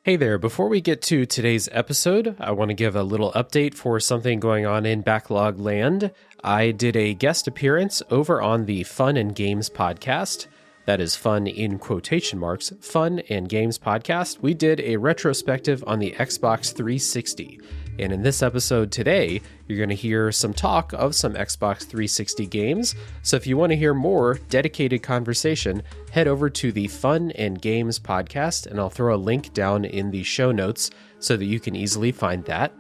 Hey there, before we get to today's episode, I want to give a little update for something going on in Backlog Land. I did a guest appearance over on the Fun and Games podcast. That is fun in quotation marks, Fun and Games podcast. We did a retrospective on the Xbox 360. And in this episode today, you're going to hear some talk of some Xbox 360 games. So if you want to hear more dedicated conversation, head over to the Fun and Games podcast, and I'll throw a link down in the show notes so that you can easily find that.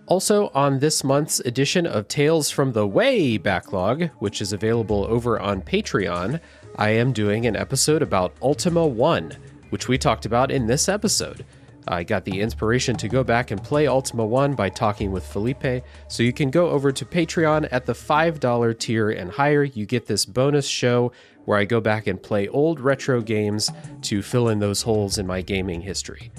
Also, on this month's edition of Tales from the Way Backlog, which is available over on Patreon, I am doing an episode about Ultima 1, which we talked about in this episode. I got the inspiration to go back and play Ultima 1 by talking with Felipe, so you can go over to Patreon at the $5 tier and higher. You get this bonus show where I go back and play old retro games to fill in those holes in my gaming history.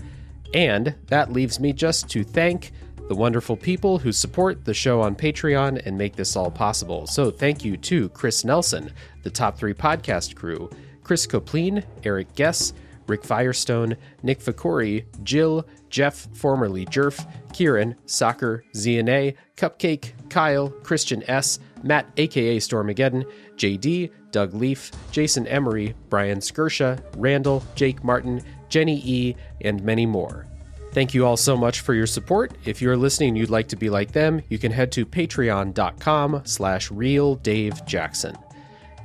And that leaves me just to thank the wonderful people who support the show on Patreon and make this all possible. So thank you to Chris Nelson, the Top 3 Podcast crew, Chris Copleen, Eric Guess, Rick Firestone, Nick Ficori, Jill, Jeff, formerly Jerf, Kieran, Soccer, ZNA, Cupcake, Kyle, Christian S., Matt aka Stormageddon, JD, Doug Leaf, Jason Emery, Brian Skirsha, Randall, Jake Martin, Jenny E., and many more. Thank you all so much for your support. If you're listening and you'd like to be like them, you can head to patreon.com/realdavejackson.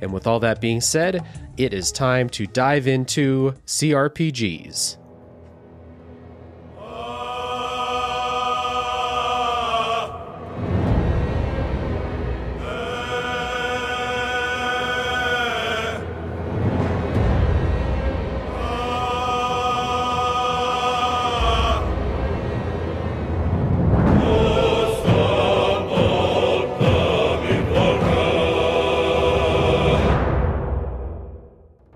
And with all that being said, it is time to dive into CRPGs.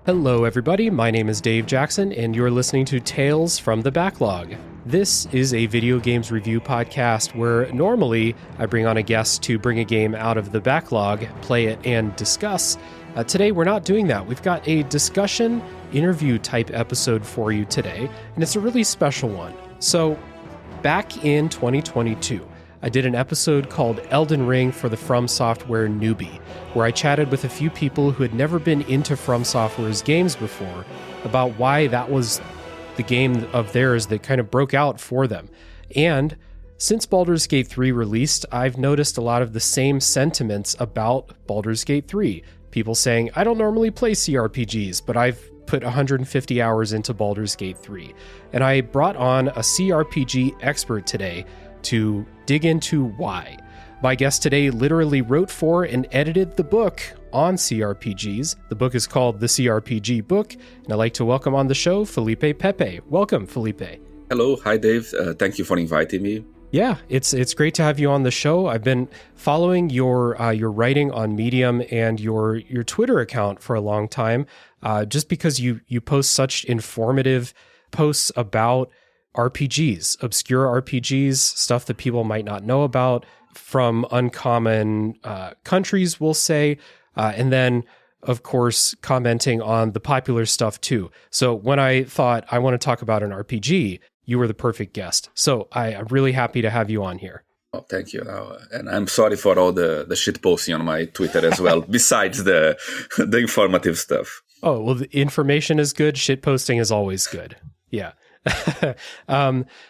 Hello everybody, my name is Dave Jackson, and you're listening to Tales from the Backlog. This is a video games review podcast where normally I bring on a guest to bring a game out of the backlog, play it, and discuss. Today we're not doing that. We've got a discussion interview type episode for you today, and it's a really special one. So, back in 2022, I did an episode called Elden Ring for the From Software Newbie, where I chatted with a few people who had never been into From Software's games before about why that was the game of theirs that kind of broke out for them. And since Baldur's Gate 3 released, I've noticed a lot of the same sentiments about Baldur's Gate 3. People saying, I don't normally play CRPGs, but I've put 150 hours into Baldur's Gate 3. And I brought on a CRPG expert today to dig into why. My guest today literally wrote for and edited the book on CRPGs. The book is called The CRPG Book, and I'd like to welcome on the show Felipe Pepe. Welcome, Felipe. Hello. Hi, Dave. Thank you for inviting me. Yeah, it's great to have you on the show. I've been following your writing on Medium and your Twitter account for a long time, just because you post such informative posts about RPGs, obscure RPGs, stuff that people might not know about from uncommon countries, we'll say, and then, of course, commenting on the popular stuff too. So when I thought I want to talk about an RPG, you were the perfect guest. So I'm really happy to have you on here. Oh, thank you. And I'm sorry for all the shit posting on my Twitter as well, besides the informative stuff. Oh, well, the information is good. Shit posting is always good. Yeah.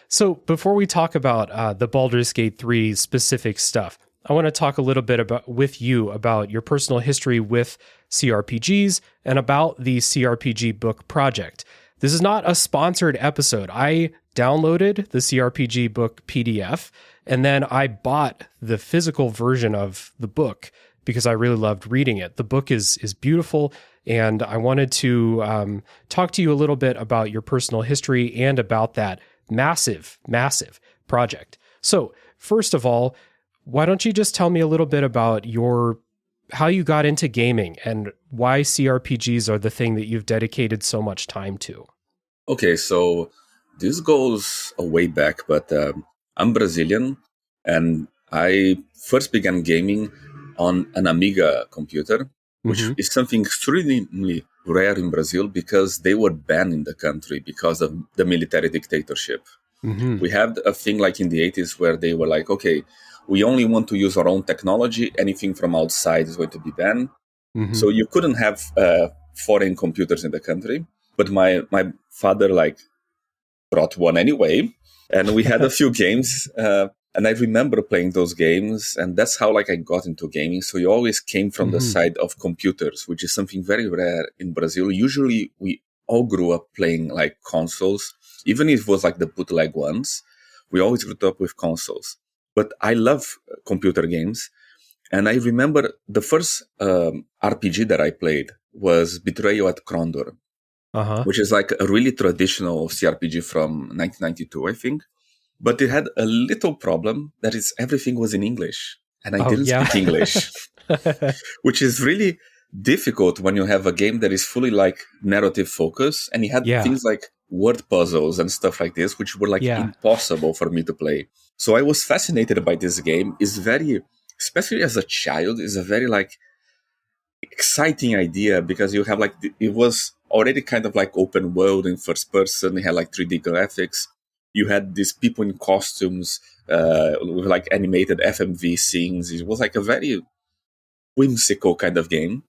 So before we talk about the Baldur's Gate 3 specific stuff, I want to talk a little bit with you about your personal history with CRPGs and about the CRPG Book project. This is not a sponsored episode. I downloaded the CRPG Book PDF, and then I bought the physical version of the book because I really loved reading it. The book is beautiful, and I wanted to talk to you a little bit about your personal history and about that massive, massive project. So first of all, why don't you just tell me a little bit about how you got into gaming and why CRPGs are the thing that you've dedicated so much time to? Okay, so this goes a way back, but I'm Brazilian, and I first began gaming on an Amiga computer. which is something extremely rare in Brazil because they were banned in the country because of the military dictatorship. We had a thing like in the 80s where they were like, okay, we only want to use our own technology. Anything from outside is going to be banned. So you couldn't have foreign computers in the country. But my father brought one anyway. And we had a few games. And I remember playing those games. And that's how I got into gaming. So you always came from the side of computers, which is something very rare in Brazil. Usually we all grew up playing consoles. Even if it was the bootleg ones, we always grew up with consoles. But I love computer games. And I remember the first RPG that I played was Betrayal at Krondor, which is a really traditional CRPG from 1992, I think. But it had a little problem that is everything was in English. And I didn't speak English, which is really difficult when you have a game that is fully narrative focus. And it had things like word puzzles and stuff like this, which were impossible for me to play. So I was fascinated by this game. It's very, especially as a child, is a very exciting idea because you have it was already kind of open world in first person. It had 3D graphics. You had these people in costumes with animated FMV scenes. It was a very whimsical kind of game,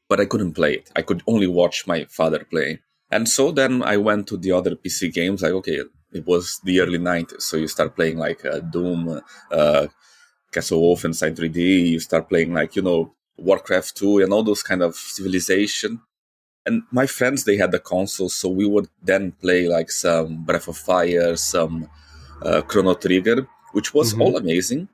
but I couldn't play it. I could only watch my father play. And so then I went to the other PC games. Okay, it was the early 90s. So you start playing Doom, Castle Wolfenstein 3D. You start playing Warcraft 2 and all those kind of Civilization. And my friends, they had the consoles. So we would then play some Breath of Fire, some Chrono Trigger, which was all amazing.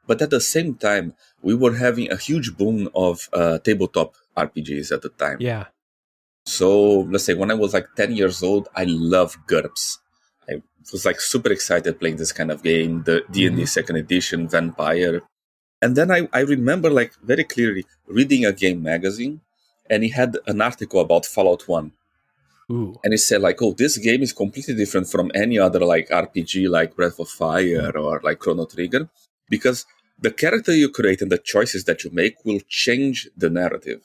But at the same time, we were having a huge boom of tabletop RPGs at the time. Yeah. So let's say when I was 10 years old, I loved GURPS. I was super excited playing this kind of game, the D&D second edition, Vampire. And then I remember very clearly reading a game magazine, and it had an article about Fallout 1. Ooh. And it said oh, this game is completely different from any other RPG like Breath of Fire or Chrono Trigger, because the character you create and the choices that you make will change the narrative.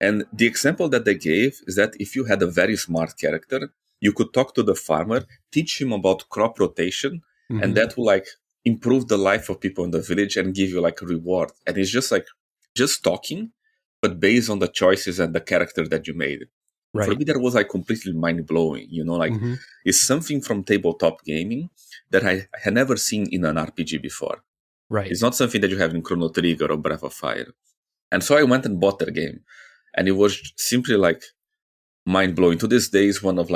And the example that they gave is that if you had a very smart character, you could talk to the farmer, teach him about crop rotation, and that will improve the life of people in the village and give you a reward. And it's just talking, but based on the choices and the character that you made. Right. For me, that was completely mind-blowing, it's something from tabletop gaming that I had never seen in an RPG before. Right. It's not something that you have in Chrono Trigger or Breath of Fire. And so I went and bought their game. And it was simply mind-blowing. To this day, is one of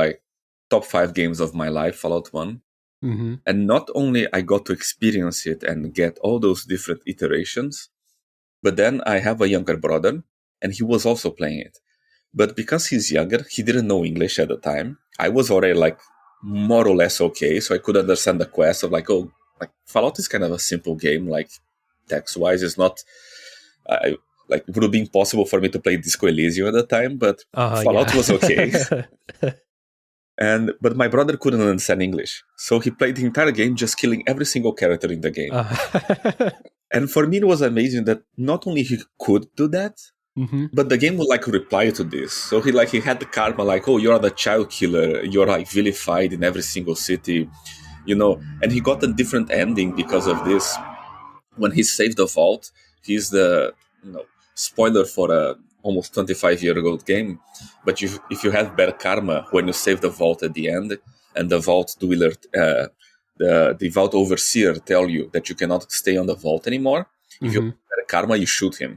top 5 games of my life, Fallout 1. And not only I got to experience it and get all those different iterations, but then I have a younger brother, and he was also playing it. But because he's younger, he didn't know English at the time. I was already more or less okay, so I could understand the quest of Fallout is kind of a simple game, text-wise. It's not... it would have been possible for me to play Disco Elysium at the time, but Fallout was okay. But my brother couldn't understand English. So he played the entire game just killing every single character in the game. And for me, it was amazing that not only he could do that, but the game would reply to this. So he had the karma oh, you're the child killer. You're vilified in every single city, and he got a different ending because of this. When he saved the vault, he's the... spoiler for a almost 25-year-old game, but if you have bad karma when you save the vault at the end, and the vault dweller, the vault overseer tell you that you cannot stay on the vault anymore, if you have bad karma, you shoot him.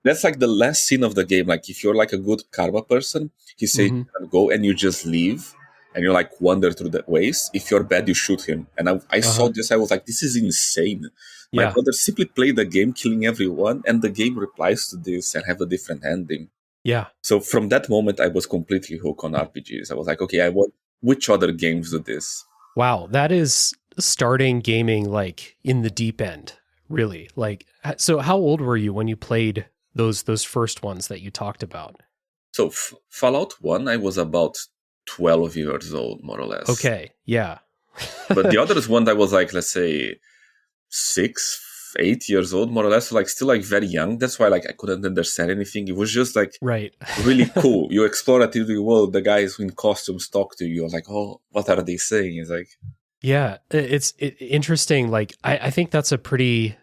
That's the last scene of the game. If you're a good karma person, he says you can go and you just leave, and you wander through the ways. If you're bad, you shoot him. And I saw this, I was this is insane. My brother simply played the game, killing everyone, and the game replies to this and have a different ending. Yeah. So from that moment, I was completely hooked on RPGs. I was okay, I want... Which other games do this? Wow, that is starting gaming in the deep end, really. So how old were you when you played those first ones that you talked about? So Fallout 1, I was about 12 years old, more or less. Okay, yeah. But the others one, I was let's say... 6, 8 years old, more or less, so like still like very young. That's why like I couldn't understand anything. It was just like Right. really cool. You explore it, the world, the guys in costumes talk to you. You're like, oh, what are they saying? It's like, yeah, it's interesting. Like I think that's a pretty,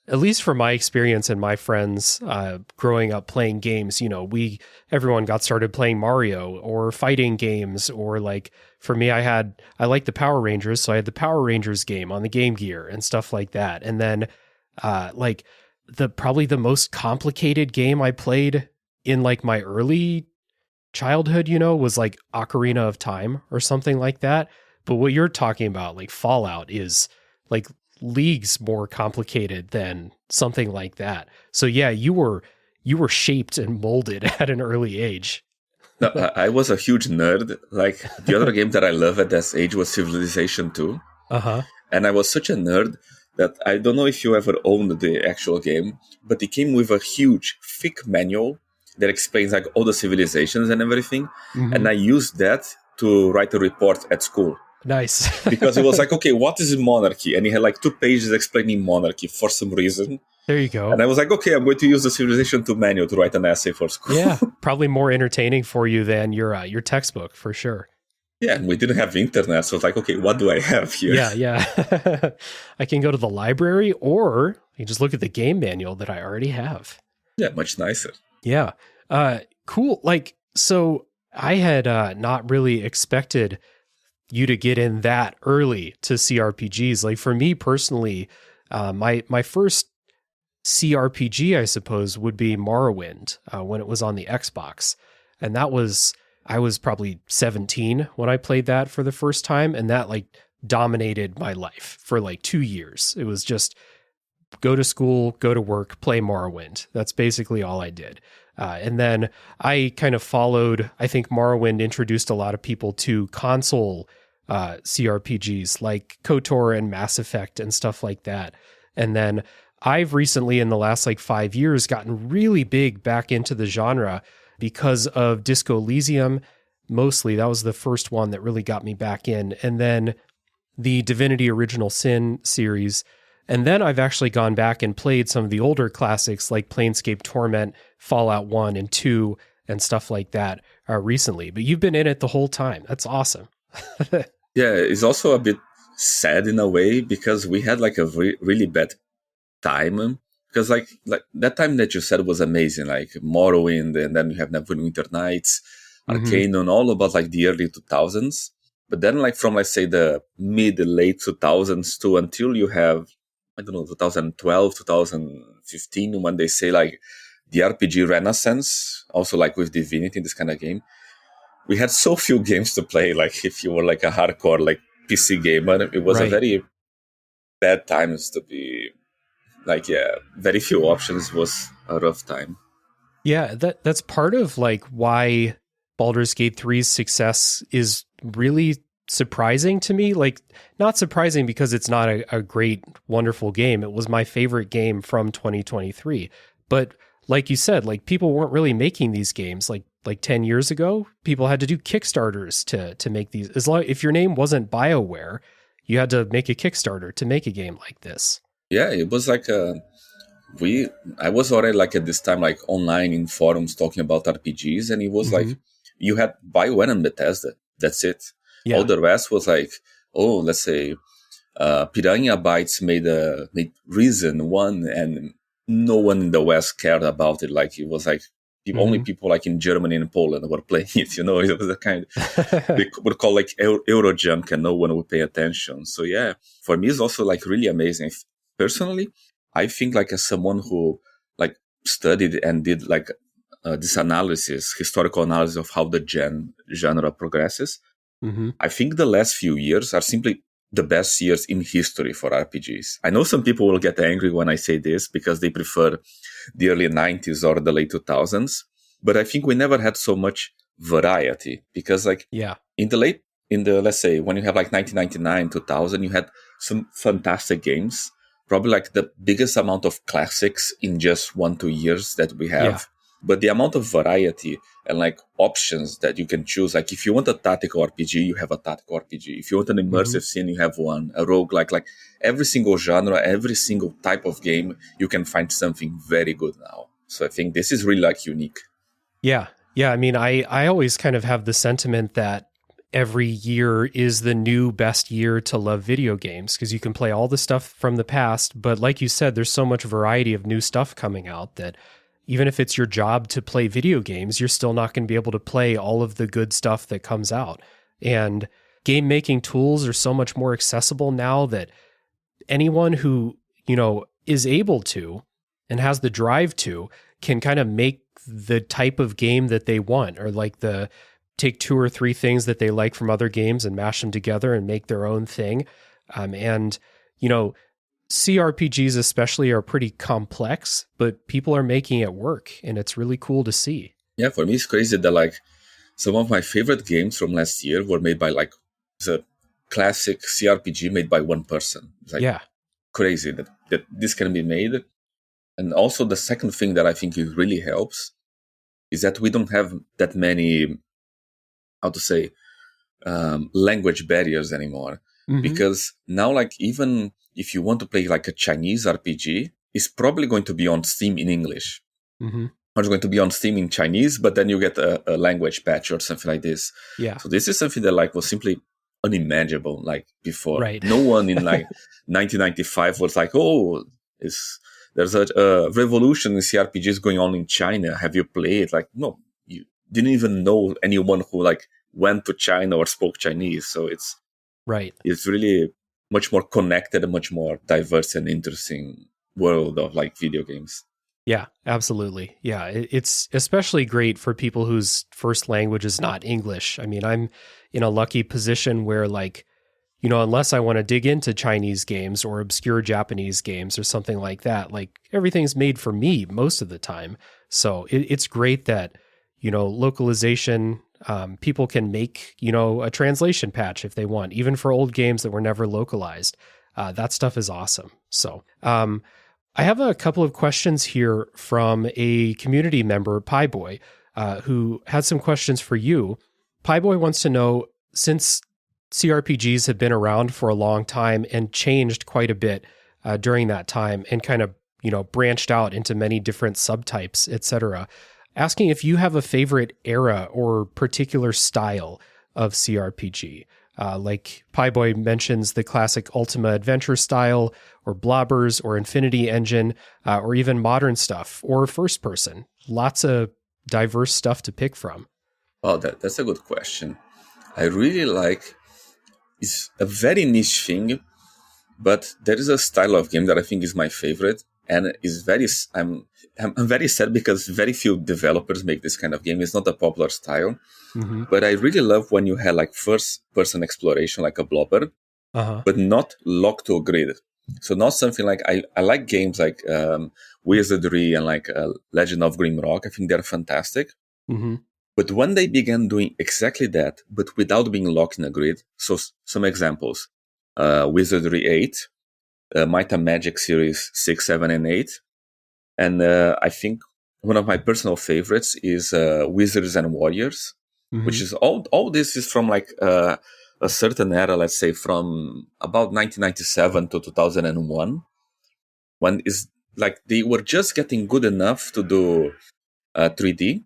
at least from my experience and my friends growing up playing games, everyone got started playing Mario or fighting games, or like for me, I like the Power Rangers. So I had the Power Rangers game on the Game Gear and stuff like that. And then like probably the most complicated game I played in like my early childhood, was like Ocarina of Time or something like that. But what you're talking about, like Fallout, is like leagues more complicated than something like that. So yeah, you were shaped and molded at an early age. No, I was a huge nerd. Like the other game that I loved at that age was Civilization 2. Uh-huh. And I was such a nerd that I don't know if you ever owned the actual game, but it came with a huge, thick manual that explains like all the civilizations and everything. Mm-hmm. And I used that to write a report at school. Nice. Because it was like, okay, what is monarchy? And he had like 2 pages explaining monarchy for some reason. There you go. And I was like, okay, I'm going to use the Civilization 2 manual to write an essay for school. Yeah, probably more entertaining for you than your textbook, for sure. Yeah, and we didn't have internet, so it's like, okay, what do I have here? Yeah. I can go to the library, or I can just look at the game manual that I already have. Yeah, much nicer. Yeah. Cool. Like, so I had not really expected you to get in that early to CRPGs. Like for me personally, my first CRPG, I suppose, would be Morrowind when it was on the Xbox. And I was probably 17 when I played that for the first time. And that like dominated my life for like 2 years. It was just go to school, go to work, play Morrowind. That's basically all I did. And then I kind of followed, I think Morrowind introduced a lot of people to console CRPGs like KOTOR and Mass Effect and stuff like that. And then I've recently, in the last like 5 years, gotten really big back into the genre because of Disco Elysium. Mostly, that was the first one that really got me back in. And then the Divinity Original Sin series. And then I've actually gone back and played some of the older classics like Planescape Torment, Fallout 1 and 2, and stuff like that recently. But you've been in it the whole time. That's awesome. Yeah, it's also a bit sad in a way because we had like a really bad time. Because like that time that you said was amazing, like Morrowind, and then you have Neverwinter Nights, Arcanum, all about like the early 2000s. But then like from, let's say, the mid-late 2000s to until you have, I don't know, 2012, 2015, when they say like the RPG Renaissance, also like with Divinity, this kind of game, we had so few games to play. Like if you were like a hardcore like PC gamer, it was a very bad times to be like, yeah, very few options. Was a rough time. Yeah, that's part of like why Baldur's Gate 3's success is really surprising to me. Like, not surprising because it's not a great, wonderful game. It was my favorite game from 2023. But like you said, like people weren't really making these games like 10 years ago. People had to do Kickstarters to make these. If your name wasn't BioWare, you had to make a Kickstarter to make a game like this. Yeah, it was like I was already like at this time like online in forums talking about RPGs, and it was like you had BioWare and Bethesda. That's it. Yeah. All the rest was like, oh, let's say Piranha Bytes made Reason 1, and no one in the West cared about it. Like it was like only people like in Germany and Poland were playing it. You know, it was a kind they would call like Eurojunk, and no one would pay attention. So yeah, for me it's also like really amazing. Personally, I think like as someone who like studied and did like this analysis, historical analysis of how the genre progresses, I think the last few years are simply the best years in history for RPGs. I know some people will get angry when I say this because they prefer the early 90s or the late 2000s, but I think we never had so much variety because like in the let's say when you have like 1999, 2000, you had some fantastic games. Probably like the biggest amount of classics in just 1-2 years that we have. but the amount of variety and like options that you can choose, like if you want a tactical RPG, you have a tactical RPG. If you want an immersive scene, you have one. A roguelike, like every single genre, every single type of game, you can find something very good now. So I think this is really like unique. Yeah. I mean, I always kind of have the sentiment that every year is the new best year to love video games because you can play all the stuff from the past. But like you said, there's so much variety of new stuff coming out that even if it's your job to play video games, you're still not going to be able to play all of the good stuff that comes out. And game making tools are so much more accessible now that anyone who, is able to and has the drive to can kind of make the type of game that they want, or like take 2 or 3 things that they like from other games and mash them together and make their own thing. And CRPGs especially are pretty complex, but people are making it work, and it's really cool to see. Yeah, for me it's crazy that like some of my favorite games from last year were made by like the classic CRPG made by one person. It's like crazy that this can be made. And also the second thing that I think it really helps is that we don't have that many, language barriers anymore. Because now, like, even if you want to play like a Chinese RPG, it's probably going to be on Steam in English. Or it's going to be on Steam in Chinese, but then you get a language patch or something like this. Yeah. So this is something that like was simply unimaginable like before. Right. No one in like 1995 was like, oh, there's a revolution in CRPGs going on in China. Have you played? Like, no, you didn't even know anyone who like went to China or spoke Chinese. So it's really much more connected and much more diverse and interesting world of like video games. Yeah, absolutely. Yeah, it's especially great for people whose first language is not English. I mean, I'm in a lucky position where like, unless I want to dig into Chinese games or obscure Japanese games or something like that, like everything's made for me most of the time. So it's great that, localization, people can make, a translation patch if they want, even for old games that were never localized. That stuff is awesome. So I have a couple of questions here from a community member, Pieboy, who had some questions for you. Pieboy wants to know, since CRPGs have been around for a long time and changed quite a bit during that time and kind of, branched out into many different subtypes, etc., asking if you have a favorite era or particular style of CRPG. Like Pieboy mentions the classic Ultima adventure style, or blobbers, or Infinity Engine, or even modern stuff, or first person. Lots of diverse stuff to pick from. Oh, that's a good question. I really like, it's a very niche thing, but there is a style of game that I think is my favorite, and is I'm very sad because very few developers make this kind of game. It's not a popular style. But I really love when you have like first-person exploration, like a blobber, but not locked to a grid. So not something like, I like games like Wizardry and like Legend of Grimrock. I think they're fantastic. But when they began doing exactly that, but without being locked in a grid, so some examples, Wizardry 8, Might and Magic series 6, 7, and 8. And I think one of my personal favorites is Wizards and Warriors. Which is all this is from like a certain era, let's say from about 1997 to 2001, when is like they were just getting good enough to do 3D,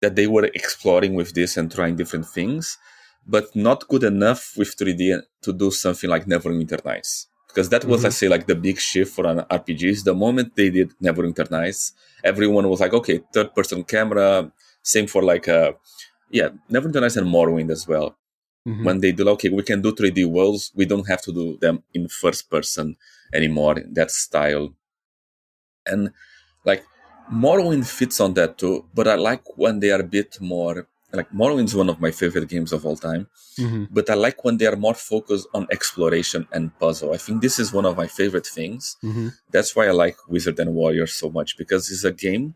that they were exploring with this and trying different things, but not good enough with 3D to do something like Neverwinter Nights. Because that was, let's say, like the big shift for an RPGs. The moment they did Neverwinter Nights, everyone was like, okay, third-person camera. Same for like Neverwinter Nights and Morrowind as well. When they do, okay, we can do 3D worlds, we don't have to do them in first person anymore in that style. And like Morrowind fits on that too, but I like when they are a bit more, like Morrowind's one of my favorite games of all time, but I like when they are more focused on exploration and puzzle. I think this is one of my favorite things. That's why I like Wizard and Warrior so much, because it's a game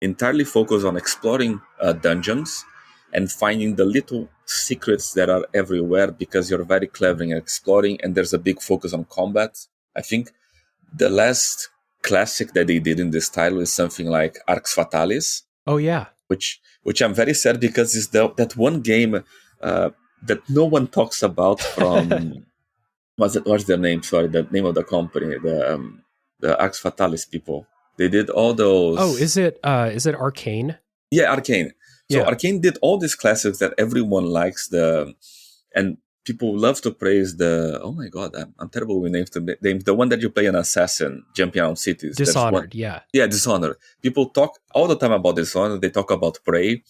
entirely focused on exploring dungeons and finding the little secrets that are everywhere, because you're very clever in exploring, and there's a big focus on combat. I think the last classic that they did in this style is something like Arx Fatalis, Oh, yeah. Which I'm very sad because it's that one game that no one talks about from what's their name? Sorry, the name of the company, the Arx Fatalis people. They did all those. Oh, is it Arcane? Yeah, Arcane. So Yeah. Arcane did all these classics that everyone likes, and people love to praise the. Oh my god, I'm terrible with names. The one that you play an assassin jumping around cities. Dishonored, yeah. Yeah, Dishonored. People talk all the time about Dishonored. They talk about Prey,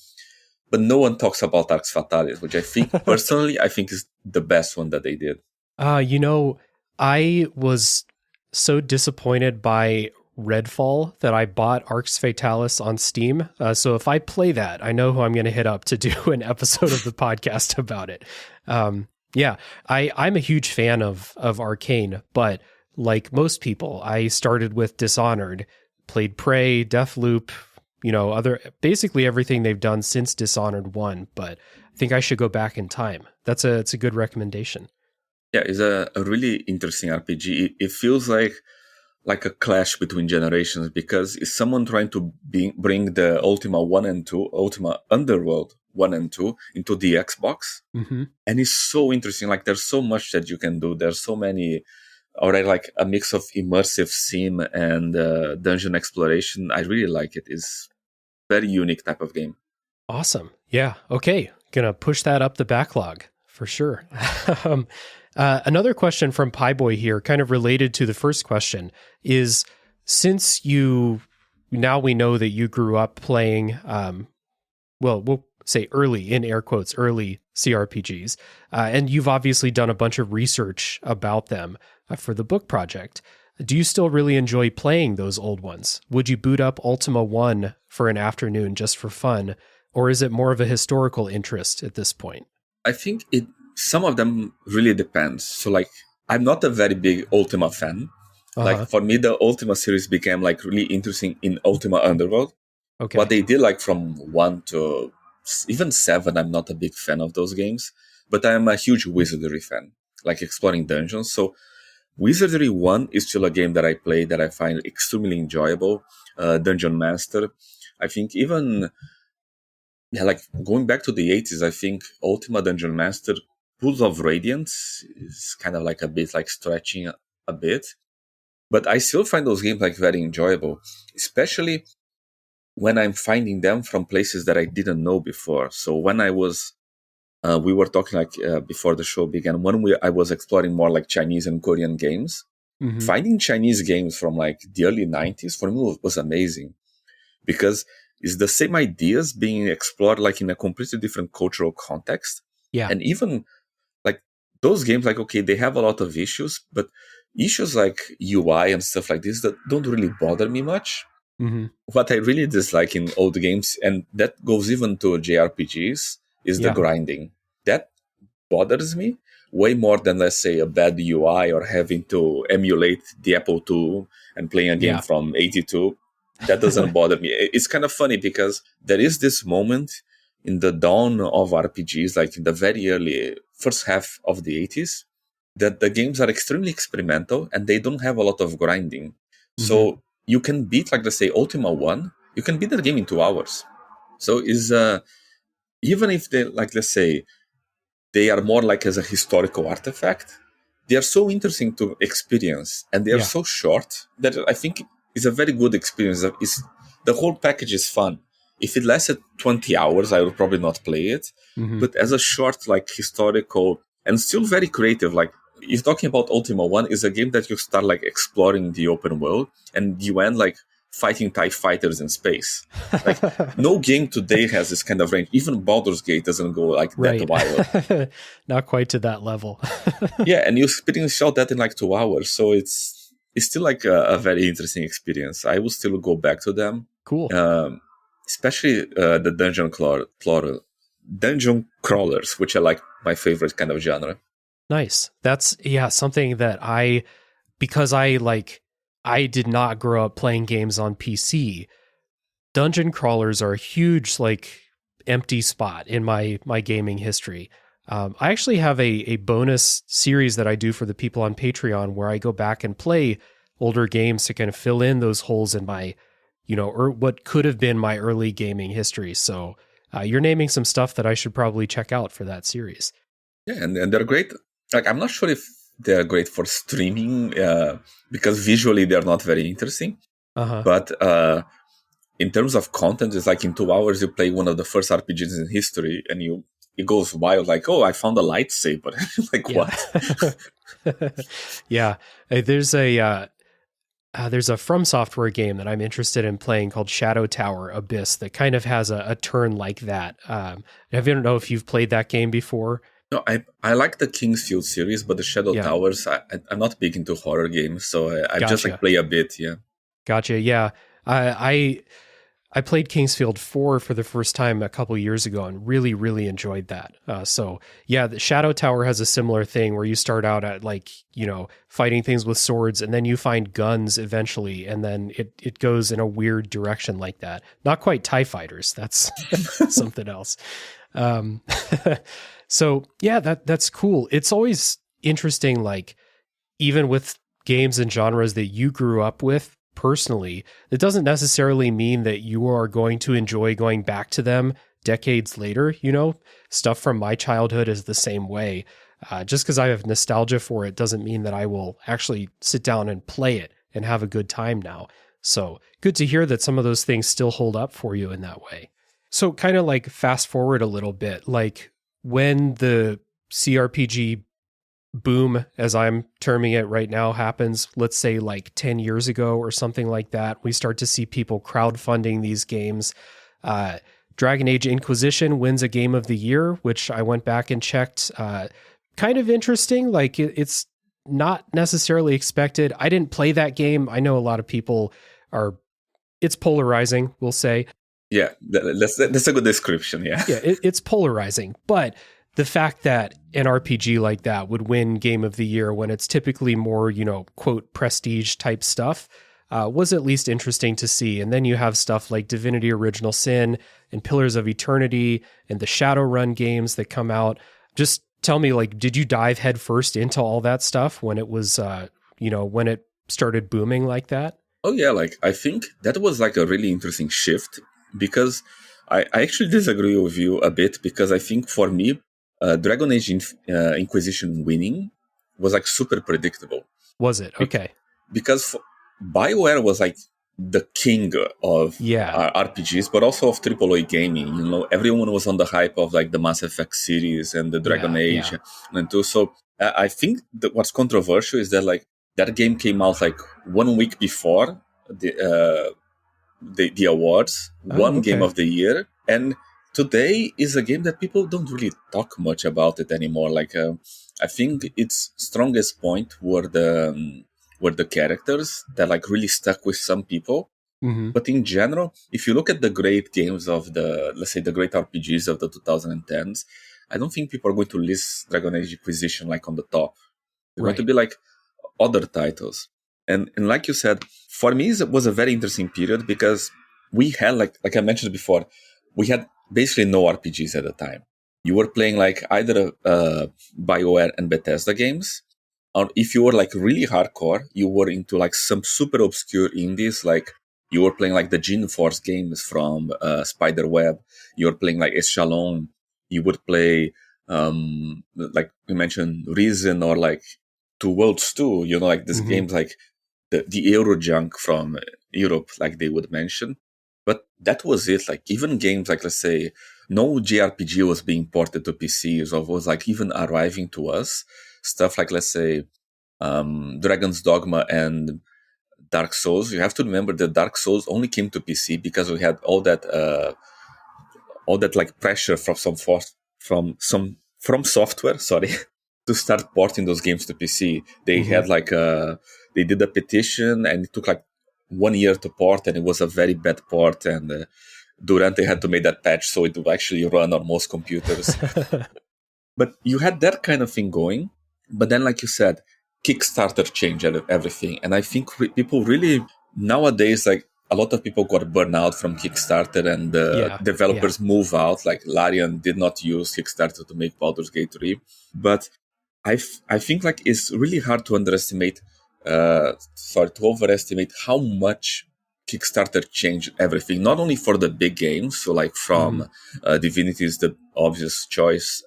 but no one talks about Arx Fatalis, which I think personally is the best one that they did. I was so disappointed by Redfall that I bought Arx Fatalis on Steam. So if I play that, I know who I'm going to hit up to do an episode of the podcast about it. Yeah, I'm a huge fan of Arcane, but like most people, I started with Dishonored, played Prey, Deathloop, basically everything they've done since Dishonored 1, but I think I should go back in time. It's a good recommendation. Yeah, it's a really interesting RPG. It feels like a clash between generations because it's someone trying to bring the Ultima 1 and 2, Ultima Underworld 1 and 2 into the Xbox. Mm-hmm. And it's so interesting. Like there's so much that you can do. There's so many, already like a mix of immersive sim and dungeon exploration. I really like it. It's very unique type of game. Awesome. Yeah. Okay. Gonna push that up the backlog for sure. Another question from Pieboy here, kind of related to the first question, is since we know that you grew up playing, we'll say early, in air quotes, early CRPGs, and you've obviously done a bunch of research about them for the book project. Do you still really enjoy playing those old ones? Would you boot up Ultima 1 for an afternoon just for fun, or is it more of a historical interest at this point? I think some of them really depends. So like, I'm not a very big Ultima fan. Uh-huh. Like for me, the Ultima series became like really interesting in Ultima Underworld. Okay. What they did like from 1 to even 7, I'm not a big fan of those games, but I'm a huge Wizardry fan, like exploring dungeons. So Wizardry 1 is still a game that I play that I find extremely enjoyable. Dungeon Master. I think even, like going back to the 80s, I think Ultima Dungeon Master, Pools of Radiance is kind of like a bit like stretching a bit. But I still find those games like very enjoyable, especially when I'm finding them from places that I didn't know before. So when I was, we were talking like before the show began, I was exploring more like Chinese and Korean games. Mm-hmm. Finding Chinese games from like the early 90s for me was amazing because it's the same ideas being explored like in a completely different cultural context. Yeah. And even like those games, like, okay, they have a lot of issues, but issues like UI and stuff like this that don't really bother me much. Mm-hmm. What I really dislike in old games, and that goes even to JRPGs, is the grinding. That bothers me way more than, let's say, a bad UI or having to emulate the Apple II and playing a game from 82. That doesn't bother me. It's kind of funny because there is this moment in the dawn of RPGs, like in the very early first half of the 80s, that the games are extremely experimental and they don't have a lot of grinding. Mm-hmm. So you can beat, like, let's say, Ultima 1, you can beat the game in 2 hours. So even if they, like, let's say, they are more like as a historical artifact, they are so interesting to experience and they are so short that I think it's a very good experience. The whole package is fun. If it lasted 20 hours, I would probably not play it. Mm-hmm. But as a short, like, historical and still very creative, like, if talking about Ultima 1 is a game that you start like exploring the open world and you end like fighting TIE fighters in space. Like no game today has this kind of range. Even Baldur's Gate doesn't go like that wild. Not quite to that level. Yeah, and you shot that in like 2 hours. So it's still like a very interesting experience. I will still go back to them. Cool. Especially the dungeon crawlers, which are like my favorite kind of genre. Nice. That's something that because I did not grow up playing games on PC. Dungeon crawlers are a huge like empty spot in my gaming history. I actually have a bonus series that I do for the people on Patreon where I go back and play older games to kind of fill in those holes in my or what could have been my early gaming history. So you're naming some stuff that I should probably check out for that series. Yeah, and they're great. Like, I'm not sure if they're great for streaming because visually they're not very interesting. But in terms of content, it's like in 2 hours you play one of the first RPGs in history, and it goes wild. Like, oh, I found a lightsaber. Like, what? Yeah, there's a From Software game that I'm interested in playing called Shadow Tower Abyss that kind of has a turn like that. I don't know if you've played that game before. No, I like the Kingsfield series, but the Shadow Towers, I'm not big into horror games, so I just like play a bit, yeah. Gotcha, yeah. I played Kingsfield 4 for the first time a couple years ago and really, really enjoyed that. So yeah, the Shadow Tower has a similar thing where you start out at like, fighting things with swords, and then you find guns eventually, and then it goes in a weird direction like that. Not quite TIE fighters. That's something else. So yeah, that's cool. It's always interesting, like even with games and genres that you grew up with personally, it doesn't necessarily mean that you are going to enjoy going back to them decades later. Stuff from my childhood is the same way. Just because I have nostalgia for it doesn't mean that I will actually sit down and play it and have a good time now. So good to hear that some of those things still hold up for you in that way. So kind of like fast forward a little bit, like when the CRPG boom, as I'm terming it right now, happens, let's say like 10 years ago or something like that, we start to see people crowdfunding these games. Dragon Age Inquisition wins a Game of the Year, which I went back and checked. Kind of interesting. Like it's not necessarily expected. I didn't play that game. I know a lot of people it's polarizing, we'll say. Yeah, that's a good description. Yeah. Yeah, it's polarizing, but the fact that an RPG like that would win Game of the Year when it's typically more, quote, prestige type stuff, was at least interesting to see. And then you have stuff like Divinity Original Sin and Pillars of Eternity and the Shadowrun games that come out. Just tell me, like, did you dive headfirst into all that stuff when it was, when it started booming like that? Oh, yeah. Like, I think that was like a really interesting shift because I actually disagree with you a bit, because I think for me, Dragon Age Inquisition winning was like super predictable. Was it? Okay. Because BioWare was like the king of RPGs, but also of AAA gaming. Everyone was on the hype of like the Mass Effect series and the Dragon Age and too. So I think that what's controversial is that like that game came out like 1 week before the awards, Game of the Year, and today is a game that people don't really talk much about it anymore. Like, I think its strongest point were the characters that like really stuck with some people. Mm-hmm. But in general, if you look at the great games of let's say the great RPGs of the 2010s, I don't think people are going to list Dragon Age Inquisition like on the top. They're going to be like other titles. And like you said, for me, it was a very interesting period because we had, like I mentioned before, we had basically no RPGs at the time. You were playing like either BioWare and Bethesda games, or if you were like really hardcore, you were into like some super obscure indies, like you were playing like the Gene Force games from Spiderweb. You were playing like Echelon. You would play, like we mentioned, Reason, or like Two Worlds 2, like these games like the Eurojunk from Europe, like they would mention. But that was it. Like even games like, let's say, no JRPG was being ported to PCs or was like even arriving to us. Stuff like, let's say, Dragon's Dogma and Dark Souls. You have to remember that Dark Souls only came to PC because we had all that like pressure from from software, sorry, to start porting those games to PC. They had like they did a petition and it took like 1 year to port, and it was a very bad port, and Durante had to make that patch so it would actually run on most computers. But you had that kind of thing going, but then like you said, Kickstarter changed everything, and I think people really nowadays, like a lot of people got burned out from Kickstarter, and developers move out. Like Larian did not use Kickstarter to make Baldur's Gate 3, but I think like it's really hard to overestimate how much Kickstarter changed everything, not only for the big games, so like from Divinity is the obvious choice,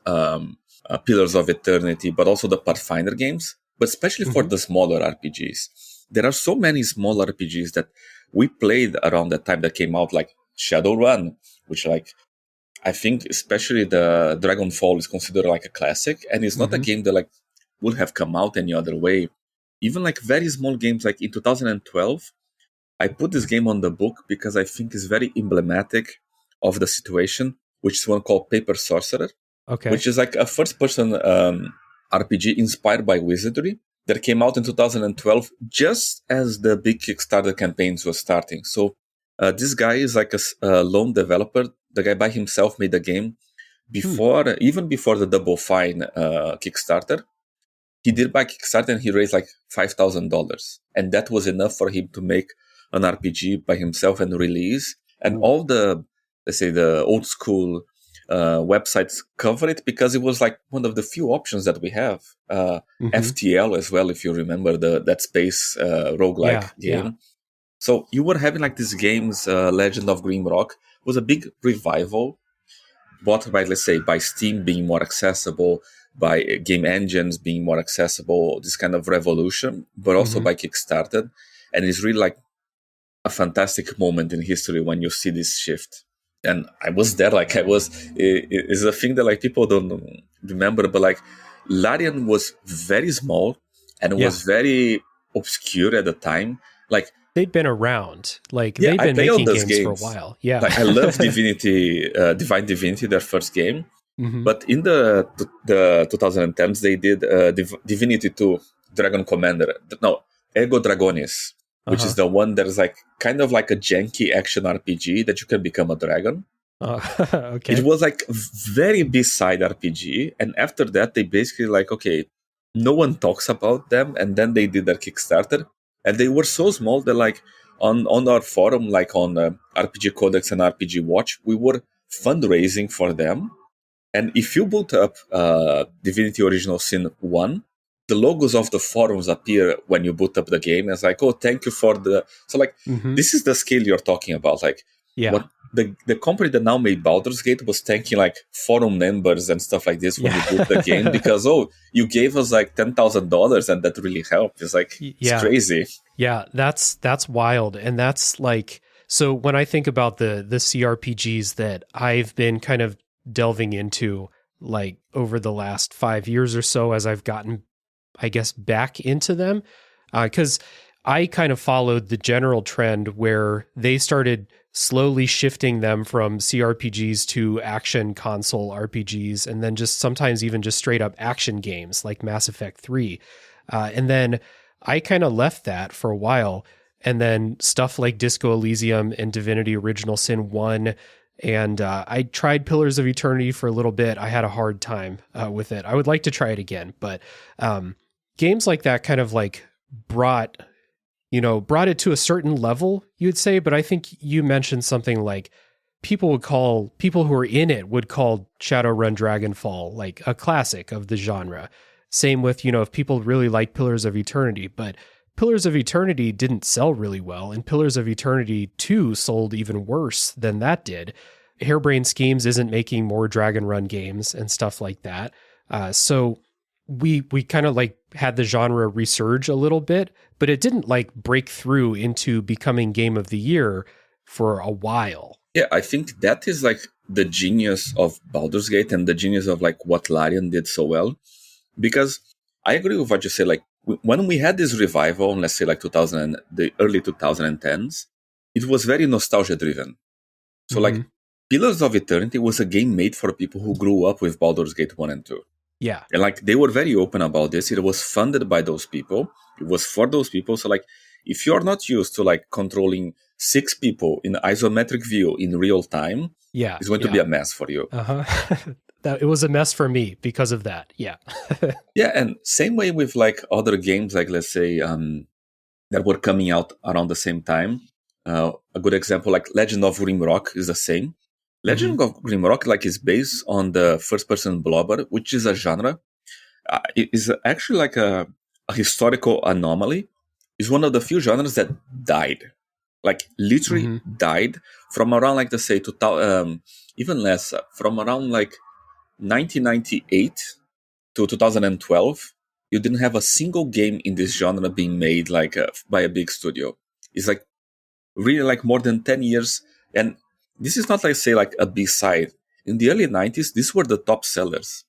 Pillars of Eternity, but also the Pathfinder games, but especially for the smaller RPGs. There are so many small RPGs that we played around the time that came out, like Shadowrun, which like I think especially the Dragonfall is considered like a classic, and it's not a game that like would have come out any other way. Even like very small games, like in 2012, I put this game on the book because I think it's very emblematic of the situation, which is one called Paper Sorcerer, which is like a first-person RPG inspired by Wizardry that came out in 2012, just as the big Kickstarter campaigns were starting. So this guy is like a lone developer. The guy by himself made the game even before the Double Fine Kickstarter. He did by Kickstarter and he raised like $5,000. And that was enough for him to make an RPG by himself and release. And all the, let's say, the old school websites cover it because it was like one of the few options that we have. FTL as well, if you remember that space roguelike game. Yeah. So you were having like these games, Legend of Grimrock was a big revival, bought by, let's say, by Steam being more accessible, by game engines being more accessible, this kind of revolution, but also by Kickstarter. And it's really like a fantastic moment in history when you see this shift. And I was there, like it's a thing that like people don't remember, but like Larian was very small and was very obscure at the time. Like they'd been around, like they'd been making games for a while. Yeah, like I love Divinity, Divine Divinity, their first game. But in the 2010s, they did Divinity 2, Dragon Commander. No, Ego Dragonis, which is the one that is like kind of like a janky action RPG that you can become a dragon. It was like very B-side RPG. And after that, they basically like, okay, no one talks about them. And then they did their Kickstarter. And they were so small that like on our forum, like on RPG Codex and RPG Watch, we were fundraising for them. And if you boot up Divinity Original Sin 1, the logos of the forums appear when you boot up the game. It's like, oh, thank you for the... So, like, this is the scale you're talking about. Like, what the company that now made Baldur's Gate was thanking, like, forum members and stuff like this when you boot the game because, oh, you gave us, like, $10,000 and that really helped. It's like, it's crazy. Yeah, that's wild. And that's, like... So, when I think about the CRPGs that I've been kind of delving into like over the last 5 years or so as I've gotten, I guess, back into them, because I kind of followed the general trend where they started slowly shifting them from CRPGs to action console RPGs, and then just sometimes even just straight up action games like Mass Effect 3. And then I kind of left that for a while, and then stuff like Disco Elysium and Divinity Original Sin 1. And I tried Pillars of Eternity for a little bit. I had a hard time with it. I would like to try it again, but games like that kind of like brought it to a certain level, you'd say. But I think you mentioned something like people who are in it would call Shadowrun Dragonfall like a classic of the genre. Same with, if people really like Pillars of Eternity, but Pillars of Eternity didn't sell really well, and Pillars of Eternity 2 sold even worse than that did. Harebrained Schemes isn't making more Dragon Run games and stuff like that. So we kind of like had the genre resurge a little bit, but it didn't like break through into becoming Game of the Year for a while. Yeah, I think that is like the genius of Baldur's Gate and the genius of like what Larian did so well. Because I agree with what you say, like, when we had this revival, let's say like the early 2010s, it was very nostalgia driven. So like Pillars of Eternity was a game made for people who grew up with Baldur's Gate 1 and 2. Yeah. And like they were very open about this. It was funded by those people. It was for those people. So like if you're not used to like controlling 6 people in isometric view in real time, it's going to be a mess for you. That it was a mess for me because of that. Yeah. Yeah. And same way with like other games, like let's say that were coming out around the same time. A good example, like Legend of Grimrock is the same. Legend of Grimrock like is based on the first person blobber, which is a genre. It is actually like a historical anomaly. It's one of the few genres that died. like literally died from around like, let's say, 2000, even less, from around like 1998 to 2012. You didn't have a single game in this genre being made like by a big studio. It's like really like more than 10 years. And this is not like, say, like a B-side. In the early 90s, these were the top sellers.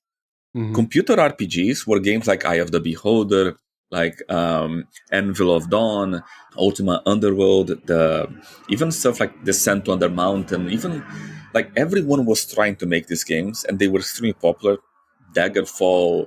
Computer RPGs were games like Eye of the Beholder, like Anvil of Dawn, Ultima Underworld, even stuff like Descent to Under Mountain. Even like everyone was trying to make these games, and they were extremely popular. Daggerfall,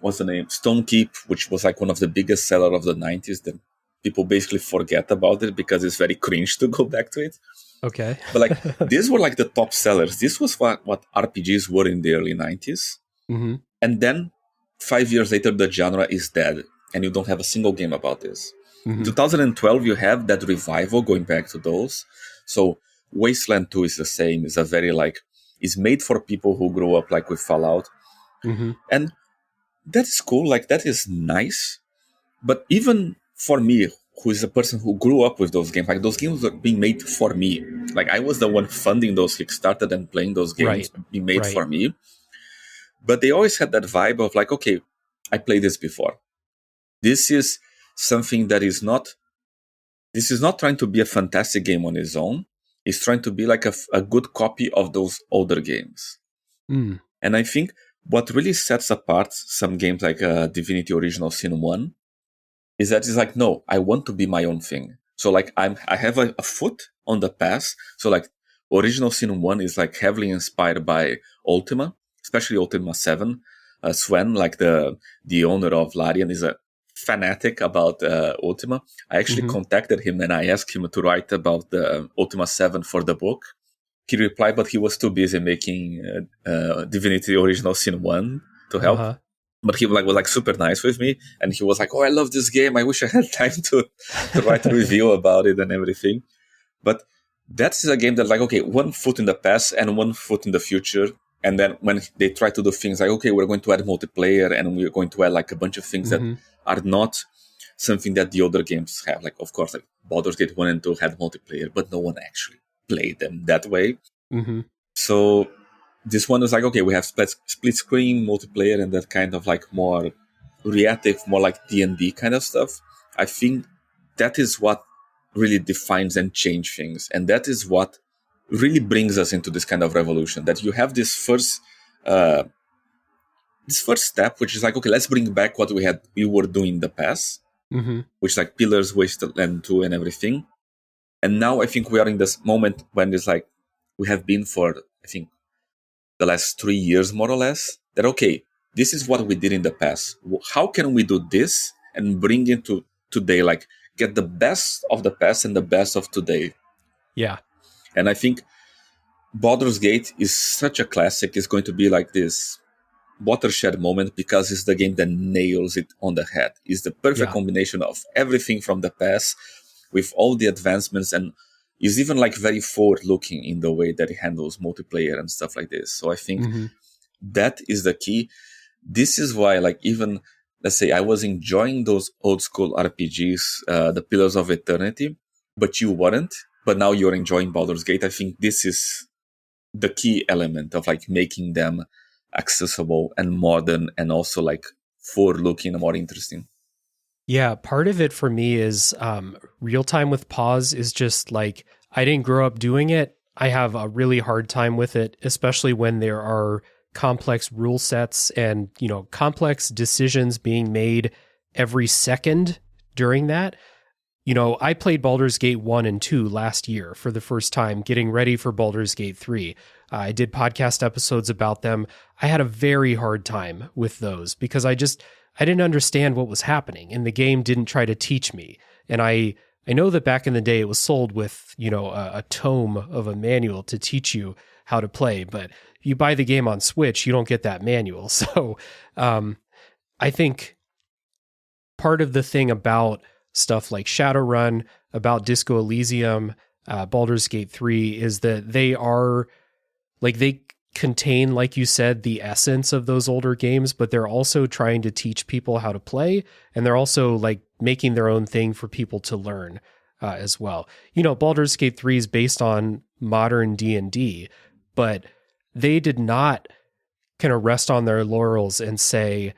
what's the name? Stonekeep, which was like one of the biggest sellers of the 90s. That people basically forget about it because it's very cringe to go back to it. Okay. But like these were like the top sellers. This was what RPGs were in the early 90s. And then 5 years later, the genre is dead and you don't have a single game about this. In 2012, you have that revival going back to those. So Wasteland 2 is the same. It's a very like, it's made for people who grew up like with Fallout. And that is cool. Like that is nice. But even for me, who is a person who grew up with those games, like those games were being made for me. Like I was the one funding those Kickstarter and playing those games being made for me. But they always had that vibe of like, okay, I played this before. This is something that is not trying to be a fantastic game on its own. It's trying to be like a good copy of those older games. And I think what really sets apart some games like Divinity Original Sin 1 is that it's like, no, I want to be my own thing. So like I have a foot on the past. So like Original Sin 1 is like heavily inspired by Ultima, especially Ultima 7. Sven, like the owner of Larian, is a fanatic about Ultima. I actually contacted him and I asked him to write about the Ultima 7 for the book. He replied, but he was too busy making Divinity Original Sin 1 to help. But he was like super nice with me, and he was like, "Oh, I love this game. I wish I had time to write a review about it and everything." But that's a game that like, okay, one foot in the past and one foot in the future. And then when they try to do things like, okay, we're going to add multiplayer and we're going to add like a bunch of things that are not something that the other games have. Like, of course, like Baldur's Gate 1 and 2 had multiplayer, but no one actually played them that way. So this one is like, okay, we have split screen multiplayer and that kind of like more reactive, more like D&D kind of stuff. I think that is what really defines and change things. And that is what really brings us into this kind of revolution, that you have this first step, which is like, okay, let's bring back what we were doing in the past, which like Pillars, Wasteland 2 and everything. And now I think we are in this moment when it's like, we have been for, I think, the last 3 years, more or less, that, okay, this is what we did in the past. How can we do this and bring it to today? Like, get the best of the past and the best of today. Yeah. And I think Baldur's Gate is such a classic. It's going to be like this watershed moment because it's the game that nails it on the head. It's the perfect combination of everything from the past with all the advancements, and is even like very forward looking in the way that it handles multiplayer and stuff like this. So I think that is the key. This is why, like, even let's say I was enjoying those old school RPGs, the Pillars of Eternity, but you weren't, but now you're enjoying Baldur's Gate. I think this is the key element of like making them accessible and modern and also like forward looking and more interesting. Yeah, part of it for me is real time with pause is just like, I didn't grow up doing it. I have a really hard time with it, especially when there are complex rule sets and, you know, complex decisions being made every second during that. You know, I played Baldur's Gate 1 and 2 last year for the first time, getting ready for Baldur's Gate 3. I did podcast episodes about them. I had a very hard time with those because I didn't understand what was happening, and the game didn't try to teach me. And I know that back in the day it was sold with, you know, a tome of a manual to teach you how to play, but if you buy the game on Switch, you don't get that manual. So I think part of the thing about stuff like Shadowrun, about Disco Elysium, Baldur's Gate 3 is that they are like, they contain, like you said, the essence of those older games, but they're also trying to teach people how to play, and they're also like making their own thing for people to learn. as well. You know, Baldur's Gate 3 is based on modern D&D, but they did not kind of rest on their laurels and say,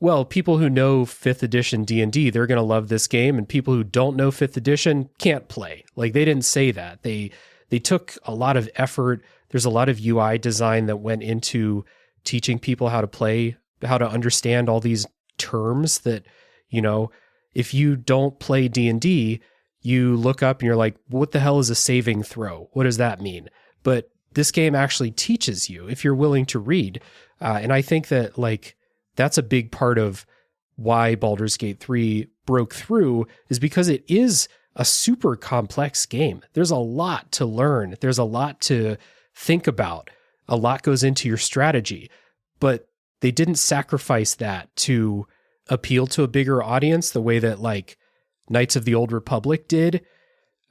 well, people who know 5th edition D&D, they're going to love this game, and people who don't know 5th edition can't play. Like, they didn't say that. They took a lot of effort. There's a lot of UI design that went into teaching people how to play, how to understand all these terms that, you know, if you don't play D&D, you look up and you're like, what the hell is a saving throw? What does that mean? But this game actually teaches you if you're willing to read. And I think that, like, that's a big part of why Baldur's Gate 3 broke through, is because it is a super complex game. There's a lot to learn. There's a lot to think about. A lot goes into your strategy, but they didn't sacrifice that to appeal to a bigger audience the way that, like, Knights of the Old Republic did.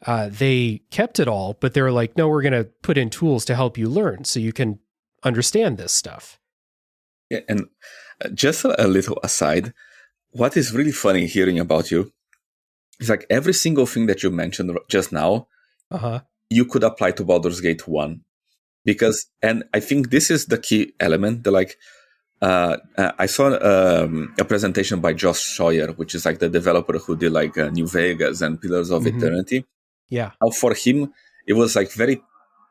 They kept it all, but they were like, no, we're going to put in tools to help you learn so you can understand this stuff. Yeah, and just a little aside, what is really funny hearing about you is, like, every single thing that you mentioned just now, you could apply to Baldur's Gate 1. Because, and I think this is the key element, the, like, I saw a presentation by Josh Scheuer, which is, like, the developer who did, like, New Vegas and Pillars of Eternity. Yeah. Now, for him, it was, like, very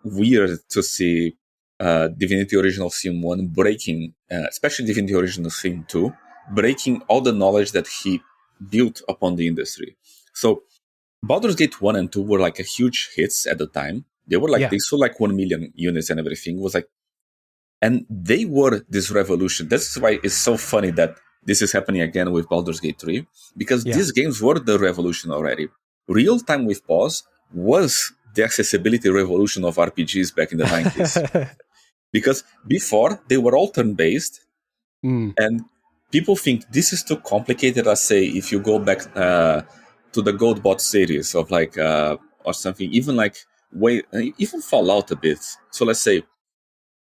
weird to see Divinity Original Sin 1 breaking, especially Divinity Original Sin 2, breaking all the knowledge that he built upon the industry. So Baldur's Gate 1 and 2 were, like, a huge hits at the time. They were, like, they sold, like, 1 million units and everything. It was, like, and they were this revolution. That's why it's so funny that this is happening again with Baldur's Gate 3, because these games were the revolution already. Real Time with Pause was the accessibility revolution of RPGs back in the 90s. Because before, they were all turn-based, and people think this is too complicated. Let's say, if you go back to the Goldbot series of, like, or something, even, like, even Fallout a bit. So let's say,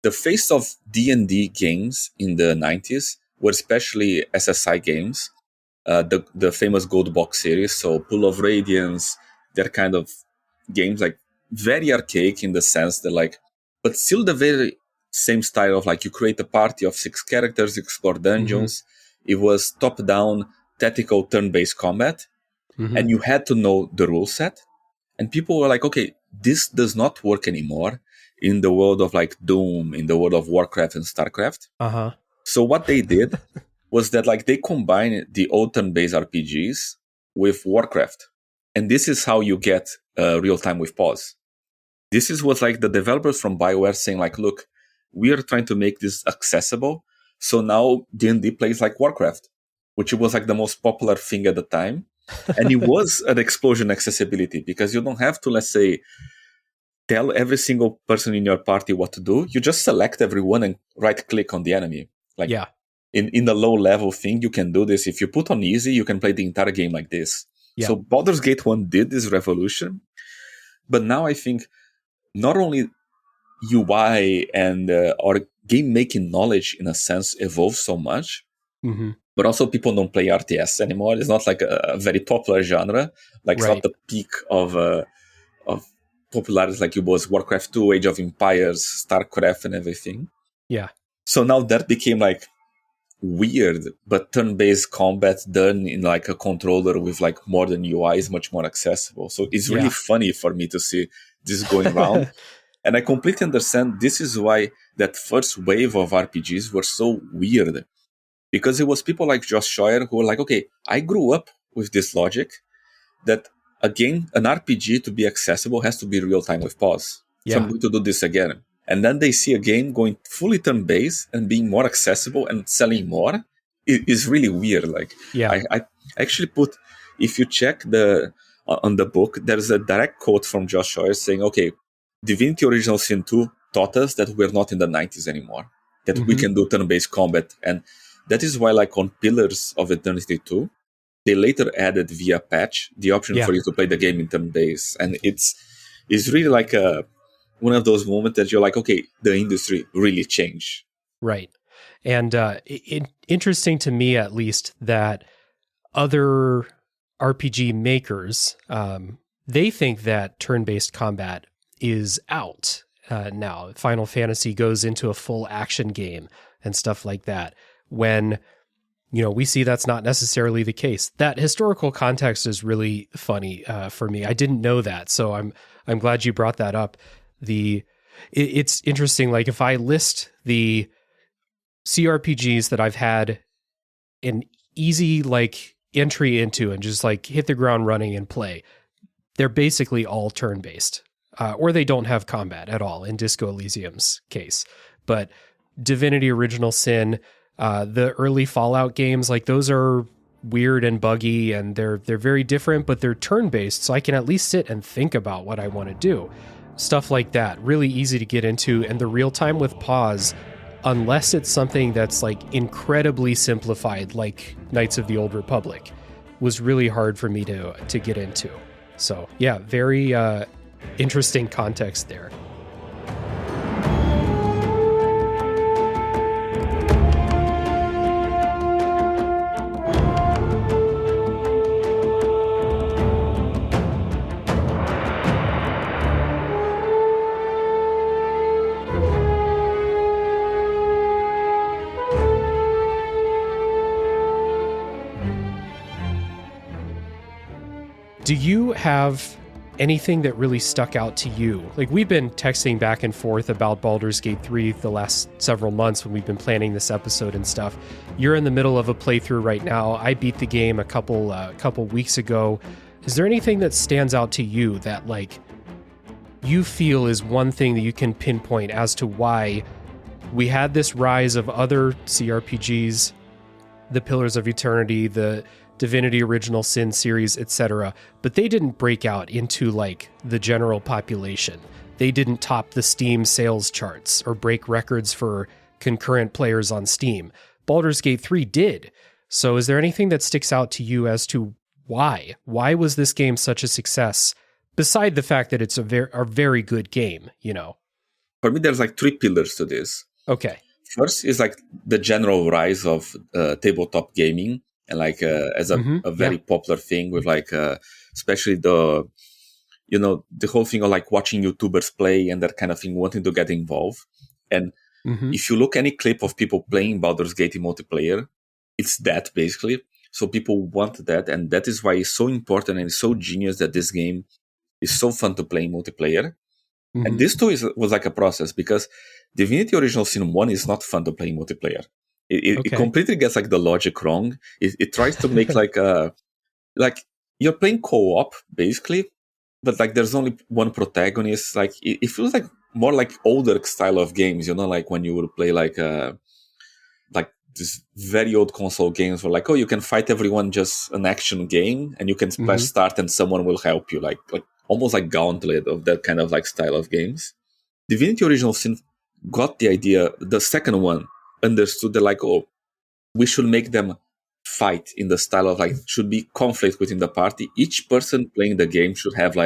the face of D&D games in the 90s were especially SSI games, the famous Gold Box series, so Pool of Radiance, they're kind of games, like, very archaic in the sense that, like, but still the very same style of, like, you create a party of 6 characters, explore dungeons. It was top-down, tactical, turn-based combat, and you had to know the rule set. And people were like, okay, this does not work anymore in the world of, like, Doom, in the world of Warcraft and StarCraft. So what they did was that, like, they combined the old turn-based RPGs with Warcraft. And this is how you get Real Time with Pause. This is what, like, the developers from BioWare saying, like, look, we are trying to make this accessible. So now D&D plays like Warcraft, which was, like, the most popular thing at the time. And it was an explosion accessibility, because you don't have to, let's say, tell every single person in your party what to do. You just select everyone and right-click on the enemy. Like, in the low-level thing, you can do this. If you put on easy, you can play the entire game like this. So Baldur's Gate 1 did this revolution. But now I think not only UI and our game-making knowledge, in a sense, evolved so much, but also people don't play RTS anymore. It's not, like, a very popular genre. Like, it's not the peak of popularity like it was Warcraft 2, Age of Empires, StarCraft, and everything. Yeah. So now that became, like, weird, but turn-based combat done in, like, a controller with, like, modern UI is much more accessible. So it's really funny for me to see this going around. And I completely understand this is why that first wave of RPGs were so weird. Because it was people like Josh Scheuer who were like, okay, I grew up with this logic that, again, an RPG to be accessible has to be Real Time with Pause. So I'm going to do this again. And then they see a game going fully turn-based and being more accessible and selling more. It is really weird. Like, I actually put, if you check on the book, there's a direct quote from Josh Scheuer saying, okay, Divinity Original Sin 2 taught us that we're not in the 90s anymore, that we can do turn-based combat. And that is why, like, on Pillars of Eternity 2, they later added via patch the option for you to play the game in turn-based. And it's really like one of those moments that you're like, okay, the industry really changed. Right. And interesting to me, at least, that other RPG makers, they think that turn-based combat is out now. Final Fantasy goes into a full action game and stuff like that, when we see that's not necessarily the case. That historical context is really funny for me. I didn't know that, so I'm glad you brought that up. It's interesting. Like, if I list the CRPGs that I've had an easy entry into and just hit the ground running and play, they're basically all turn-based, or they don't have combat at all in Disco Elysium's case. But Divinity Original Sin, the early Fallout games, those are weird and buggy, and they're very different, but they're turn-based, so I can at least sit and think about what I want to do. Stuff like that, really easy to get into, and the real time with pause, unless it's something that's incredibly simplified, like Knights of the Old Republic, was really hard for me to get into. So yeah, very interesting context there. Do you have anything that really stuck out to you? We've been texting back and forth about Baldur's Gate 3 the last several months when we've been planning this episode and stuff. You're in the middle of a playthrough right now. I beat the game a couple weeks ago. Is there anything that stands out to you that you feel is one thing that you can pinpoint as to why we had this rise of other CRPGs, the Pillars of Eternity, the Divinity Original Sin series, etc., but they didn't break out into the general population. They didn't top the Steam sales charts or break records for concurrent players on Steam. Baldur's Gate 3 did. So is there anything that sticks out to you as to why? Why was this game such a success, beside the fact that it's a very good game, For me, there's 3 pillars to this. Okay. First is the general rise of tabletop gaming, and as a very popular thing with especially the whole thing of watching YouTubers play and that kind of thing, wanting to get involved. And if you look any clip of people playing Baldur's Gate in multiplayer, it's that basically. So people want that, and that is why it's so important and so genius that this game is so fun to play in multiplayer. And this too was a process, because Divinity Original Sin 1 is not fun to play in multiplayer. It completely gets the logic wrong. It tries to make you're playing co-op basically, but there's only one protagonist. It feels more older style of games, when you would play this very old console games where you can fight everyone, just an action game, and you can press start and someone will help you, almost like Gauntlet, of that kind of style of games. Divinity Original Sin got the idea. The second one understood that we should make them fight in the style of should be conflict within the party. Each person playing the game should have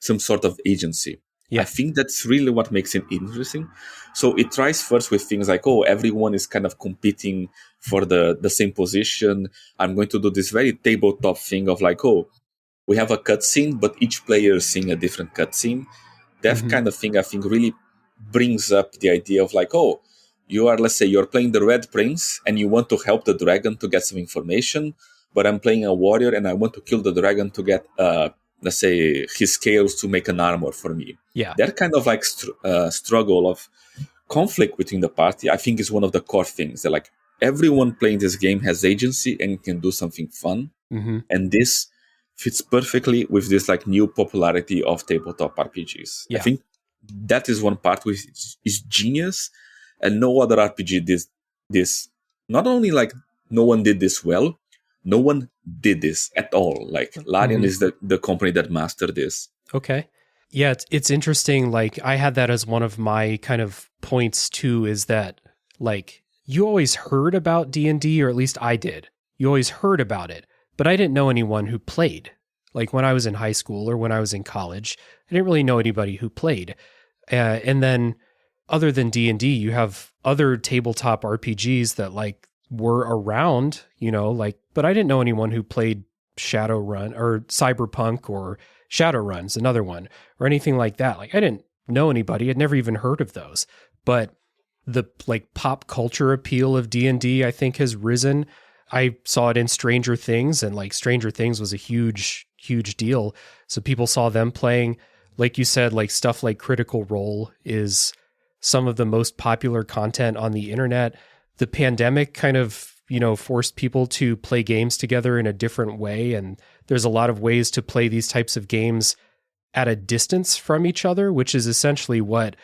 some sort of agency. Yeah. I think that's really what makes it interesting. So it tries first with things everyone is kind of competing for the same position. I'm going to do this very tabletop thing of we have a cutscene, but each player is seeing a different cutscene. That kind of thing, I think, really brings up the idea of you are, let's say, you're playing the Red Prince and you want to help the dragon to get some information, but I'm playing a warrior and I want to kill the dragon to get, let's say, his scales to make an armor for me. Yeah. That kind of struggle of conflict between the party, I think, is one of the core things. That everyone playing this game has agency and can do something fun. And this fits perfectly with this new popularity of tabletop RPGs. Yeah. I think that is one part which is genius. And no other RPG did this. Not only no one did this well, no one did this at all. Larian is the company that mastered this. Okay. Yeah, it's interesting. I had that as one of my kind of points too, is that you always heard about D&D, or at least I did. You always heard about it, but I didn't know anyone who played. When I was in high school or when I was in college, I didn't really know anybody who played. And then other than D&D, you have other tabletop RPGs that were around, but I didn't know anyone who played Shadowrun or Cyberpunk or Shadowrun's another one or anything like that. Like I didn't know anybody. I'd never even heard of those, but the like pop culture appeal of D&D, I think has risen. I saw it in Stranger Things, and like Stranger Things was a huge deal. So people saw them playing, like you said, like stuff like Critical Role is some of the most popular content on the internet. The pandemic kind of, forced people to play games together in a different way. And there's a lot of ways to play these types of games at a distance from each other, which is essentially what,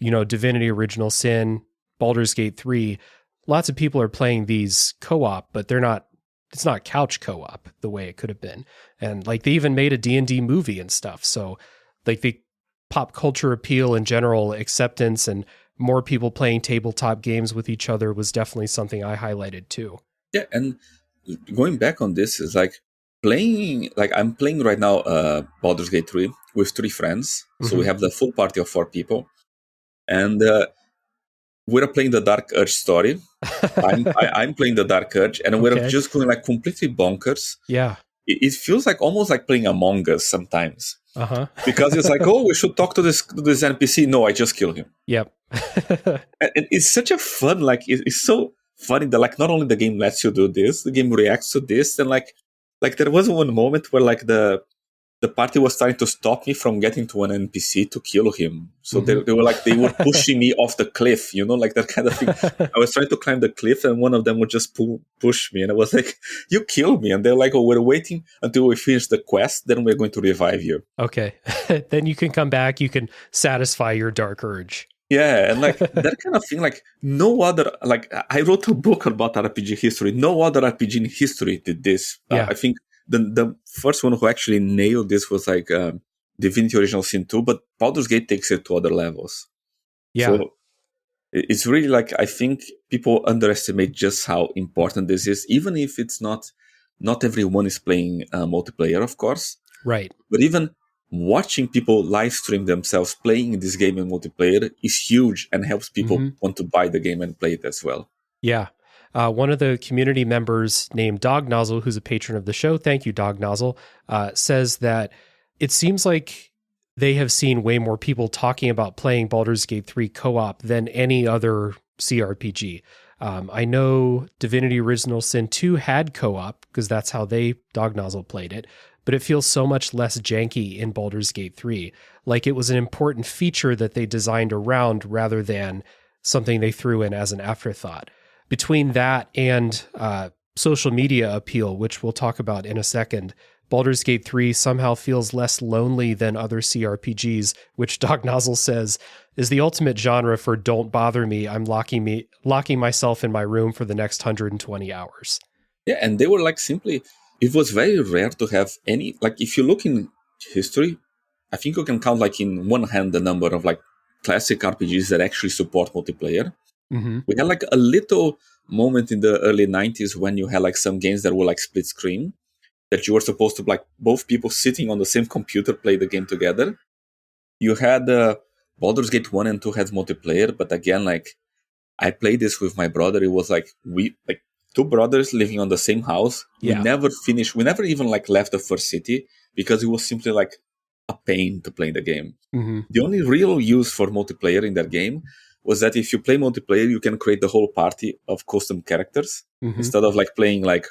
Divinity Original Sin, Baldur's Gate 3, lots of people are playing these co-op, but it's not couch co-op the way it could have been. And like they even made a D&D movie and stuff. So like the pop culture appeal in general, acceptance and more people playing tabletop games with each other was definitely something I highlighted too. Yeah. And going back on this is like I'm playing right now Baldur's Gate 3 with 3 friends. So we have the full party of 4 people. And we're playing the Dark Urge story. I'm playing the Dark Urge, and we're just going like completely bonkers. Yeah. It feels like almost like playing Among Us sometimes. Because it's like, oh, we should talk to this NPC. No, I just kill him. Yep. And it's such a fun, like, it's so funny that like not only the game lets you do this, the game reacts to this. And like there was one moment where like the party was trying to stop me from getting to an NPC to kill him. So they were pushing me off the cliff, like that kind of thing. I was trying to climb the cliff and one of them would just push me. And I was like, you killed me. And they're like, oh, we're waiting until we finish the quest. Then we're going to revive you. Okay. Then you can come back. You can satisfy your dark urge. Yeah. And like that kind of thing, like no other, like I wrote a book about RPG history. No other RPG in history did this. Yeah. I think the first one who actually nailed this was like Divinity Original Sin 2, but Baldur's Gate takes it to other levels. Yeah. So it's really like, I think people underestimate just how important this is, even if it's not everyone is playing multiplayer, of course. Right. But even watching people live stream themselves playing this game in multiplayer is huge and helps people want to buy the game and play it as well. Yeah. One of the community members named Dog Nozzle, who's a patron of the show, thank you, Dog Nozzle, says that it seems like they have seen way more people talking about playing Baldur's Gate 3 co-op than any other CRPG. I know Divinity Original Sin 2 had co-op because that's how Dog Nozzle played it, but it feels so much less janky in Baldur's Gate 3. Like it was an important feature that they designed around rather than something they threw in as an afterthought. Between that and social media appeal, which we'll talk about in a second, Baldur's Gate 3 somehow feels less lonely than other CRPGs, which Dog Nozzle says is the ultimate genre for don't bother me. I'm locking myself in my room for the next 120 hours. Yeah, and they were like simply, it was very rare to have any, like if you look in history, I think you can count like in one hand the number of like classic RPGs that actually support multiplayer. We had like a little moment in the early 90s when you had like some games that were like split screen, that you were supposed to like both people sitting on the same computer play the game together. You had Baldur's Gate 1 and 2 had multiplayer, but again, like I played this with my brother. It was like we like 2 brothers living on the same house. Yeah. We never even like left the first city because it was simply like a pain to play the game. The only real use for multiplayer in that game was that if you play multiplayer, you can create the whole party of custom characters instead of like playing like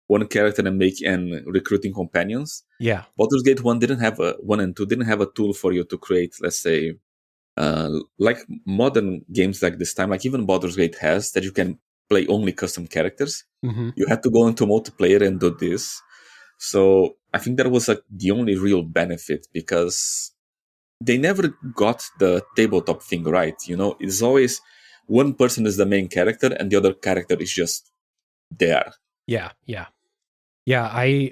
one character and recruiting companions. Yeah. Baldur's Gate 1 and 2 didn't have a tool for you to create, let's say, like modern games like this time, like even Baldur's Gate has, that you can play only custom characters. You had to go into multiplayer and do this. So I think that was like the only real benefit, because they never got the tabletop thing right. It's always one person is the main character and the other character is just there. Yeah. I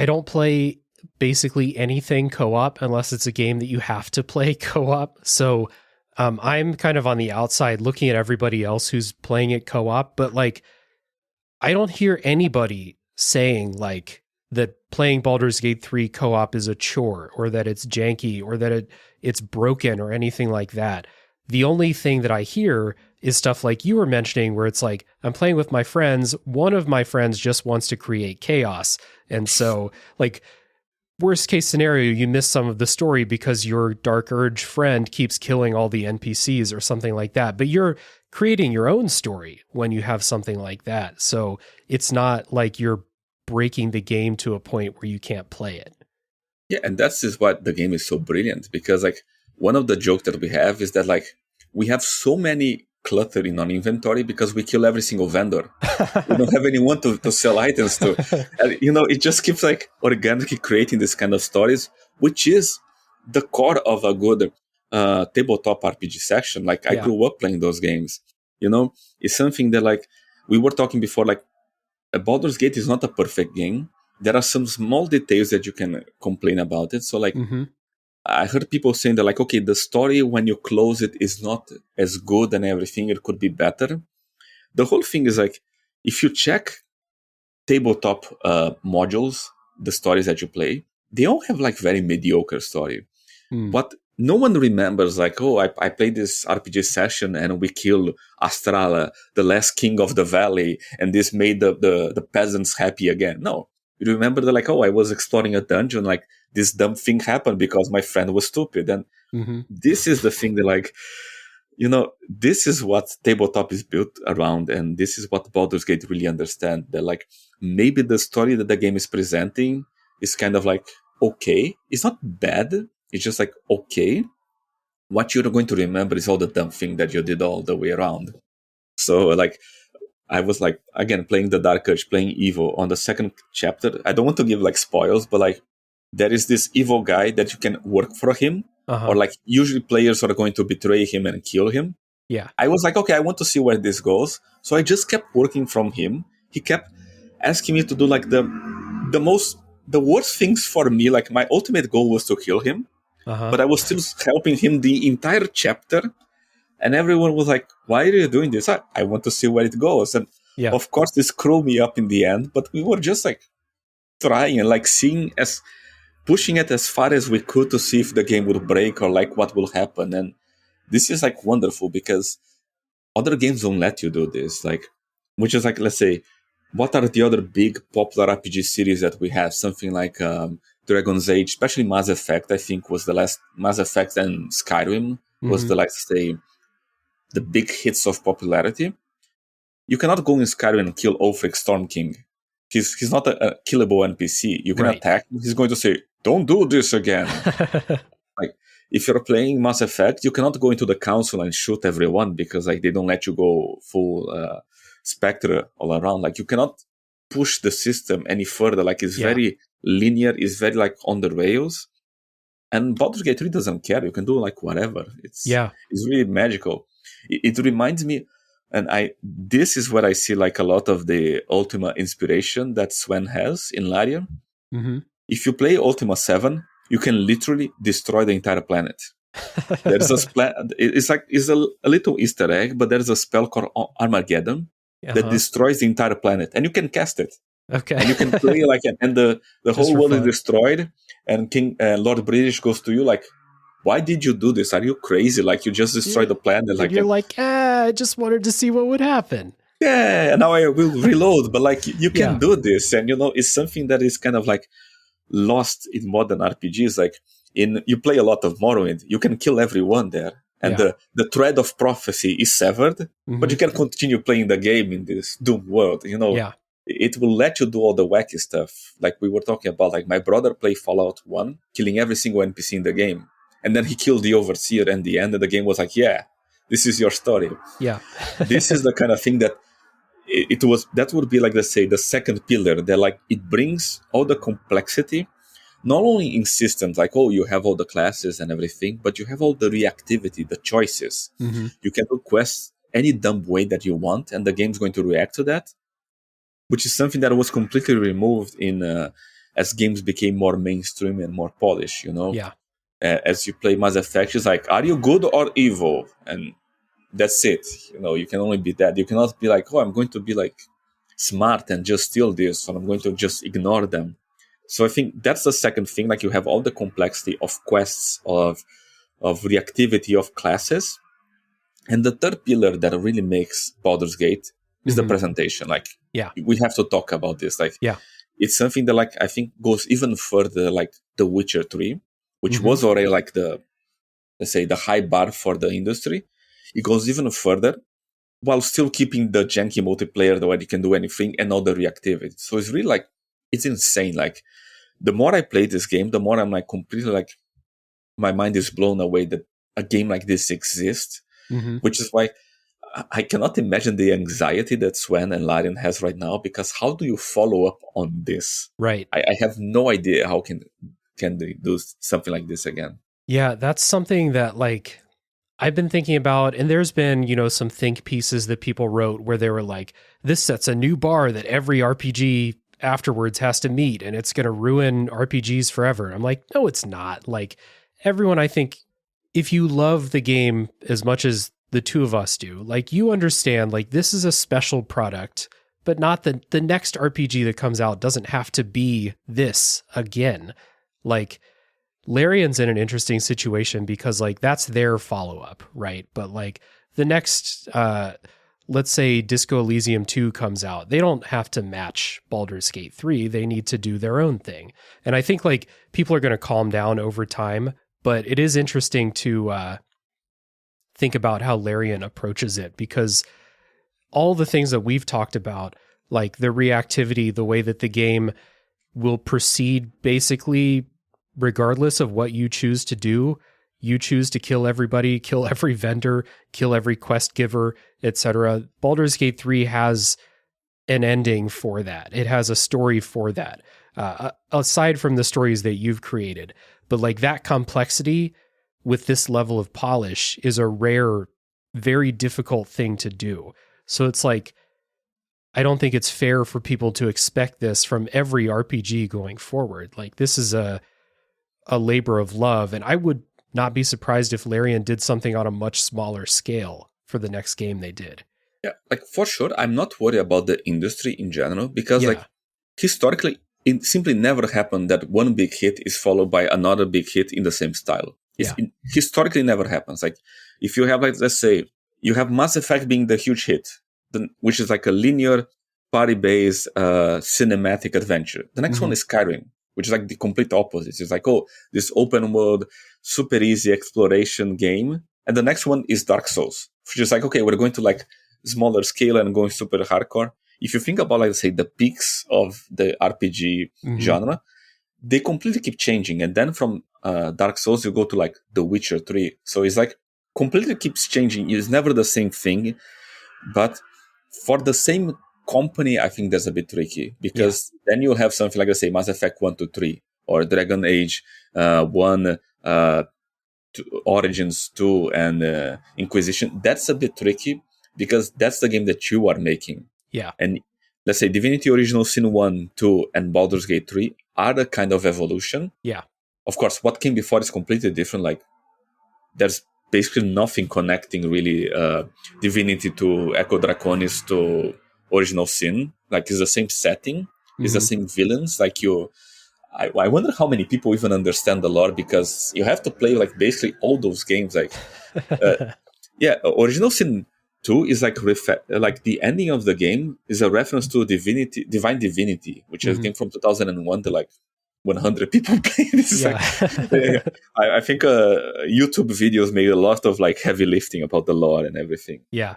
don't play basically anything co-op unless it's a game that you have to play co-op. So I'm kind of on the outside looking at everybody else who's playing it co-op, but like I don't hear anybody saying like that playing Baldur's Gate 3 co-op is a chore or that it's janky or that it's broken or anything like that. the only thing that I hear is stuff like you were mentioning, where it's like, I'm playing with my friends. One of my friends just wants to create chaos. And so, like, worst case scenario, you miss some of the story because your Dark Urge friend keeps killing all the NPCs or something like that. But you're creating your own story when you have something like that. So it's not like you're breaking the game to a point where you can't play it. Yeah, and that's just what the game is so brilliant, because like one of the jokes that we have is that like we have so many clutter in our inventory because we kill every single vendor. We don't have anyone to sell items to. And, it just keeps like organically creating this kind of stories, which is the core of a good tabletop RPG section. Like I grew up playing those games. It's something that like we were talking before, like Baldur's Gate is not a perfect game. There are some small details that you can complain about it. So like, I heard people saying that like, okay, the story when you close it is not as good and everything. It could be better. The whole thing is like, if you check tabletop modules, the stories that you play, they all have like very mediocre story. But no one remembers like, oh, I played this RPG session and we killed Astrala, the last king of the valley, and this made the peasants happy again. No. You remember that like, oh, I was exploring a dungeon, like this dumb thing happened because my friend was stupid. And this is the thing that like, this is what tabletop is built around, and this is what Baldur's Gate really understand. That like maybe the story that the game is presenting is kind of like okay. It's not bad. It's just like okay. What you're going to remember is all the dumb thing that you did all the way around. So like I was like again playing the Dark Urge, playing evil on the second chapter. I don't want to give like spoils, but like there is this evil guy that you can work for him. Or like usually players are going to betray him and kill him. Yeah. I was like, okay, I want to see where this goes. So I just kept working from him. He kept asking me to do like the worst things for me. Like my ultimate goal was to kill him, but I was still helping him the entire chapter. And everyone was like, why are you doing this? I want to see where it goes. And of course, this screwed me up in the end, but we were just like trying and like pushing it as far as we could to see if the game would break or like what will happen. And this is like wonderful because other games don't let you do this. Like, which is like, let's say, what are the other big popular RPG series that we have? Something like Dragon's Age, especially Mass Effect, I think was the last. Mass Effect and Skyrim was the, let's say, the big hits of popularity. You cannot go in Skyrim and kill Ulfric Storm King. He's not a killable NPC. You can attack him. He's going to say, don't do this again. Like, if you're playing Mass Effect, you cannot go into the council and shoot everyone because like they don't let you go full Spectre all around. Like, you cannot push the system any further. Like, it's very linear. It's very like on the rails. And Baldur's Gate 3 doesn't care. You can do like whatever. It's really magical. It reminds me, and this is where I see like a lot of the Ultima inspiration that Sven has in Larian. If you play Ultima 7, you can literally destroy the entire planet. There's it's a little Easter egg, but there's a spell called Armageddon that destroys the entire planet, and you can cast it. Okay. And you can play like, and the whole world is destroyed, and King Lord British goes to you like, why did you do this? Are you crazy? Like, you just destroyed the planet. Like, you're like, I just wanted to see what would happen. Yeah, and now I will reload. But like, you can do this, and it's something that is kind of like lost in modern RPGs. Like, you play a lot of Morrowind, you can kill everyone there, and the thread of prophecy is severed, but you can continue playing the game in this doomed world. It will let you do all the wacky stuff. Like we were talking about, like my brother played Fallout 1, killing every single NPC in the game. And then he killed the Overseer in the end, and the game was like, yeah, this is your story. Yeah. This is the kind of thing that that would be like, let's say, the second pillar, that like it brings all the complexity, not only in systems, like, oh, you have all the classes and everything, but you have all the reactivity, the choices. You can do quests any dumb way that you want, and the game's going to react to that, which is something that was completely removed as games became more mainstream and more polished, Yeah. As you play Mass Effect, it's like, are you good or evil? And that's it. You can only be that. You cannot be like, oh, I'm going to be like smart and just steal this, or I'm going to just ignore them. So I think that's the second thing. Like, you have all the complexity of quests, of reactivity of classes, And the third pillar that really makes Baldur's Gate is the presentation. Like, we have to talk about this. Like, it's something that, like, I think goes even further, like The Witcher 3, which was already like let's say, the high bar for the industry. It goes even further while still keeping the janky multiplayer, the way you can do anything, and all the reactivity. So it's really like, it's insane. Like, the more I play this game, the more I'm like completely like, my mind is blown away that a game like this exists, which is why I cannot imagine the anxiety that Sven and Larian has right now, because how do you follow up on this? Right. I have no idea how can they do something like this again. Yeah, that's something that, like, I've been thinking about, and there's been, some think pieces that people wrote where they were like, this sets a new bar that every RPG afterwards has to meet, and it's going to ruin RPGs forever. I'm like, no, it's not. Like, everyone, I think, if you love the game as much as the two of us do, like, you understand, like, this is a special product, but not the next RPG that comes out doesn't have to be this again. Like, Larian's in an interesting situation because, like, that's their follow-up, right? But, like, the next, let's say Disco Elysium 2 comes out, they don't have to match Baldur's Gate 3. They need to do their own thing. And I think, like, people are going to calm down over time, but it is interesting to think about how Larian approaches it, because all the things that we've talked about, like the reactivity, the way that the game will proceed basically regardless of what you choose to do. You choose to kill everybody, kill every vendor, kill every quest giver, etc. Baldur's Gate 3 has an ending for that. It has a story for that, aside from the stories that you've created. But, like, that complexity with this level of polish is a rare, very difficult thing to do. So it's like, I don't think it's fair for people to expect this from every RPG going forward. Like, this is a labor of love, and I would not be surprised if Larian did something on a much smaller scale for the next game they did. Yeah, like, for sure, I'm not worried about the industry in general, because like, historically, it simply never happened that one big hit is followed by another big hit in the same style. It historically never happens. Like, if you have, like, let's say, you have Mass Effect being the huge hit, which is like a linear, party-based, cinematic adventure. The next one is Skyrim, which is like the complete opposite. It's like, oh, this open world, super easy exploration game. And the next one is Dark Souls, which is like, okay, we're going to like smaller scale and going super hardcore. If you think about, like, say, the peaks of the RPG genre, they completely keep changing. And then from Dark Souls, you go to like The Witcher 3. So it's like completely keeps changing. It's never the same thing. But for the same company, I think that's a bit tricky, because then you'll have something like, let's say, Mass Effect 1 to 3 or Dragon Age 1, Origins 2, and Inquisition. That's a bit tricky because that's the game that you are making. Yeah. And let's say Divinity Original Sin 1, 2, and Baldur's Gate 3 are the kind of evolution. Yeah. Of course, what came before is completely different. Like, there's basically nothing connecting really Divinity to Echo Draconis to Original Sin. Like, it's the same setting, it's the same villains. Like, I wonder how many people even understand the lore, because you have to play like basically all those games. Like, Original Sin 2 is like like the ending of the game is a reference to Divine Divinity, which is a game from 2001 to like 100 people playing. This is like, I think YouTube videos made a lot of like heavy lifting about the lore and everything. Yeah.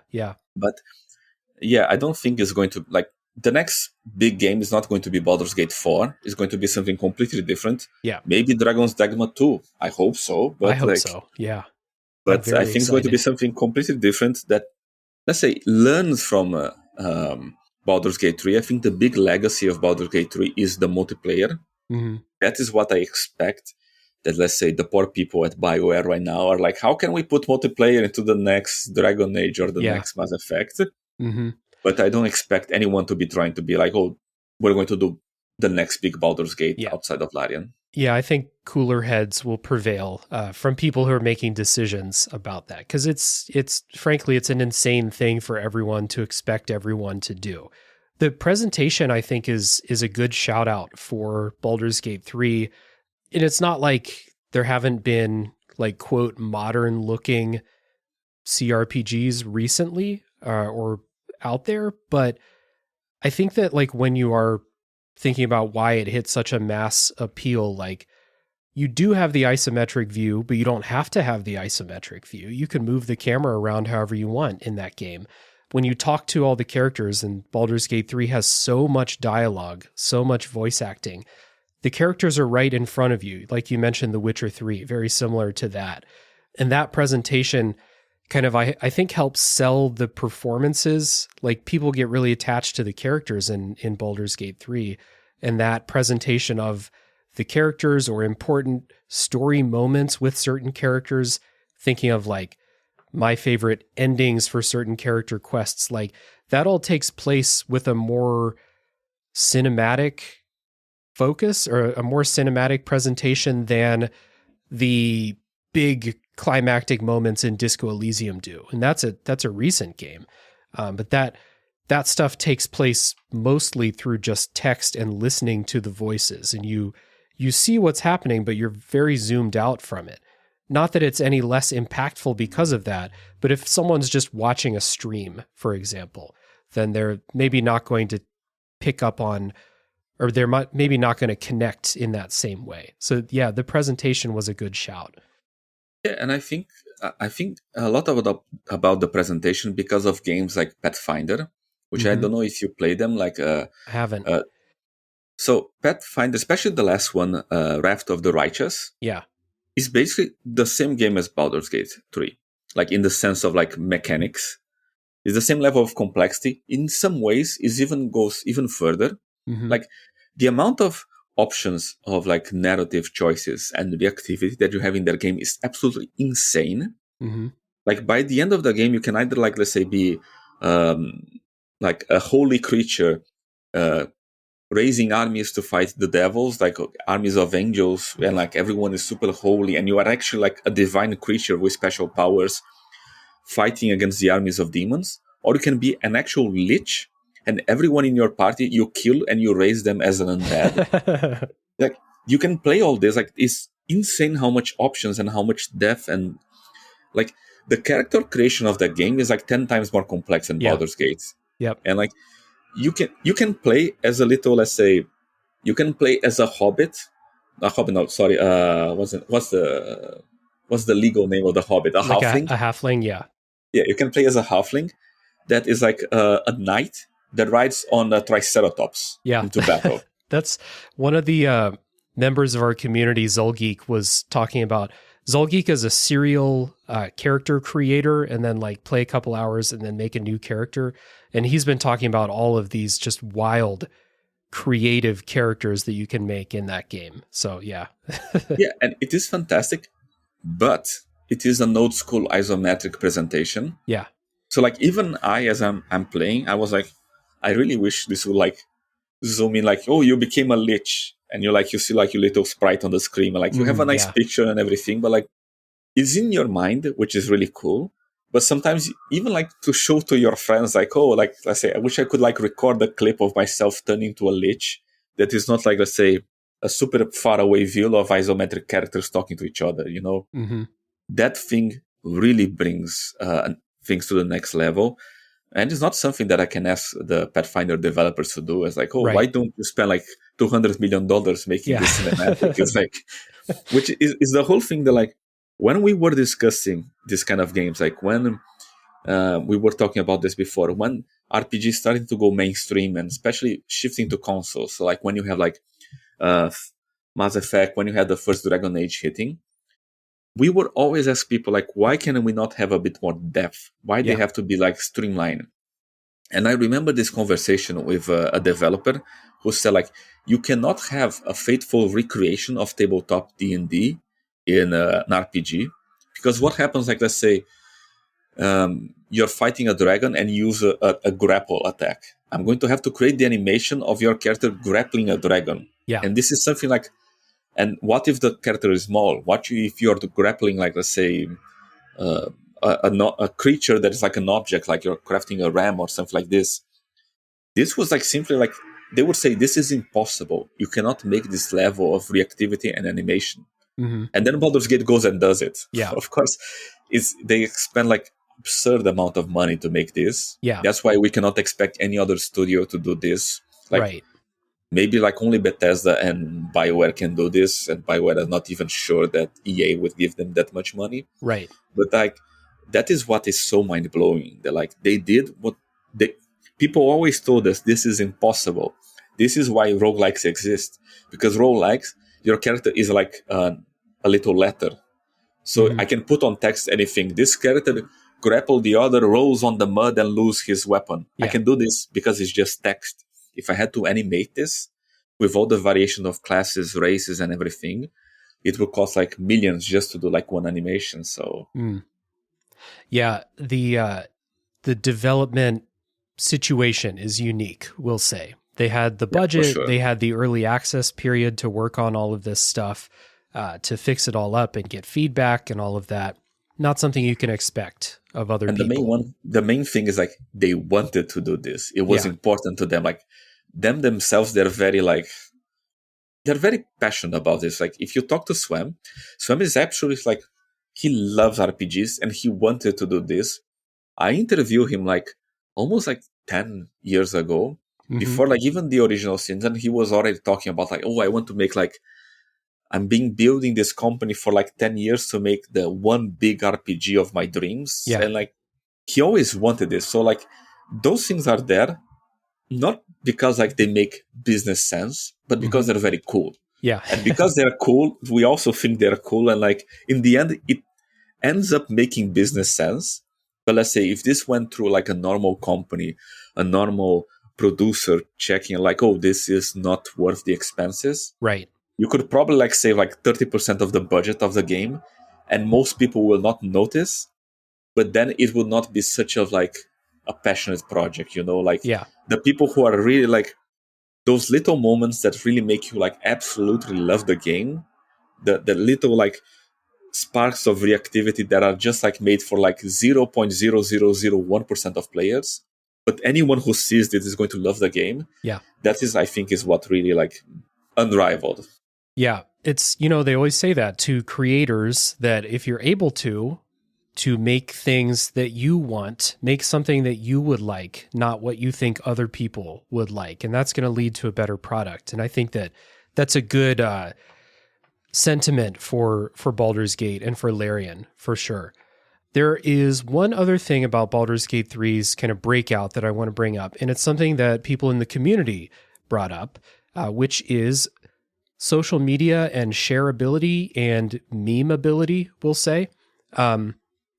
But yeah, I don't think it's going to, like, the next big game is not going to be Baldur's Gate 4. It's going to be something completely different. Yeah. Maybe Dragon's Dogma 2. I hope so. But I hope so. Yeah. But I think it's going to be something completely different that, let's say, learns from Baldur's Gate 3. I think the big legacy of Baldur's Gate 3 is the multiplayer. That is what I expect. That, let's say, the poor people at BioWare right now are like, how can we put multiplayer into the next Dragon Age or the next Mass Effect? But I don't expect anyone to be trying to be like, oh, we're going to do the next big Baldur's Gate outside of Larian. Yeah, I think cooler heads will prevail from people who are making decisions about that, because it's frankly, it's an insane thing for everyone to expect everyone to do. The presentation, I think, is a good shout out for Baldur's Gate 3. And it's not like there haven't been, like, quote, modern looking CRPGs recently or out there, but I think that like when you are thinking about why it hit such a mass appeal, like you do have the isometric view, but you don't have to have the isometric view. You can move the camera around however you want in that game. When you talk to all the characters, and Baldur's Gate 3 has so much dialogue, so much voice acting, the characters are right in front of you. Like you mentioned, The Witcher 3, very similar to that. And that presentation kind of, I think, helps sell the performances. Like people get really attached to the characters in Baldur's Gate 3. And that presentation of the characters or important story moments with certain characters, thinking of like my favorite endings for certain character quests, like that all takes place with a more cinematic focus or a more cinematic presentation than the big climactic moments in Disco Elysium do. And that's a recent game. But that stuff takes place mostly through just text and listening to the voices, and you see what's happening, but you're very zoomed out from it. Not that it's any less impactful because of that, but if someone's just watching a stream, for example, then they're maybe not going to pick up on, or they're maybe not going to connect in that same way. So yeah, the presentation was a good shout. Yeah, and I think a lot about the presentation because of games like Pathfinder, which I don't know if you play them. Like I haven't. So Pathfinder, especially the last one, Raft of the Righteous, is basically the same game as Baldur's Gate 3. Like in the sense of like mechanics, it's the same level of complexity. In some ways, goes even further. Like the amount of options of like narrative choices and reactivity that you have in their game is absolutely insane. Like by the end of the game, you can either like, let's say, be like a holy creature, raising armies to fight the devils, like armies of angels, and like everyone is super holy, and you are actually like a divine creature with special powers fighting against the armies of demons. Or you can be an actual lich, and everyone in your party you kill and you raise them as an undead. Like you can play all this. Like it's insane how much options and how much depth, and like the character creation of that game is like 10 times more complex than Baldur's Gate. And like you can play as a little, let's say, you can play as a hobbit. What's the legal name of the hobbit? Halfling? A halfling, yeah. Yeah, you can play as a halfling that is like a knight that rides on a triceratops into battle. That's one of the members of our community, Zulgeek, was talking about. Zulgeek is a serial character creator, and then like play a couple hours and then make a new character. And he's been talking about all of these just wild, creative characters that you can make in that game. So yeah. Yeah, and it is fantastic, but it is an old school isometric presentation. Yeah. So like even as I'm playing, I was like, I really wish this would like zoom in, like, oh, you became a lich, and you see like your little sprite on the screen, and like you have a nice picture and everything, but like it's in your mind, which is really cool. But sometimes even like to show to your friends, like, oh, like let's say I wish I could like record a clip of myself turning into a lich that is not like, let's say, a super far away view of isometric characters talking to each other, you know? That thing really brings things to the next level. And it's not something that I can ask the Pathfinder developers to do. It's like, oh, why don't you spend like $200 million making this cinematic? It's like, which is the whole thing that like, when we were discussing this kind of games, like when we were talking about this before, when RPGs started to go mainstream and especially shifting to consoles, so like when you have like Mass Effect, when you had the first Dragon Age hitting, we would always ask people like, why can we not have a bit more depth? Why they have to be like streamlined? And I remember this conversation with a developer who said like, you cannot have a faithful recreation of tabletop D&D in an RPG, because what happens, like let's say you're fighting a dragon and use a grapple attack. I'm going to have to create the animation of your character grappling a dragon. And this is something like, and what if the character is small? What if you're grappling, like let's say a creature that is like an object, like you're crafting a ram or something like this? This was like simply like, they would say this is impossible. You cannot make this level of reactivity and animation. And then Baldur's Gate goes and does it. Of course, they spend like absurd amount of money to make this. Yeah. That's why we cannot expect any other studio to do this. Like, right. Maybe like only Bethesda and BioWare can do this, and BioWare is not even sure that EA would give them that much money. Right. But like, that is what is so mind blowing. That like they did what people always told us this is impossible. This is why roguelikes exist, because roguelikes, your character is like a little letter. So I can put on text anything. This character grapple the other, rolls on the mud and lose his weapon. I can do this because it's just text. If I had to animate this with all the variation of classes, races, and everything, it would cost like millions just to do like one animation. So yeah, the development situation is unique, we'll say. They had the budget, sure. They had the early access period to work on all of this stuff, to fix it all up and get feedback and all of that. Not something you can expect of other people. The main thing is like they wanted to do this. It was important to them. Like them themselves, they're very passionate about this. Like if you talk to Swam is actually like, he loves RPGs and he wanted to do this. I interviewed him like almost like 10 years ago, before like even the original sins, and he was already talking about like, I want to make like, I'm building this company for like 10 years to make the one big RPG of my dreams. Yeah. And like, he always wanted this. So like, those things are there, not because like they make business sense, but because they're very cool. Yeah. And because they're cool, we also think they're cool. And like, in the end, it ends up making business sense. But let's say if this went through like a normal company, a normal producer checking like, this is not worth the expenses. Right. You could probably like save like 30% of the budget of the game, and most people will not notice, but then it would not be such of like a passionate project, like the people who are really like those little moments that really make you like absolutely love the game, the little like sparks of reactivity that are just like made for like 0.0001% of players, but anyone who sees this is going to love the game. Yeah. That is, I think, is what really like unrivaled. Yeah. It's, they always say that to creators, that if you're able to make things that you want, make something that you would like, not what you think other people would like. And that's going to lead to a better product. And I think that that's a good sentiment for Baldur's Gate and for Larian, for sure. There is one other thing about Baldur's Gate 3's kind of breakout that I want to bring up, and it's something that people in the community brought up, which is social media and shareability and memeability, we'll say.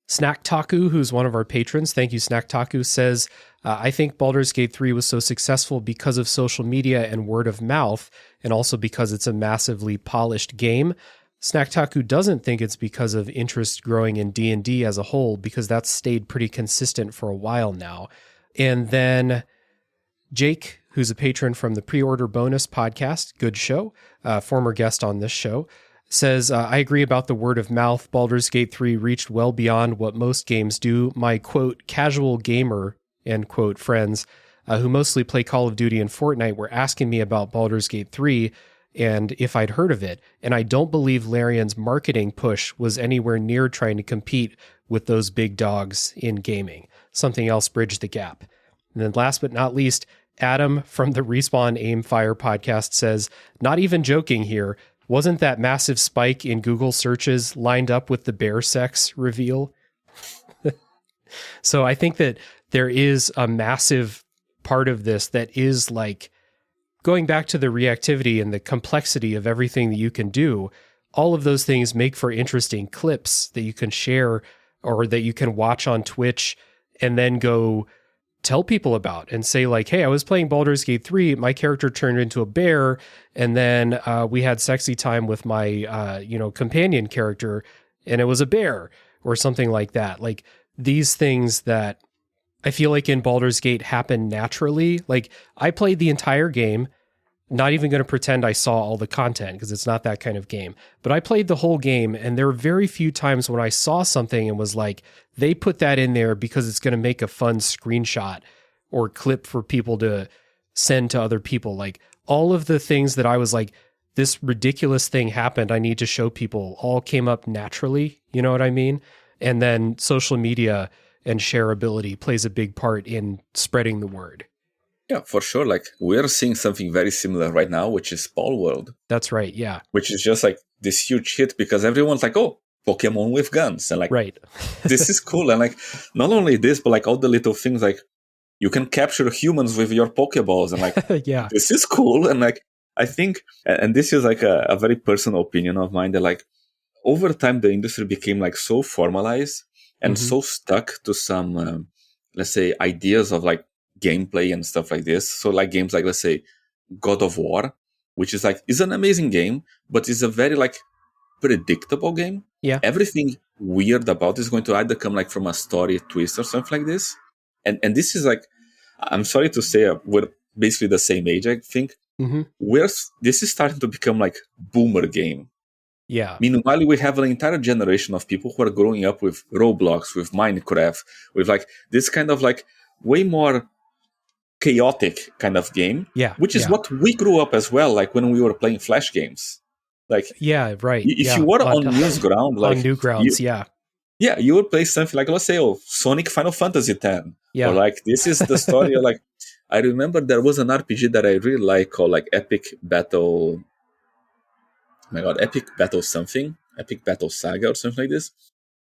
Snack Taku, who's one of our patrons, thank you, Snack Taku, says, I think Baldur's Gate 3 was so successful because of social media and word of mouth, and also because it's a massively polished game. Snack Taku doesn't think it's because of interest growing in D&D as a whole, because that's stayed pretty consistent for a while now. And then Jake, who's a patron from the Pre-Order Bonus podcast, good show, former guest on this show, says, I agree about the word of mouth. Baldur's Gate 3 reached well beyond what most games do. My, quote, casual gamer, end quote, friends who mostly play Call of Duty and Fortnite were asking me about Baldur's Gate 3 and if I'd heard of it. And I don't believe Larian's marketing push was anywhere near trying to compete with those big dogs in gaming. Something else bridged the gap. And then last but not least, Adam from the Respawn Aim Fire podcast says, not even joking here, wasn't that massive spike in Google searches lined up with the bear sex reveal? So I think that there is a massive part of this that is like going back to the reactivity and the complexity of everything that you can do. All of those things make for interesting clips that you can share or that you can watch on Twitch and then go tell people about and say like, hey, I was playing Baldur's Gate 3. My character turned into a bear. And then we had sexy time with my, companion character and it was a bear or something like that. Like these things that I feel like in Baldur's Gate happen naturally. Like I played the entire game, not even going to pretend I saw all the content because it's not that kind of game, but I played the whole game and there were very few times when I saw something and was like, they put that in there because it's going to make a fun screenshot or clip for people to send to other people. Like all of the things that I was like, this ridiculous thing happened, I need to show people, all came up naturally. You know what I mean? And then social media and shareability plays a big part in spreading the word. Yeah, for sure. Like we're seeing something very similar right now, which is Paul World. That's right. Yeah. Which is just like this huge hit because everyone's like, oh, Pokemon with guns. And like, right. this is cool. And like, not only this, but like all the little things like you can capture humans with your Pokeballs. And like, yeah, this is cool. And like, I think, and this is like a very personal opinion of mine that like over time, the industry became like so formalized and so stuck to some, let's say, ideas of like gameplay and stuff like this. So like games like, let's say, God of War, which is like, is an amazing game, but it's a very like predictable game. Yeah. Everything weird about it is going to either come like from a story twist or something like this. And this is like, I'm sorry to say, we're basically the same age, I think. This is starting to become like boomer game. Yeah. Meanwhile, we have an entire generation of people who are growing up with Roblox, with Minecraft, with like this kind of like way more chaotic kind of game. Yeah. Which is what we grew up as well, like when we were playing Flash games. Like, yeah, right. If you were on Newsground, like on Newgrounds, yeah, you would play something like, let's say, Sonic Final Fantasy X. Yeah. Or like, this is the story of like, I remember there was an RPG that I really like called like Epic Battle. Oh my God, Epic Battle something, Epic Battle Saga or something like this.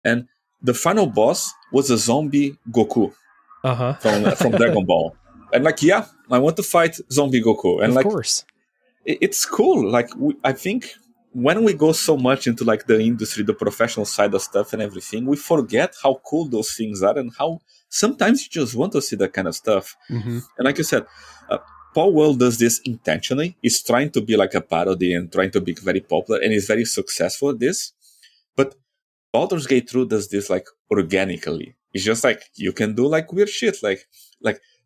And the final boss was a zombie Goku from Dragon Ball. And like, yeah, I want to fight zombie Goku. And of like, course. It's cool. Like, I think when we go so much into like the industry, the professional side of stuff and everything, we forget how cool those things are and how sometimes you just want to see that kind of stuff. And like you said, Paul World does this intentionally. He's trying to be like a parody and trying to be very popular, and he's very successful at this. But Baldur's Gate 3 does this like organically. It's just like you can do like weird shit. Like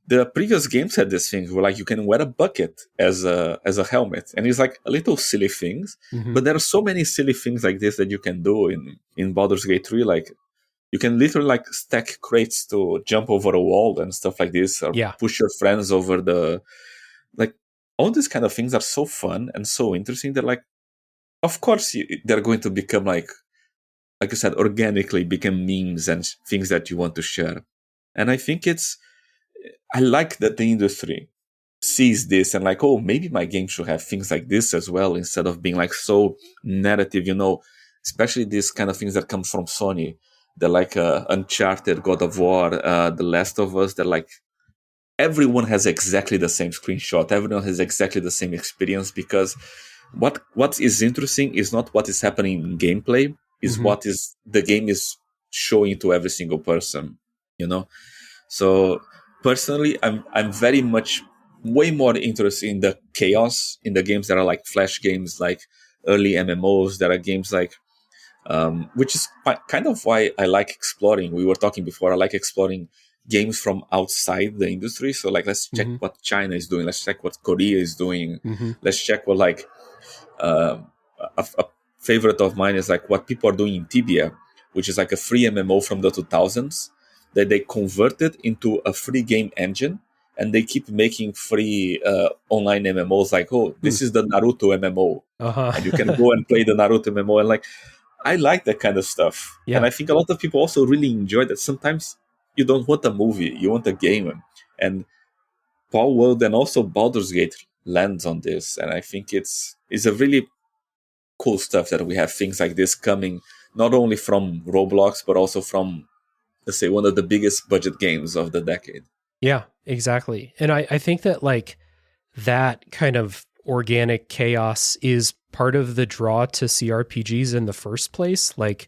the previous games had this thing where like you can wear a bucket as a helmet, and it's like a little silly things. But there are so many silly things like this that you can do in Baldur's Gate 3. Like you can literally like stack crates to jump over a wall and stuff like this, or push your friends over the. Like, all these kind of things are so fun and so interesting that, like, of course, they're going to become, like you said, organically become memes and things that you want to share. And I think I like that the industry sees this and, like, oh, maybe my game should have things like this as well, instead of being, like, so narrative, especially these kind of things that come from Sony. They're like Uncharted, God of War, The Last of Us, they're like, everyone has exactly the same screenshot. Everyone has exactly the same experience, because what is interesting is not what is happening in gameplay, is what is the game is showing to every single person, So personally, I'm very much way more interested in the chaos in the games that are like Flash games, like early MMOs. There are games like, which is kind of why I like exploring. We were talking before, I like exploring games from outside the industry. So like, let's check what China is doing. Let's check what Korea is doing. Let's check what like a favorite of mine is like what people are doing in Tibia, which is like a free MMO from the 2000s that they converted into a free game engine, and they keep making free online MMOs. Like, oh, this is the Naruto MMO, and you can go and play the Naruto MMO. And like, I like that kind of stuff, and I think a lot of people also really enjoy that. Sometimes you don't want a movie, you want a game. And Paul World and also Baldur's Gate lands on this. And I think it's a really cool stuff that we have things like this coming, not only from Roblox, but also from, let's say, one of the biggest budget games of the decade. Yeah, exactly. And I think that like that kind of organic chaos is part of the draw to CRPGs in the first place. Like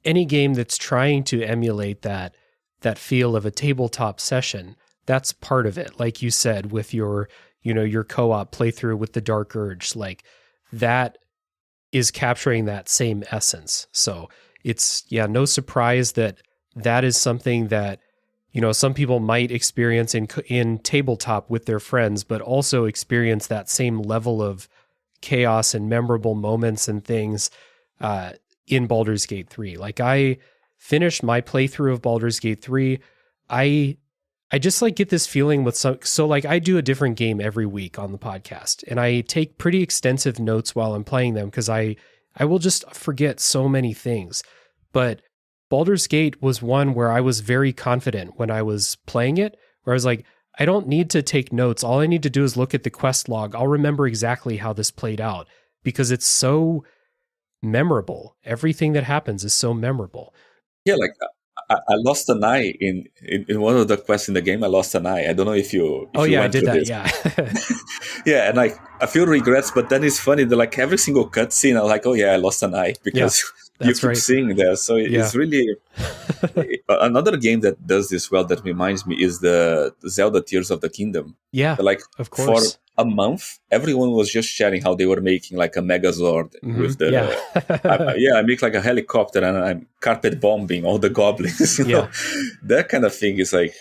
any game that's trying to emulate that feel of a tabletop session, that's part of it. Like you said, with your co-op playthrough with the Dark Urge, like that is capturing that same essence. So it's, no surprise that is something that, some people might experience in tabletop with their friends, but also experience that same level of chaos and memorable moments and things in Baldur's Gate 3. Like I finished my playthrough of Baldur's Gate 3. I just like get this feeling with so like I do a different game every week on the podcast, and I take pretty extensive notes while I'm playing them, because I will just forget so many things. But Baldur's Gate was one where I was very confident when I was playing it, where I was like, I don't need to take notes. All I need to do is look at the quest log. I'll remember exactly how this played out because it's so memorable. Everything that happens is so memorable. Yeah, like I lost an eye in one of the quests in the game. I lost an eye. I don't know if you. I did that. This. Yeah. Yeah, and like a few regrets, but then it's funny that like every single cutscene, I'm like, oh yeah, I lost an eye because you keep seeing there. So it's really another game that does this well. That reminds me is the Zelda Tears of the Kingdom. Yeah, like of course. For a month, everyone was just sharing how they were making like a Megazord with the. I make like a helicopter and I'm carpet bombing all the goblins. You know? That kind of thing is like.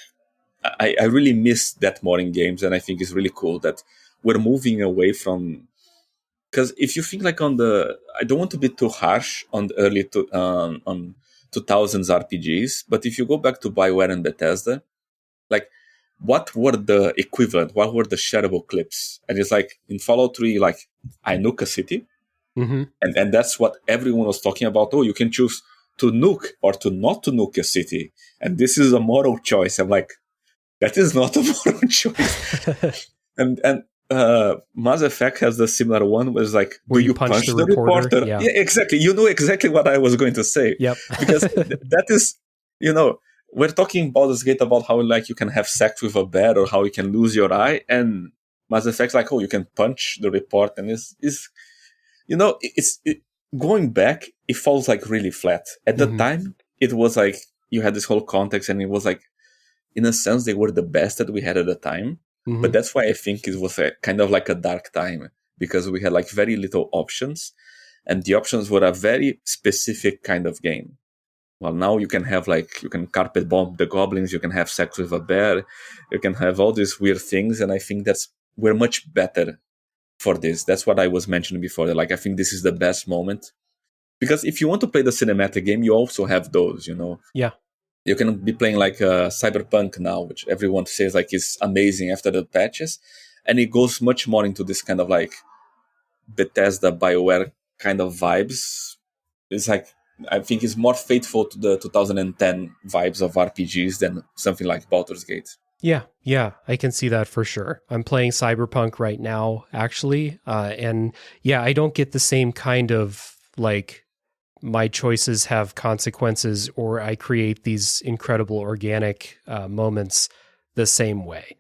I really miss that more in games, and I think it's really cool that we're moving away from. Because if you think like I don't want to be too harsh on the early on 2000s RPGs, but if you go back to BioWare and Bethesda, like what were the equivalent? What were the shareable clips? And it's like in Fallout 3, like I nuke a city, and that's what everyone was talking about. Oh, you can choose to nuke or to not to nuke a city, and this is a moral choice. I'm like. That is not a moral choice. and Mass Effect has the similar one, where it's like, do you punch the reporter? Yeah, exactly. You know exactly what I was going to say. Yep. Because that is, we're talking Baldur's Gate about how like you can have sex with a bear or how you can lose your eye, and Mass Effect's like, oh, you can punch the report, and it's going back, it falls like really flat. At the time, it was like you had this whole context, and it was like. In a sense, they were the best that we had at the time. But that's why I think it was kind of like a dark time because we had like very little options and the options were a very specific kind of game. Well, now you can have like, you can carpet bomb the goblins, you can have sex with a bear, you can have all these weird things. And I think we're much better for this. That's what I was mentioning before. Like, I think this is the best moment because if you want to play the cinematic game, you also have those, Yeah. You can be playing like Cyberpunk now, which everyone says like is amazing after the patches. And it goes much more into this kind of like Bethesda, BioWare kind of vibes. It's like, I think it's more faithful to the 2010 vibes of RPGs than something like Baldur's Gate. Yeah, I can see that for sure. I'm playing Cyberpunk right now, actually. And yeah, I don't get the same kind of like... my choices have consequences or I create these incredible organic moments the same way.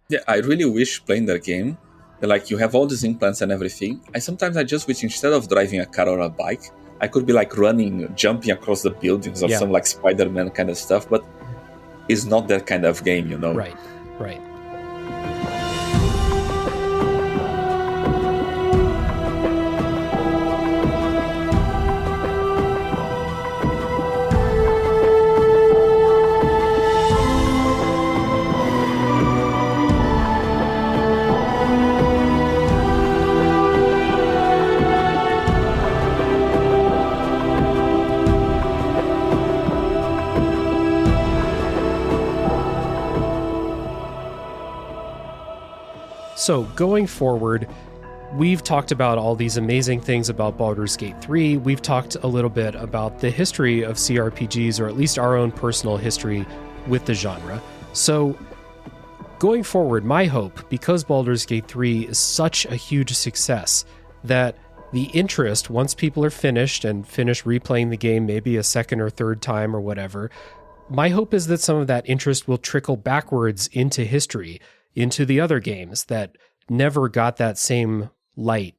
Yeah, I really wish playing that game, like you have all these implants and everything. I just wish instead of driving a car or a bike, I could be like running, jumping across the buildings or some like Spider-Man kind of stuff, but it's not that kind of game, Right. So going forward, we've talked about all these amazing things about Baldur's Gate 3. We've talked a little bit about the history of CRPGs, or at least our own personal history with the genre. So going forward, my hope, because Baldur's Gate 3 is such a huge success, that the interest, once people are finished replaying the game maybe a second or third time or whatever, my hope is that some of that interest will trickle backwards into history, into the other games that never got that same light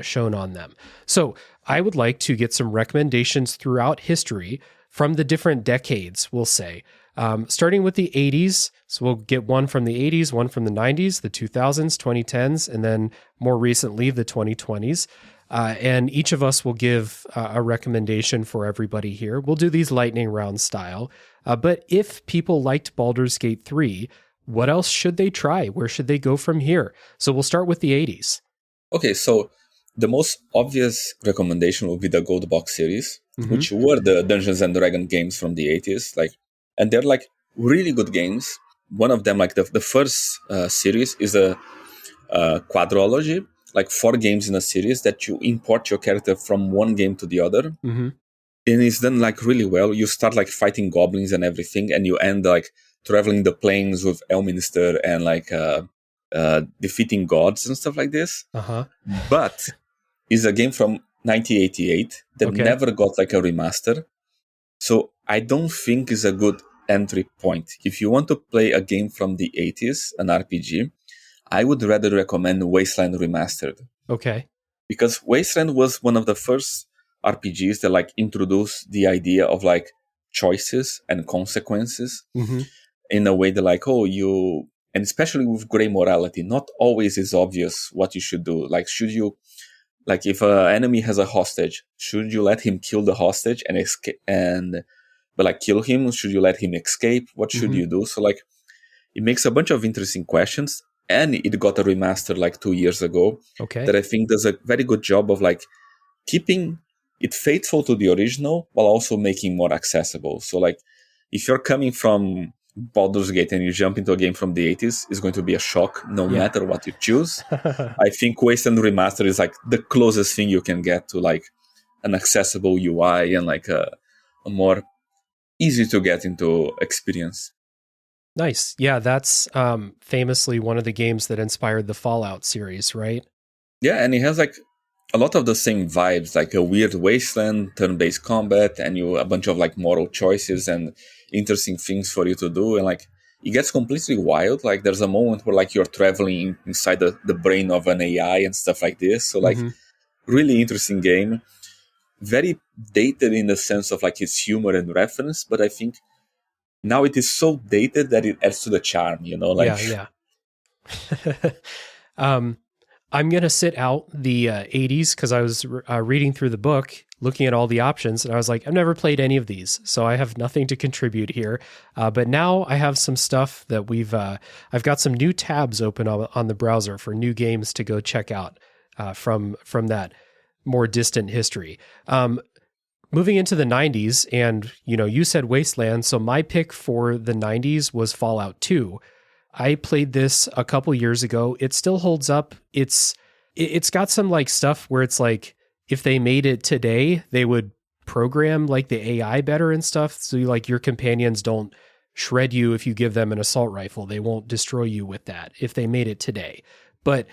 shown on them. So I would like to get some recommendations throughout history from the different decades, we'll say, starting with the 80s. So we'll get one from the 80s, one from the 90s, the 2000s, 2010s, and then more recently, the 2020s. And each of us will give a recommendation for everybody here. We'll do these lightning round style. But if people liked Baldur's Gate 3, what else should they try? Where should they go from here? So we'll start with the 80s. Okay, so the most obvious recommendation would be the Gold Box series, which were the Dungeons and Dragons games from the 80s. And they're like really good games. One of them, like the first series, is a quadrology, like 4 games in a series that you import your character from one game to the other. and it's done like really well. You start like fighting goblins and everything, and you end like traveling the plains with Elminster and like defeating gods and stuff like this. But it's a game from 1988 that never got like a remaster. So I don't think it's a good entry point. If you want to play a game from the 80s, an RPG, I would rather recommend Wasteland Remastered. Okay. Because Wasteland was one of the first RPGs that like introduced the idea of like choices and consequences in a way that like, and especially with gray morality, not always is obvious what you should do. Like, should you, like if an enemy has a hostage, should you let him kill the hostage and escape but like kill him? Should you let him escape? What should you do? So like, it makes a bunch of interesting questions. And it got a remaster like 2 years ago that I think does a very good job of like keeping it faithful to the original while also making more accessible. So like if you're coming from Baldur's Gate and you jump into a game from the 80s, it's going to be a shock no matter what you choose. I think Wasteland Remaster is like the closest thing you can get to like an accessible UI and like a more easy to get into experience. Nice. Yeah, that's famously one of the games that inspired the Fallout series, right? Yeah, and it has like a lot of the same vibes, like a weird wasteland, turn-based combat, and a bunch of like moral choices and interesting things for you to do. And like it gets completely wild. Like there's a moment where like you're traveling inside the brain of an AI and stuff like this. So like really interesting game. Very dated in the sense of like its humor and reference, but I think now it is so dated that it adds to the charm, like. Yeah. I'm going to sit out the 80s because I was reading through the book, looking at all the options, and I was like, I've never played any of these, so I have nothing to contribute here. But now I have some stuff that I've got some new tabs open on the browser for new games to go check out from that more distant history. Moving into the 90s, and you said Wasteland, so my pick for the 90s was Fallout 2. I played this a couple years ago. It still holds up. It's got some like stuff where it's like if they made it today, they would program like the AI better and stuff. So like your companions don't shred you if you give them an assault rifle. They won't destroy you with that if they made it today. But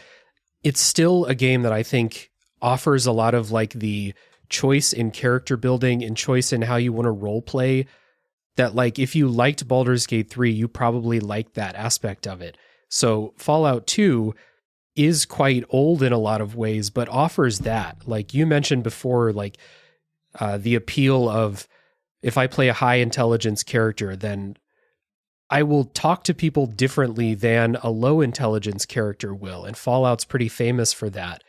it's still a game that I think offers a lot of like the choice in character building and choice in how you want to role play that like if you liked Baldur's Gate 3, you probably liked that aspect of it. So Fallout 2 is quite old in a lot of ways, but offers that. Like you mentioned before, like the appeal of if I play a high intelligence character, then I will talk to people differently than a low intelligence character will. And Fallout's pretty famous for that.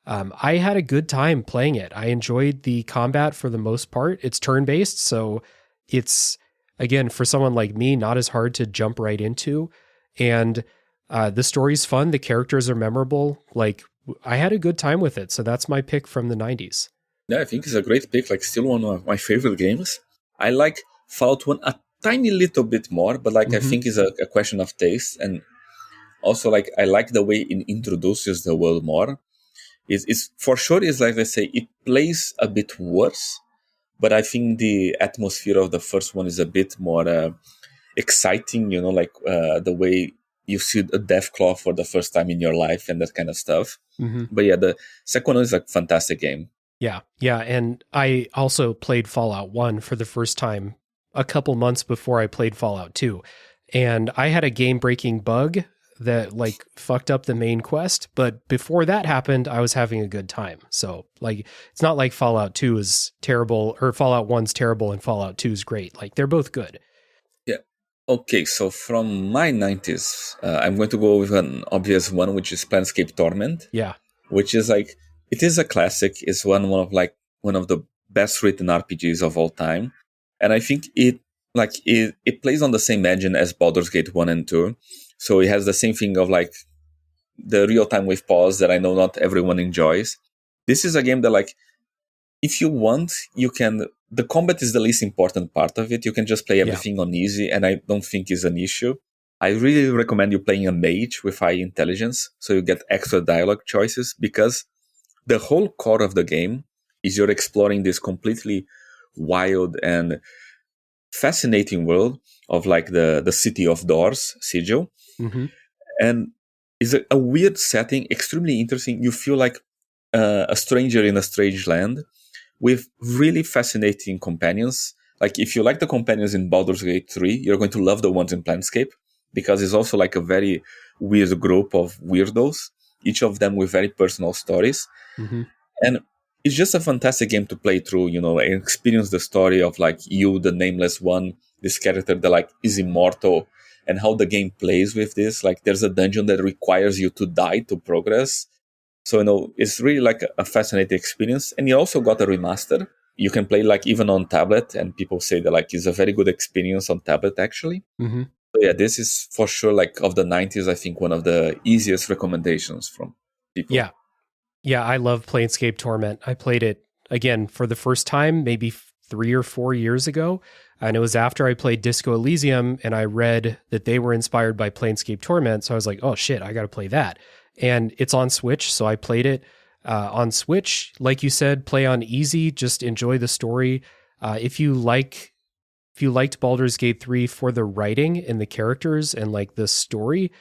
I had a good time playing it. I enjoyed the combat for the most part. It's turn-based, so it's, again, for someone like me, not as hard to jump right into. And the story's fun. The characters are memorable. Like, I had a good time with it, so that's my pick from the 90s. Yeah, I think it's a great pick. Like, still one of my favorite games. I like Fallout 1 a tiny little bit more, but like I think it's a question of taste. And also, like, I like the way it introduces the world more. It's for sure is like, let's say, it plays a bit worse, but I think the atmosphere of the first one is a bit more exciting, like the way you see a Deathclaw for the first time in your life and that kind of stuff. But yeah, the second one is a fantastic game. Yeah, and I also played Fallout 1 for the first time a couple months before I played Fallout 2. And I had a game-breaking bug that like fucked up the main quest, but before that happened, I was having a good time. So like, it's not like Fallout 2 is terrible or Fallout 1's terrible and Fallout 2 is great. Like they're both good. Yeah. Okay. So from my 90s, I'm going to go with an obvious one, which is Planescape Torment. Yeah. Which is like, it is a classic. It's one of the best written RPGs of all time. And I think it plays on the same engine as Baldur's Gate 1 and 2. So it has the same thing of like the real-time with pause that I know not everyone enjoys. This is a game that like, if you want, you can... The combat is the least important part of it. You can just play everything on easy, and I don't think is an issue. I really recommend you playing a mage with high intelligence, so you get extra dialogue choices, because the whole core of the game is you're exploring this completely wild and fascinating world of like the city of doors, Sigil. Mm-hmm. And it's a weird setting, extremely interesting. You feel like a stranger in a strange land with really fascinating companions. Like if you like the companions in Baldur's Gate 3, you're going to love the ones in Planescape, because it's also like a very weird group of weirdos, each of them with very personal stories. Mm-hmm. And it's just a fantastic game to play through, and experience the story of like you, the nameless one, this character that like is immortal, and how the game plays with this. Like there's a dungeon that requires you to die to progress. So, it's really like a fascinating experience. And you also got a remaster. You can play like even on tablet, and people say that like it's a very good experience on tablet actually. Mm-hmm. So yeah, this is for sure like of the 90s, I think one of the easiest recommendations from people. Yeah, I love Planescape Torment. I played it again for the first time maybe 3 or 4 years ago. And it was after I played Disco Elysium and I read that they were inspired by Planescape Torment. So I was like, oh shit, I got to play that. And it's on Switch. So I played it on Switch. Like you said, play on easy, just enjoy the story. If you liked Baldur's Gate 3 for the writing and the characters and like the story,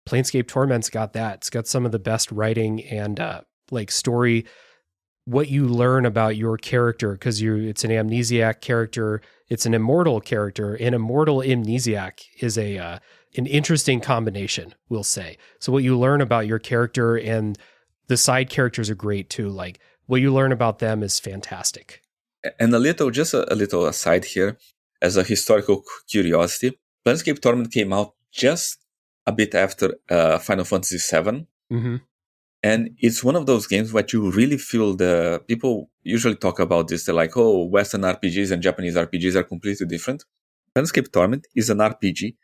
Planescape Torment's got that. It's got some of the best writing and like story, what you learn about your character, because it's an amnesiac character, it's an immortal character. An immortal amnesiac is an interesting combination, we'll say. So what you learn about your character, and the side characters are great too. Like what you learn about them is fantastic. And a little aside here, as a historical curiosity, Planescape Torment came out just a bit after Final Fantasy VII. Mm-hmm. And it's one of those games where you really feel people usually talk about this. They're like, oh, Western RPGs and Japanese RPGs are completely different. Planescape Torment is an RPG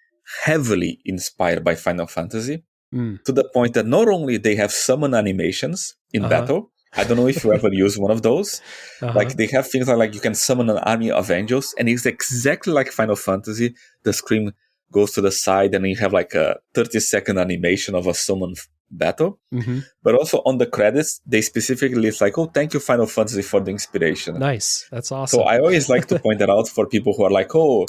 heavily inspired by Final Fantasy, to the point that not only they have summon animations in battle. I don't know if you ever use one of those. Like they have things like you can summon an army of angels, and it's exactly like Final Fantasy. The screen goes to the side and you have like a 30-second animation of a summon battle. Mm-hmm. But also on the credits, they specifically list like, oh, thank you, Final Fantasy, for the inspiration. Nice. That's awesome. So I always like to point that out for people who are like, oh,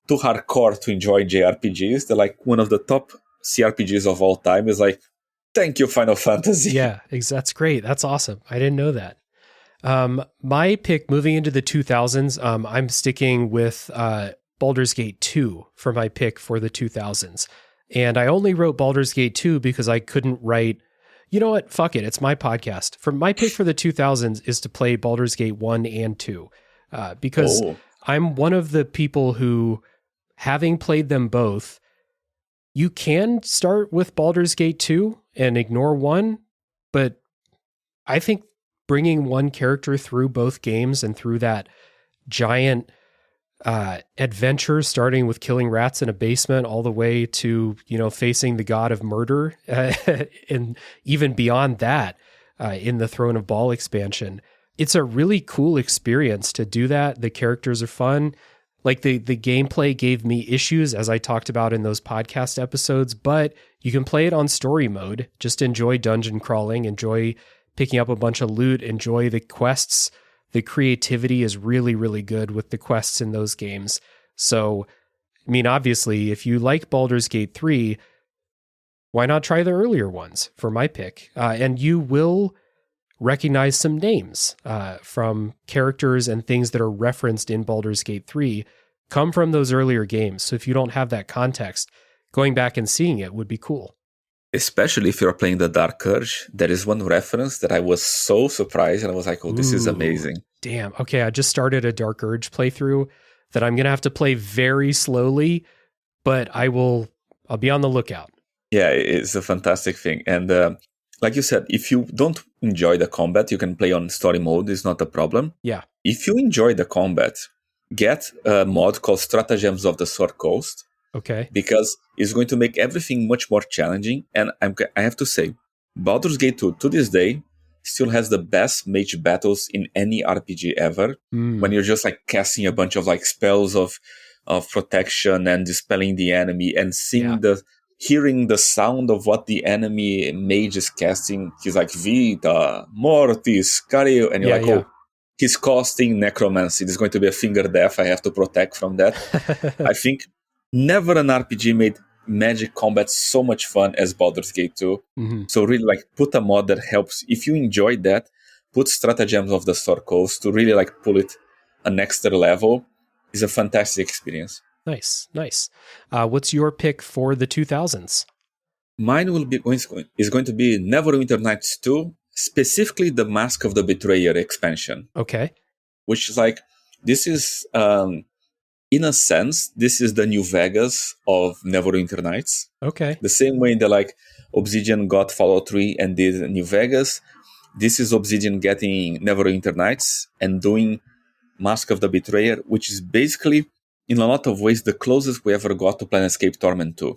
too hardcore to enjoy JRPGs. They're like, one of the top CRPGs of all time is like, thank you, Final Fantasy. Yeah, that's great. That's awesome. I didn't know that. My pick moving into the 2000s, I'm sticking with Baldur's Gate 2 for my pick for the 2000s. And I only wrote Baldur's Gate 2 because I couldn't write, you know what, fuck it, it's my podcast. For my pick for the 2000s is to play Baldur's Gate 1 and 2. Because I'm one of the people who, having played them both, you can start with Baldur's Gate 2 and ignore 1, but I think bringing one character through both games and through that giant adventure, starting with killing rats in a basement all the way to, facing the god of murder, and even beyond that, in the Throne of Baal expansion. It's a really cool experience to do that. The characters are fun. Like the gameplay gave me issues, as I talked about in those podcast episodes, but you can play it on story mode. Just enjoy dungeon crawling, enjoy picking up a bunch of loot, enjoy the quests. The creativity is really, really good with the quests in those games. So, I mean, obviously, if you like Baldur's Gate 3, why not try the earlier ones for my pick? And you will recognize some names from characters and things that are referenced in Baldur's Gate 3 come from those earlier games. So if you don't have that context, going back and seeing it would be cool. Especially if you're playing the Dark Urge. There is one reference that I was so surprised, and I was like, oh, this is amazing. Damn. Okay, I just started a Dark Urge playthrough that I'm going to have to play very slowly, but I'll be on the lookout. Yeah, it's a fantastic thing. And like you said, if you don't enjoy the combat, you can play on story mode. It's not a problem. Yeah. If you enjoy the combat, get a mod called Stratagems of the Sword Coast. Okay. Because it's going to make everything much more challenging. And I have to say, Baldur's Gate 2, to this day, still has the best mage battles in any RPG ever. When you're just like casting a bunch of like spells of protection and dispelling the enemy and hearing the sound of what the enemy mage is casting. He's like, Vita, Mortis, Cario. And you're oh, he's costing necromancy. There's going to be a finger death. I have to protect from that. I think never an RPG made magic combat so much fun as Baldur's Gate 2. So really like put a mod that helps. If you enjoy that, put stratagems of the Star Coast to really like pull it an extra level. Is a fantastic experience. Nice. What's your pick for the 2000s? Mine is going to be Neverwinter Nights 2, specifically the Mask of the Betrayer expansion. Okay. Which is like, this is, in a sense, this is the New Vegas of Neverwinter Nights. Okay. The same way that like Obsidian got Fallout 3 and did New Vegas, this is Obsidian getting Neverwinter Nights and doing Mask of the Betrayer, which is basically, in a lot of ways, the closest we ever got to Planescape Torment 2.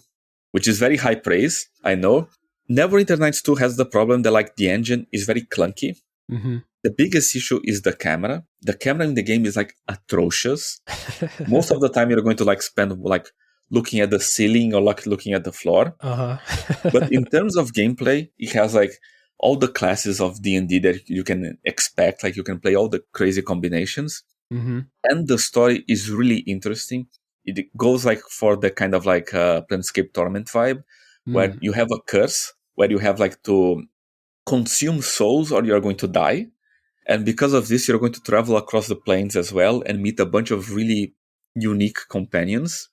Which is very high praise, I know. Neverwinter Nights 2 has the problem that like the engine is very clunky. The biggest issue is the camera. The camera in the game is like atrocious. Most of the time you're going to like spend like looking at the ceiling or like looking at the floor. But in terms of gameplay, it has like all the classes of D&D that you can expect. Like you can play all the crazy combinations. And the story is really interesting. It goes like for the kind of like Planescape Torment vibe, where you have a curse, where you have like to consume souls or you're going to die. And because of this, you're going to travel across the planes as well and meet a bunch of really unique companions,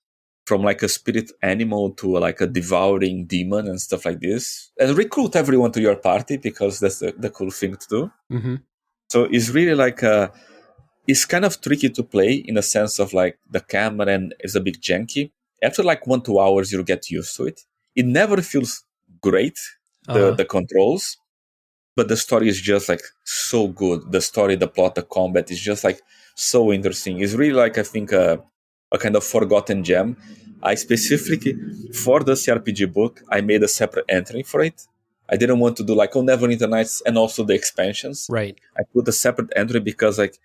from like a spirit animal to like a devouring demon and stuff like this. And recruit everyone to your party, because that's the cool thing to do. So it's really like it's kind of tricky to play in the sense of like the camera and it's a bit janky. After like 1-2 hours, you'll get used to it. It never feels great, the controls, but the story is just like so good. The story, the plot, the combat is just like so interesting. It's really like, I think, a kind of forgotten gem. I specifically, for the CRPG book, I made a separate entry for it. I didn't want to do like, Neverwinter Nights and also the expansions. Right. I put a separate entry because like,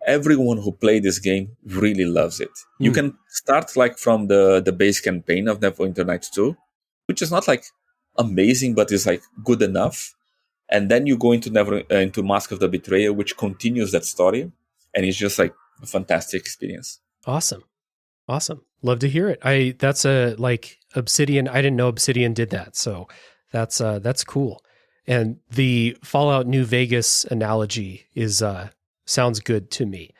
everyone who played this game really loves it. You can start like from the base campaign of Neverwinter Nights 2, which is not like amazing, but is like good enough. And then you go into Mask of the Betrayer, which continues that story, and it's just like a fantastic experience. Awesome. Love to hear it. That's a like Obsidian. I didn't know Obsidian did that, so that's cool. And the Fallout New Vegas analogy is sounds good to me.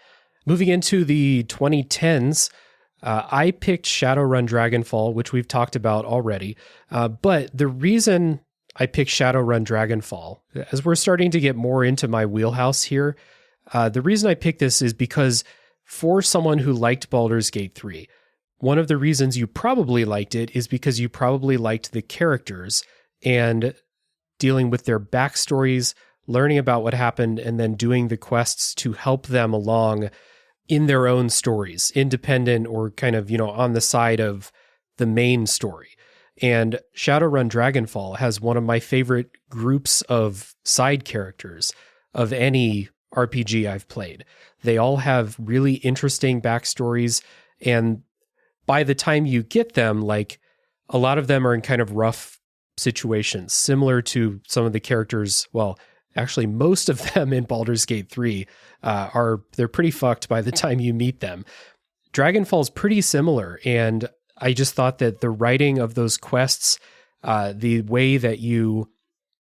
Moving into the 2010s, I picked Shadowrun Dragonfall, which we've talked about already. But the reason I picked Shadowrun Dragonfall, as we're starting to get more into my wheelhouse here, the reason I picked this is because for someone who liked Baldur's Gate 3, one of the reasons you probably liked it is because you probably liked the characters and dealing with their backstories, learning about what happened, and then doing the quests to help them along in their own stories, independent or kind of, on the side of the main story. And Shadowrun Dragonfall has one of my favorite groups of side characters of any RPG I've played. They all have really interesting backstories, and by the time you get them, like a lot of them are in kind of rough situations, similar to some of the characters, well, actually, most of them in Baldur's Gate 3 they're pretty fucked by the time you meet them. Dragonfall's pretty similar, and I just thought that the writing of those quests, the way that you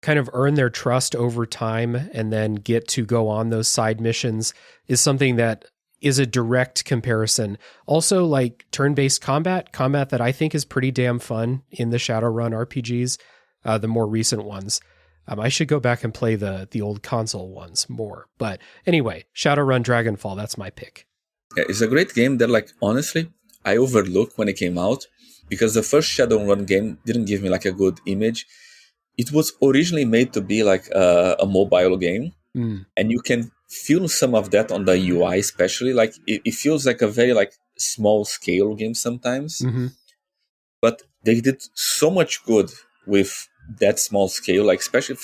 kind of earn their trust over time and then get to go on those side missions is something that is a direct comparison. Also, like turn-based combat that I think is pretty damn fun in the Shadowrun RPGs, the more recent ones. I should go back and play the old console ones more. But anyway, Shadowrun Dragonfall, that's my pick. Yeah, it's a great game that, like, honestly, I overlooked when it came out because the first Shadowrun game didn't give me like a good image. It was originally made to be like a mobile game, and you can feel some of that on the UI, especially. Like it feels like a very like small scale game sometimes, but they did so much good with that small scale. Like especially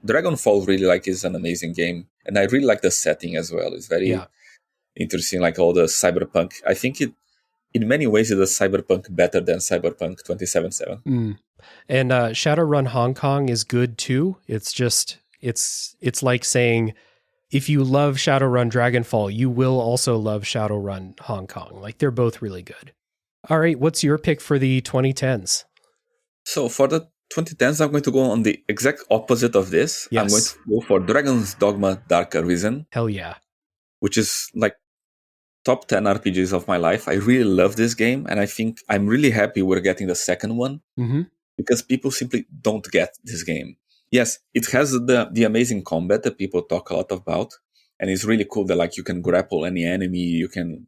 Dragonfall, really like is an amazing game, and I really like the setting as well. It's very interesting, like all the cyberpunk. I think it, in many ways, it is cyberpunk better than Cyberpunk 2077. And Shadowrun Hong Kong is good too. It's just it's like saying if you love Shadowrun Dragonfall, you will also love Shadowrun Hong Kong. Like, they're both really good. All right, what's your pick for the 2010s? So for the 2010s, I'm going to go on the exact opposite of this. Yes. I'm going to go for Dragon's Dogma Dark Arisen. Hell yeah. Which is like top 10 RPGs of my life. I really love this game, and I think I'm really happy we're getting the second one, because people simply don't get this game. Yes, it has the amazing combat that people talk a lot about, and it's really cool that like you can grapple any enemy. You can,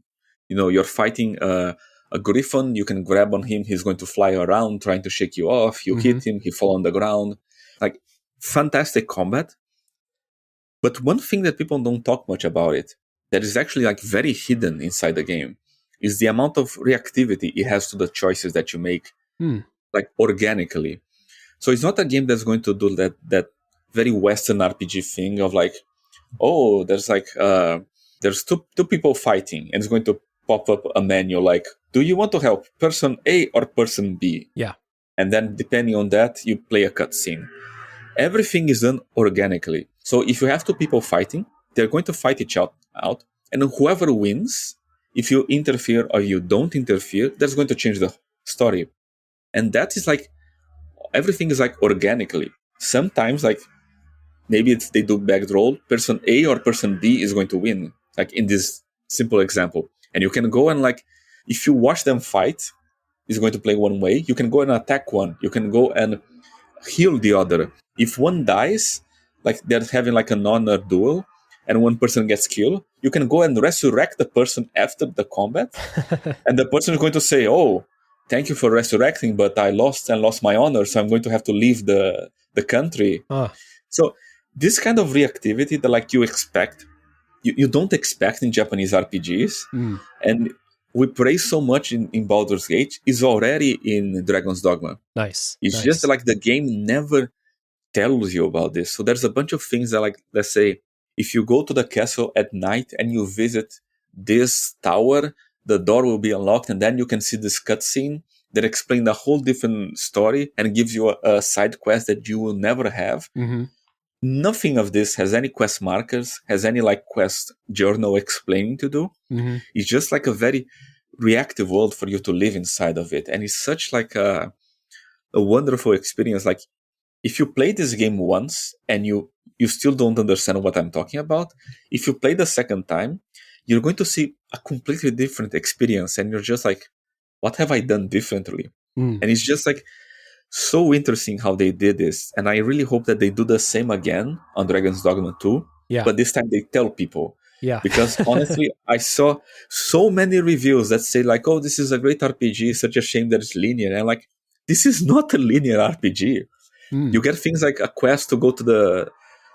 you're fighting a griffin, you can grab on him, he's going to fly around trying to shake you off. You hit him, he fall on the ground. Like, fantastic combat. But one thing that people don't talk much about it, that is actually like very hidden inside the game, is the amount of reactivity it has to the choices that you make, like organically. So it's not a game that's going to do that very Western RPG thing of like, oh, there's like there's two people fighting, and it's going to pop up a menu like, do you want to help person A or person B? Yeah. And then depending on that, you play a cutscene. Everything is done organically. So if you have two people fighting, they're going to fight each out, and whoever wins, if you interfere or you don't interfere, that's going to change the story. And that is like, everything is like organically. Sometimes like, maybe they do backed roll, person A or person B is going to win, like in this simple example. And you can go and like, if you watch them fight, it's going to play one way. You can go and attack one. You can go and heal the other. If one dies, like they're having like an honor duel, and one person gets killed, you can go and resurrect the person after the combat. And the person is going to say, oh, thank you for resurrecting, but I lost my honor, so I'm going to have to leave the country. So this kind of reactivity that like you expect, you don't expect in Japanese RPGs, and we praise so much in Baldur's Gate, is already in Dragon's Dogma. Nice. It's just like the game never tells you about this. So there's a bunch of things that like, let's say, if you go to the castle at night and you visit this tower, the door will be unlocked, and then you can see this cutscene that explains a whole different story and gives you a side quest that you will never have. Nothing of this has any quest markers, has any like quest journal explaining to do. It's just like a very reactive world for you to live inside of it. And it's such like a wonderful experience. Like, if you play this game once and you still don't understand what I'm talking about, if you play the second time, you're going to see a completely different experience, and you're just like, what have I done differently? And it's just like so interesting how they did this. And I really hope that they do the same again on Dragon's Dogma 2. But this time they tell people. Because honestly, I saw so many reviews that say like, oh, this is a great RPG, such a shame that it's linear. And I'm like, this is not a linear RPG. You get things like a quest to go to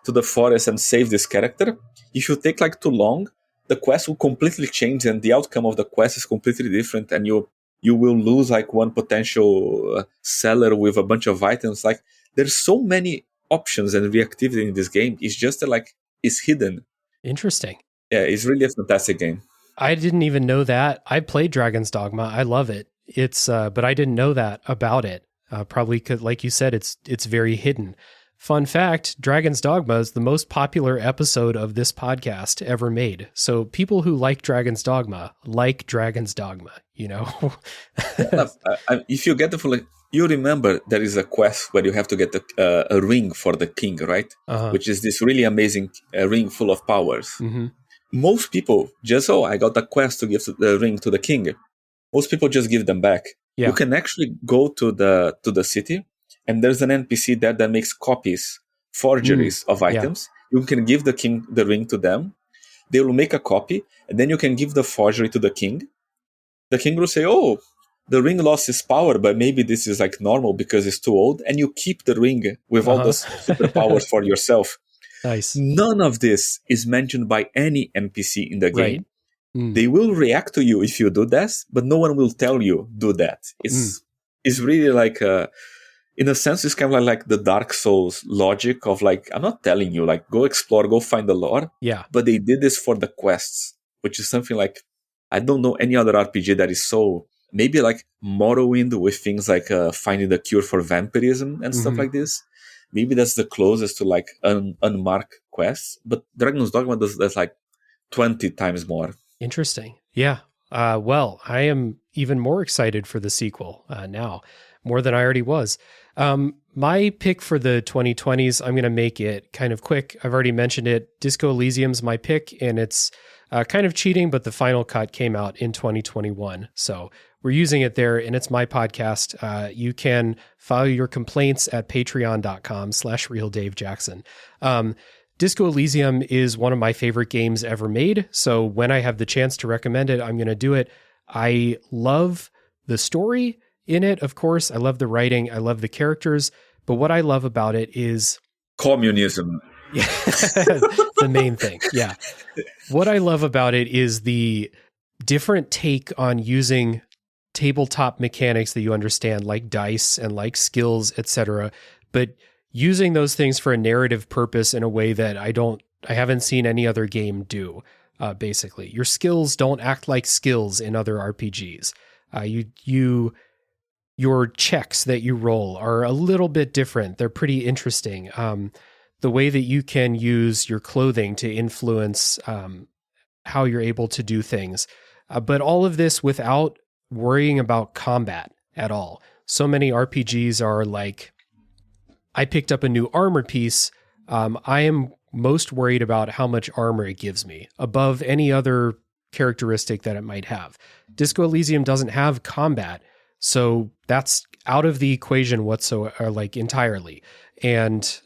the forest and save this character. If you take like too long, the quest will completely change, and the outcome of the quest is completely different, and you will lose like one potential seller with a bunch of items. Like, there's so many options and reactivity in this game. It's just that, like, it's hidden. Interesting. Yeah, it's really a fantastic game. I didn't even know that. I played Dragon's Dogma. I love it. It's but I didn't know that about it. Probably because, like you said, it's very hidden. Fun fact, Dragon's Dogma is the most popular episode of this podcast ever made. So people who like Dragon's Dogma, you know? If you get the full, you remember there is a quest where you have to get a ring for the king, right? Which is this really amazing ring full of powers. Most people just, I got a quest to give the ring to the king. Most people just give them back. You can actually go to the city, and there's an NPC there that makes copies, forgeries of items. You can give the king the ring to them. They will make a copy, and then you can give the forgery to the king. The king will say, oh, the ring lost its power, but maybe this is like normal because it's too old, and you keep the ring with all those superpowers for yourself. Nice. None of this is mentioned by any NPC in the game. They will react to you if you do this, but no one will tell you do that. It's really like in a sense, it's kind of like the Dark Souls logic of like, I'm not telling you, like, go explore, go find the lore. But they did this for the quests, which is something like, I don't know any other RPG that is so, maybe like Morrowind with things like finding the cure for vampirism and stuff like this. maybe that's the closest to like an unmarked quest, but Dragon's Dogma does that's like 20 times more. Interesting. Yeah. Well, I am even more excited for the sequel now, more than I already was. My pick for the 2020s, I'm going to make it kind of quick. I've already mentioned it. Disco Elysium's my pick, and it's kind of cheating, but the final cut came out in 2021. So we're using it there, and it's my podcast. You can file your complaints at patreon.com/realdavejackson. Disco Elysium is one of my favorite games ever made. So when I have the chance to recommend it, I'm going to do it. I love the story in it, of course. I love the writing. I love the characters. But what I love about it is communism. Yeah, the main thing. Yeah. What I love about it is the different take on using tabletop mechanics that you understand, like dice and like skills, etc., but using those things for a narrative purpose in a way that I haven't seen any other game do. Basically, your skills don't act like skills in other RPGs. Your checks that you roll are a little bit different. They're pretty interesting. The way that you can use your clothing to influence how you're able to do things, but all of this without worrying about combat at all. So many RPGs are like, I picked up a new armor piece. I am most worried about how much armor it gives me above any other characteristic that it might have. Disco Elysium doesn't have combat, so that's out of the equation whatsoever, like entirely. And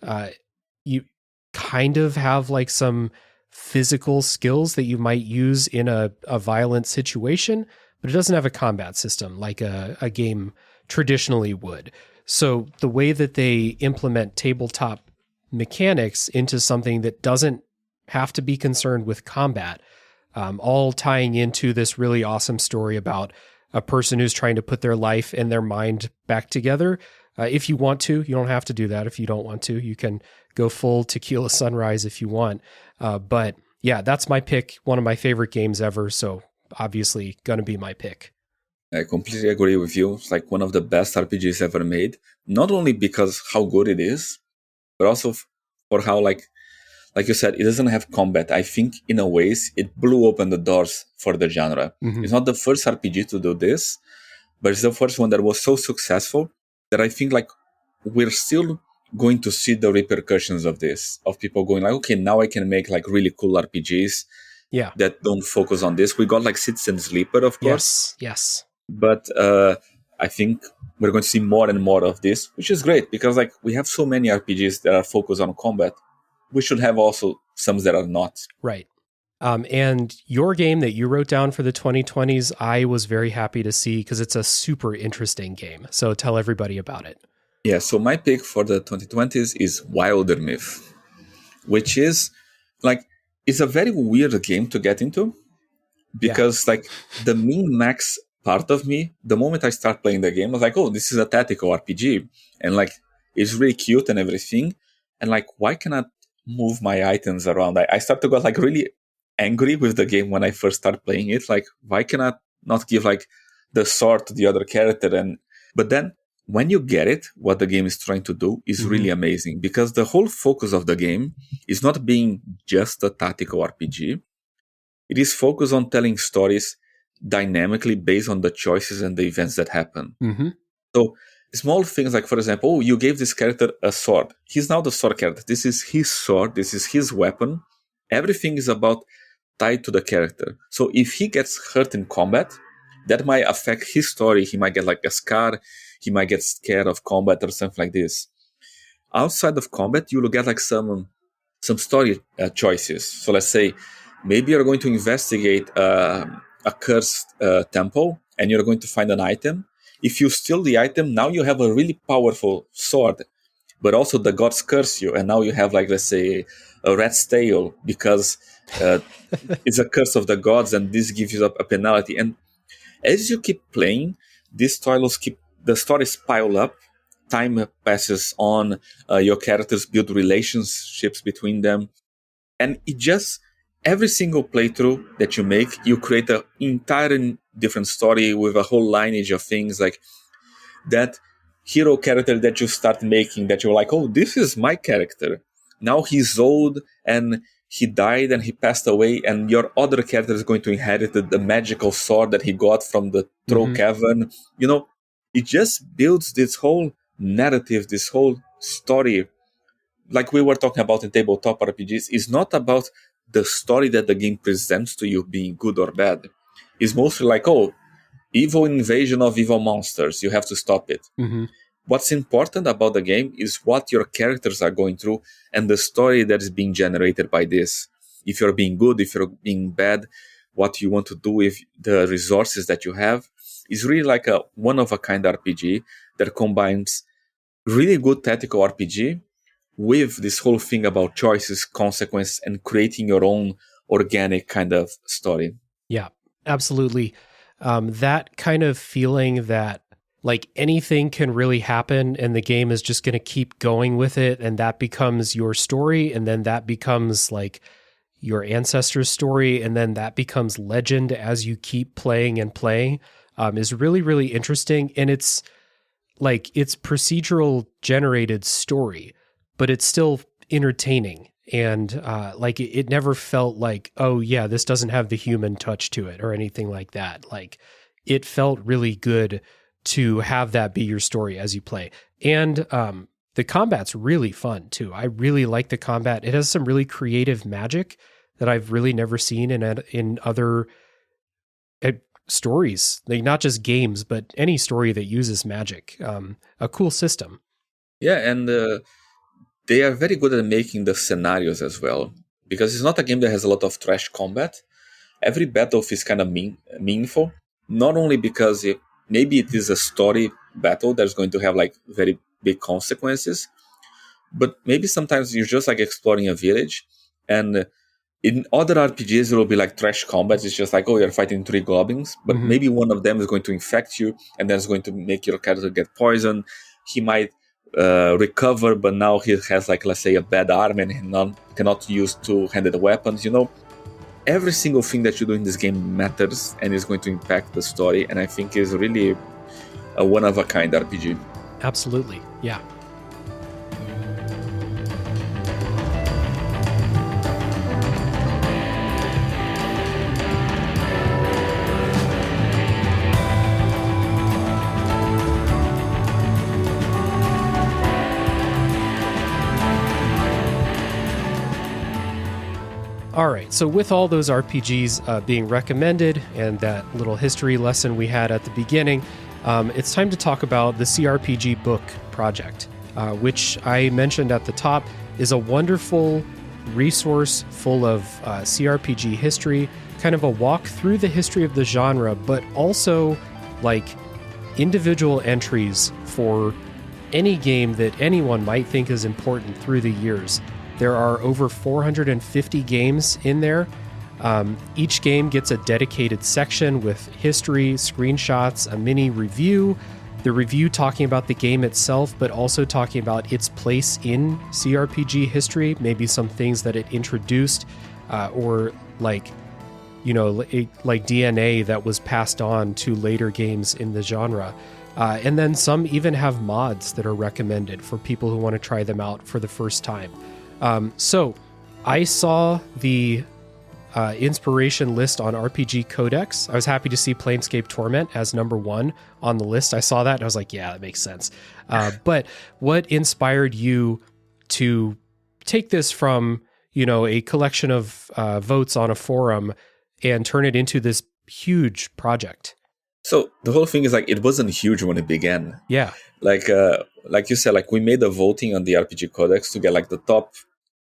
you kind of have like some physical skills that you might use in a violent situation, but it doesn't have a combat system like a game traditionally would. So the way that they implement tabletop mechanics into something that doesn't have to be concerned with combat, all tying into this really awesome story about a person who's trying to put their life and their mind back together. If you want to, you don't have to do that. If you don't want to, you can go full Tequila Sunrise if you want. But yeah, that's my pick. One of my favorite games ever. So obviously going to be my pick. I completely agree with you. It's like one of the best RPGs ever made. Not only because how good it is, but also for how, like you said, it doesn't have combat. I think in a ways it blew open the doors for the genre. Mm-hmm. It's not the first RPG to do this, but it's the first one that was so successful that I think like we're still going to see the repercussions of this, of people going like, okay, now I can make like really cool RPGs that don't focus on this. We got like Citizen Sleeper, of course. Yes. But I think we're going to see more and more of this, which is great because like we have so many RPGs that are focused on combat. We should have also some that are not. Right. And your game that you wrote down for the 2020s, I was very happy to see because it's a super interesting game. So tell everybody about it. Yeah, so my pick for the 2020s is Wilder Myth, which is like, it's a very weird game to get into because like the min-max part of me, the moment I start playing the game, I was like, oh, this is a tactical RPG. And like, it's really cute and everything. And like, why cannot move my items around? I start to get like really angry with the game when I first start playing it. Like, why cannot not give like the sword to the other character? But then when you get it, what the game is trying to do is really amazing because the whole focus of the game is not being just a tactical RPG. It is focused on telling stories dynamically based on the choices and the events that happen. Mm-hmm. So small things like, for example, oh, you gave this character a sword. He's now the sword character. This is his sword. This is his weapon. Everything is about tied to the character. So if he gets hurt in combat, that might affect his story. He might get like a scar. He might get scared of combat or something like this. Outside of combat, you will get like some story choices. So let's say maybe you're going to investigate a cursed temple and you're going to find an item. If you steal the item, now you have a really powerful sword, but also the gods curse you. And now you have like, let's say, a rat's tail because it's a curse of the gods and this gives you a penalty. And as you keep playing, the stories pile up, time passes on, your characters build relationships between them. And it just, every single playthrough that you make, you create an entirely different story with a whole lineage of things like that. hero character that you start making that you're like, oh, this is my character. Now he's old and he died and he passed away, and your other character is going to inherit the magical sword that he got from the Troll Cavern. It just builds this whole narrative, this whole story. Like we were talking about in tabletop RPGs, it's not about the story that the game presents to you being good or bad. It's mostly like, oh, evil invasion of evil monsters, you have to stop it. What's important about the game is what your characters are going through and the story that is being generated by this. If you're being good, if you're being bad, what you want to do with the resources that you have is really like a one-of-a-kind RPG that combines really good tactical RPG with this whole thing about choices, consequence, and creating your own organic kind of story. Yeah, absolutely. That kind of feeling that like anything can really happen and the game is just going to keep going with it, and that becomes your story, and then that becomes like your ancestors' story, and then that becomes legend as you keep playing and playing, is really, really interesting. And it's like, it's procedural generated story, but it's still entertaining. And like it never felt like, oh yeah, this doesn't have the human touch to it or anything like that. Like it felt really good to have that be your story as you play. And the combat's really fun too. I really like the combat. It has some really creative magic that I've really never seen in other stories, like not just games, but any story that uses magic. A cool system. Yeah, and they are very good at making the scenarios as well, because it's not a game that has a lot of trash combat. Every battle is kind of meaningful, not only because maybe it is a story battle that's going to have like very big consequences, but maybe sometimes you're just like exploring a village, and in other RPGs it will be like trash combat. It's just like, oh, you're fighting 3 goblins, but maybe one of them is going to infect you, and that's going to make your character get poisoned. He might recover, but now he has like, let's say, a bad arm and he cannot use two-handed weapons. Every single thing that you do in this game matters and is going to impact the story, and I think is really a one-of-a-kind RPG. Absolutely, yeah. All right, so with all those RPGs being recommended and that little history lesson we had at the beginning, it's time to talk about the CRPG Book project, which I mentioned at the top is a wonderful resource full of CRPG history, kind of a walk through the history of the genre, but also like individual entries for any game that anyone might think is important through the years. There are over 450 games in there. Each game gets a dedicated section with history, screenshots, a mini review, the review talking about the game itself, but also talking about its place in CRPG history, maybe some things that it introduced, or like DNA that was passed on to later games in the genre. And then some even have mods that are recommended for people who want to try them out for the first time. So I saw the inspiration list on RPG Codex. I was happy to see Planescape Torment as number 1 on the list. I saw that and I was like, yeah, that makes sense. But what inspired you to take this from, a collection of votes on a forum and turn it into this huge project? So the whole thing is like, it wasn't huge when it began. Yeah. Like you said, like we made a voting on the RPG Codex to get like the top.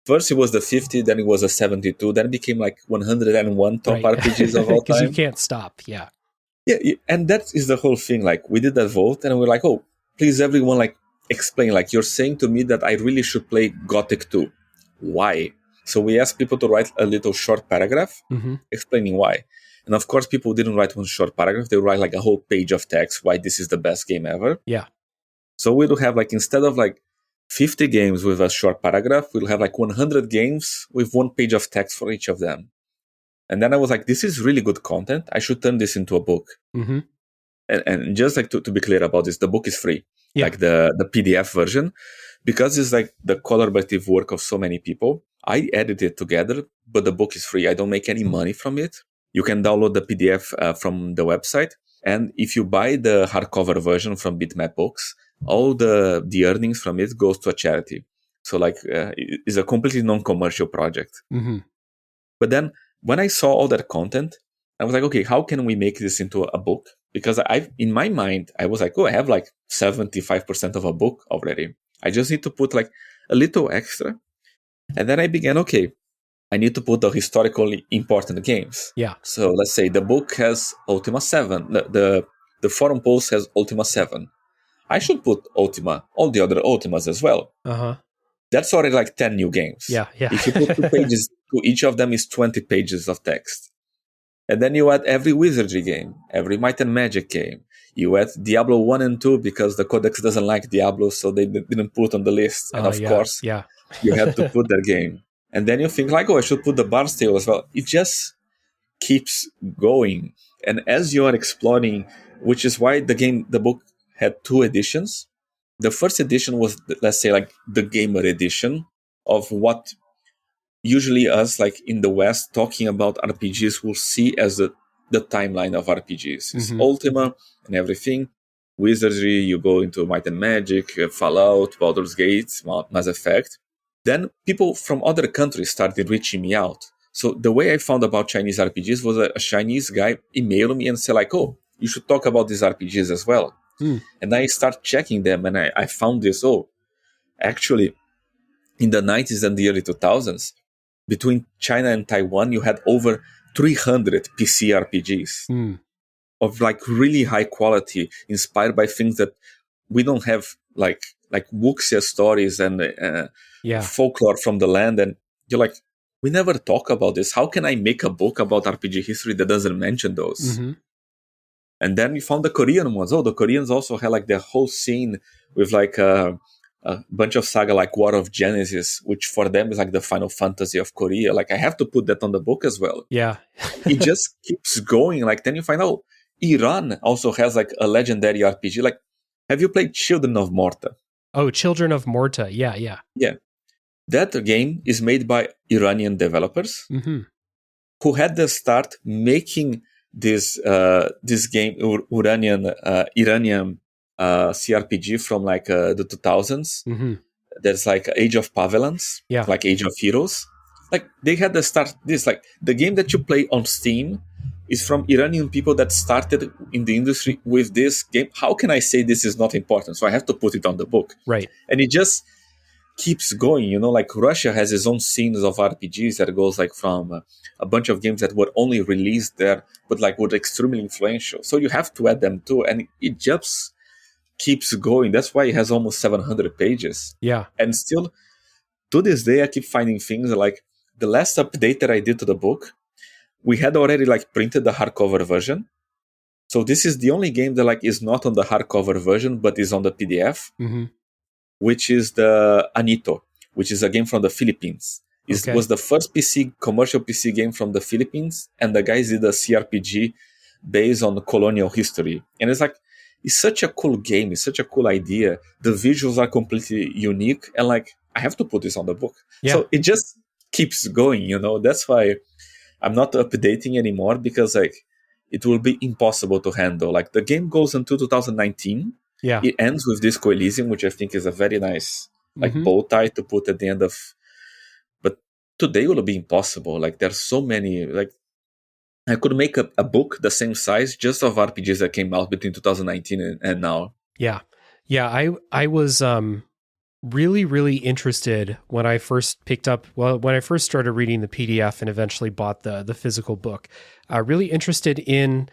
First it was the 50, then it was a 72, then it became like 101 top RPGs of all time. Because you can't stop, yeah. Yeah, and that is the whole thing. Like we did that vote and we're like, oh, please everyone like explain. Like you're saying to me that I really should play Gothic 2. Why? So we asked people to write a little short paragraph explaining why. And of course, people didn't write one short paragraph. They write like a whole page of text why this is the best game ever. Yeah. So we'll have like, instead of like 50 games with a short paragraph, we'll have like 100 games with 1 page of text for each of them. And then I was like, this is really good content. I should turn this into a book. And just like to be clear about this, the book is free. like the PDF version, because it's like the collaborative work of so many people. I edit it together, but the book is free. I don't make any money from it. You can download the PDF from the website. And if you buy the hardcover version from Bitmap Books, all the earnings from it goes to a charity. So like it's a completely non-commercial project. Mm-hmm. But then when I saw all that content, I was like, okay, how can we make this into a book? Because in my mind, I was like, oh, I have like 75% of a book already. I just need to put like a little extra. And then I began, okay, I need to put the historically important games. Yeah. So let's say the book has Ultima 7. The forum post has Ultima 7. I should put Ultima, all the other Ultimas as well. Uh-huh. That's already like 10 new games. Yeah. If you put 2 pages to each of them is 20 pages of text. And then you add every Wizardry game, every Might and Magic game. You add Diablo 1 and 2 because the Codex doesn't like Diablo, so they didn't put on the list. And of course, you had to put their game. And then you think like, oh, I should put the Bard's Tale as well. It just keeps going. And as you are exploring, which is why the book had 2 editions. The first edition was, let's say, like the gamer edition of what usually us, like in the West, talking about RPGs will see as the timeline of RPGs. It's Ultima and everything. Wizardry, you go into Might and Magic, Fallout, Baldur's Gate, Mass Effect. Then people from other countries started reaching me out. So the way I found about Chinese RPGs was a Chinese guy emailed me and said like, oh, you should talk about these RPGs as well. And I start checking them and I found this, actually, in the 90s and the early 2000s, between China and Taiwan, you had over 300 PC RPGs of like really high quality, inspired by things that we don't have, like wuxia stories and folklore from the land. And you're like, we never talk about this. How can I make a book about RPG history that doesn't mention those? And then we found the Korean ones. The Koreans also had like their whole scene with like a bunch of saga like War of Genesis, which for them is like the Final Fantasy of Korea. Like I have to put that on the book as well. Yeah. It just keeps going. Like then you find out Iran also has like a legendary RPG. Like, have you played Children of Morta? Oh, Children of Morta. Yeah. Yeah. That game is made by Iranian developers who had to start making this game, Iranian CRPG from like the 2000s. There's like Age of Pavilions, like Age of Heroes. Like they had to start this. Like the game that you play on Steam is from Iranian people that started in the industry with this game. How can I say this is not important? So I have to put it on the book. Right. And it just keeps going, like Russia has its own scenes of RPGs that goes like from a bunch of games that were only released there, but like were extremely influential. So you have to add them too. And it just keeps going. That's why it has almost 700 pages. Yeah. And still to this day, I keep finding things like the last update that I did to the book, we had already like printed the hardcover version. So this is the only game that like is not on the hardcover version, but is on the PDF. Which is the Anito, which is a game from the Philippines. It was the first commercial PC game from the Philippines, and the guys did a CRPG based on colonial history. And it's such a cool game, it's such a cool idea. The visuals are completely unique, and like I have to put this on the book. So it just keeps going, That's why I'm not updating anymore, because like it will be impossible to handle. Like the game goes until 2019. Yeah. It ends with Disco Elysium, which I think is a very nice bow tie to put at the end of. But today will be impossible. Like there's so many. Like I could make a book the same size just of RPGs that came out between 2019 and now. Yeah. I was really, really interested when I first when I first started reading the PDF and eventually bought the physical book. Really interested in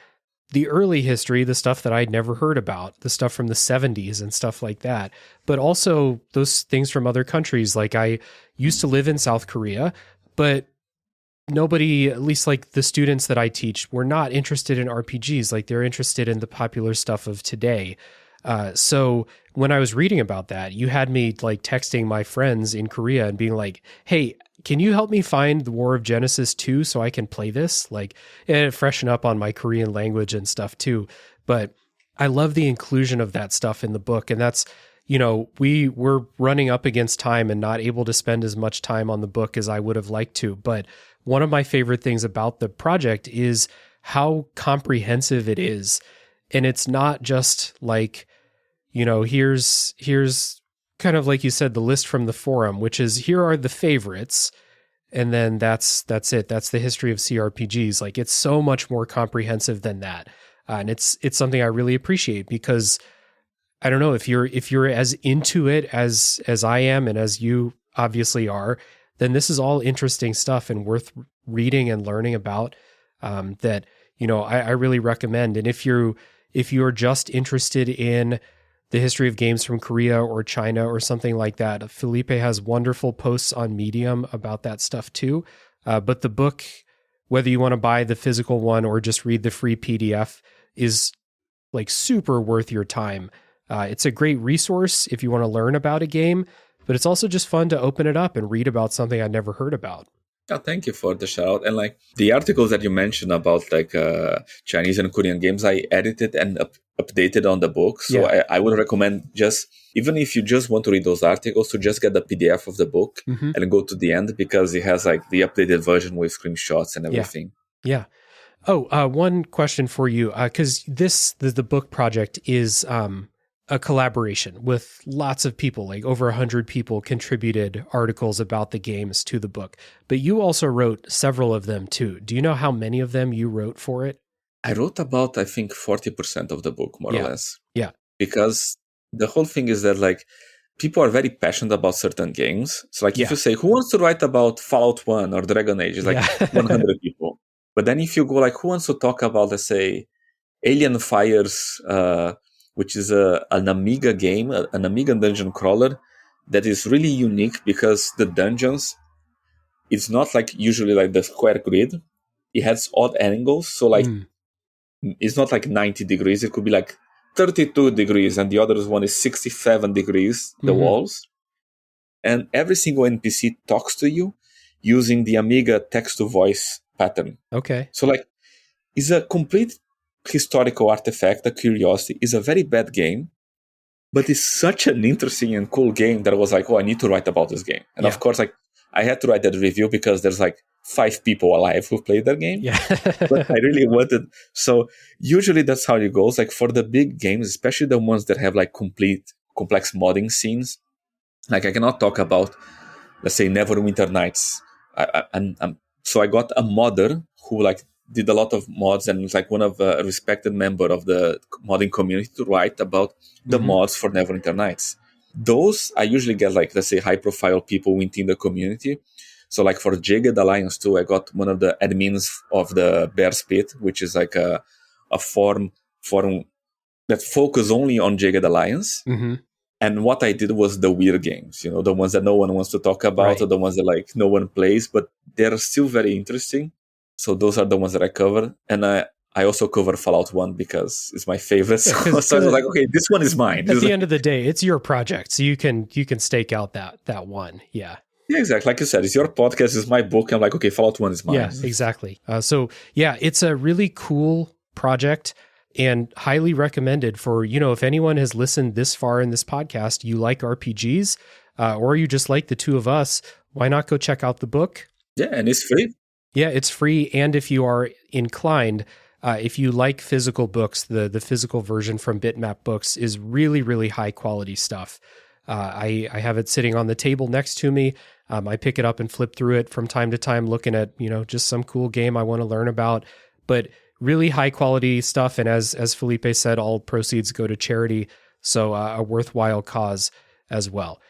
the early history, the stuff that I'd never heard about, the stuff from the 70s and stuff like that, but also those things from other countries. Like I used to live in South Korea, but nobody, at least like the students that I teach, were not interested in RPGs. Like they're interested in the popular stuff of today. So when I was reading about that, you had me like texting my friends in Korea and being like, hey, can you help me find the War of Genesis 2 so I can play this? Like, and freshen up on my Korean language and stuff too. But I love the inclusion of that stuff in the book. And that's, we're running up against time and not able to spend as much time on the book as I would have liked to. But one of my favorite things about the project is how comprehensive it is. And it's not just like, here's kind of like you said, the list from the forum, which is here are the favorites. And then that's it. That's the history of CRPGs. Like, it's so much more comprehensive than that. And it's something I really appreciate because I don't know if you're as into it as I am and as you obviously are, then this is all interesting stuff and worth reading and learning about, that, I really recommend. And if you're just interested in the history of games from Korea or China or something like that, Felipe has wonderful posts on Medium about that stuff too. But the book, whether you want to buy the physical one or just read the free PDF, is like super worth your time. It's a great resource if you want to learn about a game, but it's also just fun to open it up and read about something I never heard about. Oh, thank you for the shout out. And like the articles that you mentioned about like Chinese and Korean games, I edited and updated on the book. So yeah. I would recommend just, even if you just want to read those articles, to just get the PDF of the book and go to the end, because it has like the updated version with screenshots and everything. Yeah. Oh, one question for you, because the book project is a collaboration with lots of people, like over 100 people contributed articles about the games to the book, but you also wrote several of them too. Do you know how many of them you wrote for it? I wrote about, I think, 40% of the book, more or less. Yeah. Because the whole thing is that like people are very passionate about certain games. So like if you say, who wants to write about Fallout 1 or Dragon Age? It's like 100 people. But then if you go like, who wants to talk about, let's say, Alien Fires, which is an Amiga game, an Amiga dungeon crawler that is really unique because the dungeons, it's not like usually like the square grid. It has odd angles. So like, it's not like 90 degrees. It could be like 32 degrees and the other one is 67 degrees, the walls. And every single NPC talks to you using the Amiga text-to-voice pattern. Okay. So like, it's a complete historical artifact, a curiosity. Is a very bad game, but it's such an interesting and cool game that I was like, oh, I need to write about this game. And of course, like I had to write that review because there's like 5 people alive who played that game. Yeah. But I really wanted. So usually that's how it goes. Like for the big games, especially the ones that have like complex modding scenes. Like I cannot talk about, let's say, Neverwinter Nights. So I got a modder who like did a lot of mods and was like one of a respected member of the modding community to write about the mods for Neverwinter Nights. Those I usually get like, let's say, high profile people within the community. So like for Jagged Alliance too, I got one of the admins of the Bear's Pit, which is like a forum that focus only on Jagged Alliance. And what I did was the weird games, the ones that no one wants to talk about, or the ones that like no one plays, but they're still very interesting. So those are the ones that I cover. And I also cover Fallout 1 because it's my favorite. So I was like, okay, this one is mine. At the end of the day, it's your project. So you can stake out that one. Yeah. Yeah, exactly. Like you said, it's your podcast, it's my book. I'm like, okay, Fallout 1 is mine. Yeah, exactly. So yeah, it's a really cool project and highly recommended for, if anyone has listened this far in this podcast, you like RPGs, or you just like the two of us, why not go check out the book? Yeah, and it's free. Yeah, it's free. And if you are inclined, if you like physical books, the physical version from Bitmap Books is really, really high quality stuff. I have it sitting on the table next to me. I pick it up and flip through it from time to time, looking at, just some cool game I want to learn about, but really high quality stuff. And as Felipe said, all proceeds go to charity. So a worthwhile cause as well.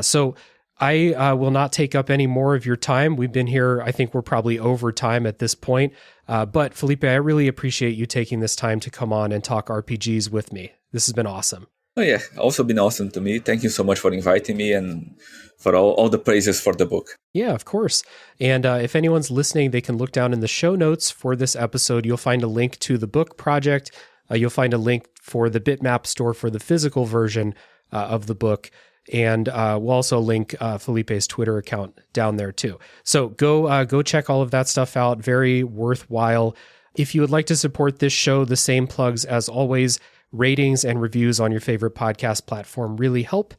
So I will not take up any more of your time. We've been here, I think we're probably over time at this point. But Felipe, I really appreciate you taking this time to come on and talk RPGs with me. This has been awesome. Oh yeah, also been awesome to me. Thank you so much for inviting me and for all the praises for the book. Yeah, of course. And if anyone's listening, they can look down in the show notes for this episode. You'll find a link to the book project. You'll find a link for the Bitmap store for the physical version of the book. And we'll also link Felipe's Twitter account down there too. So go check all of that stuff out. Very worthwhile. If you would like to support this show, the same plugs as always. ratings and reviews on your favorite podcast platform really help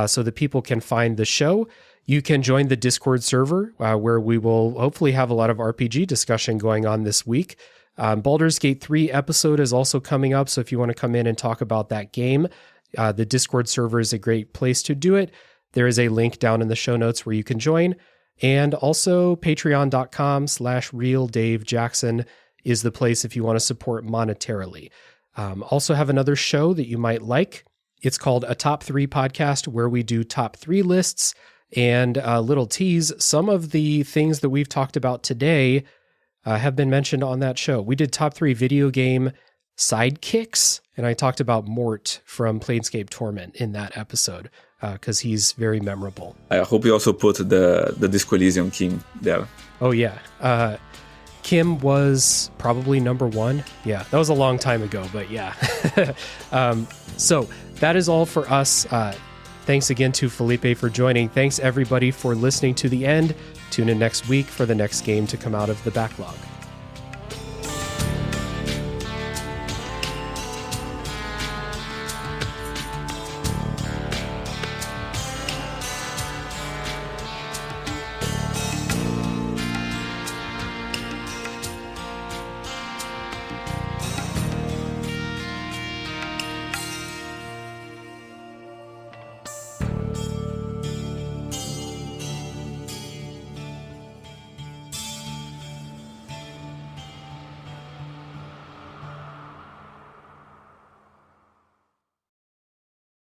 so that people can find the show. You can join the Discord server where we will hopefully have a lot of RPG discussion going on this week. Baldur's Gate 3 episode is also coming up, so if you want to come in and talk about that game, the Discord server is a great place to do it. There is a link down in the show notes where you can join. And also patreon.com/realdavejackson is the place if you want to support monetarily. Also have another show that you might like. It's called A Top 3 Podcast, where we do top 3 lists. And a little tease, some of the things that we've talked about today have been mentioned on that show. We did top 3 video game sidekicks, and I talked about Mort from Planescape Torment in that episode because he's very memorable. I hope you also put the Disco Elysium King there. Oh, yeah. Kim was probably number 1. Yeah, that was a long time ago, but yeah. So that is all for us. Thanks again to Felipe for joining. Thanks, everybody, for listening to the end. Tune in next week for the next game to come out of the backlog.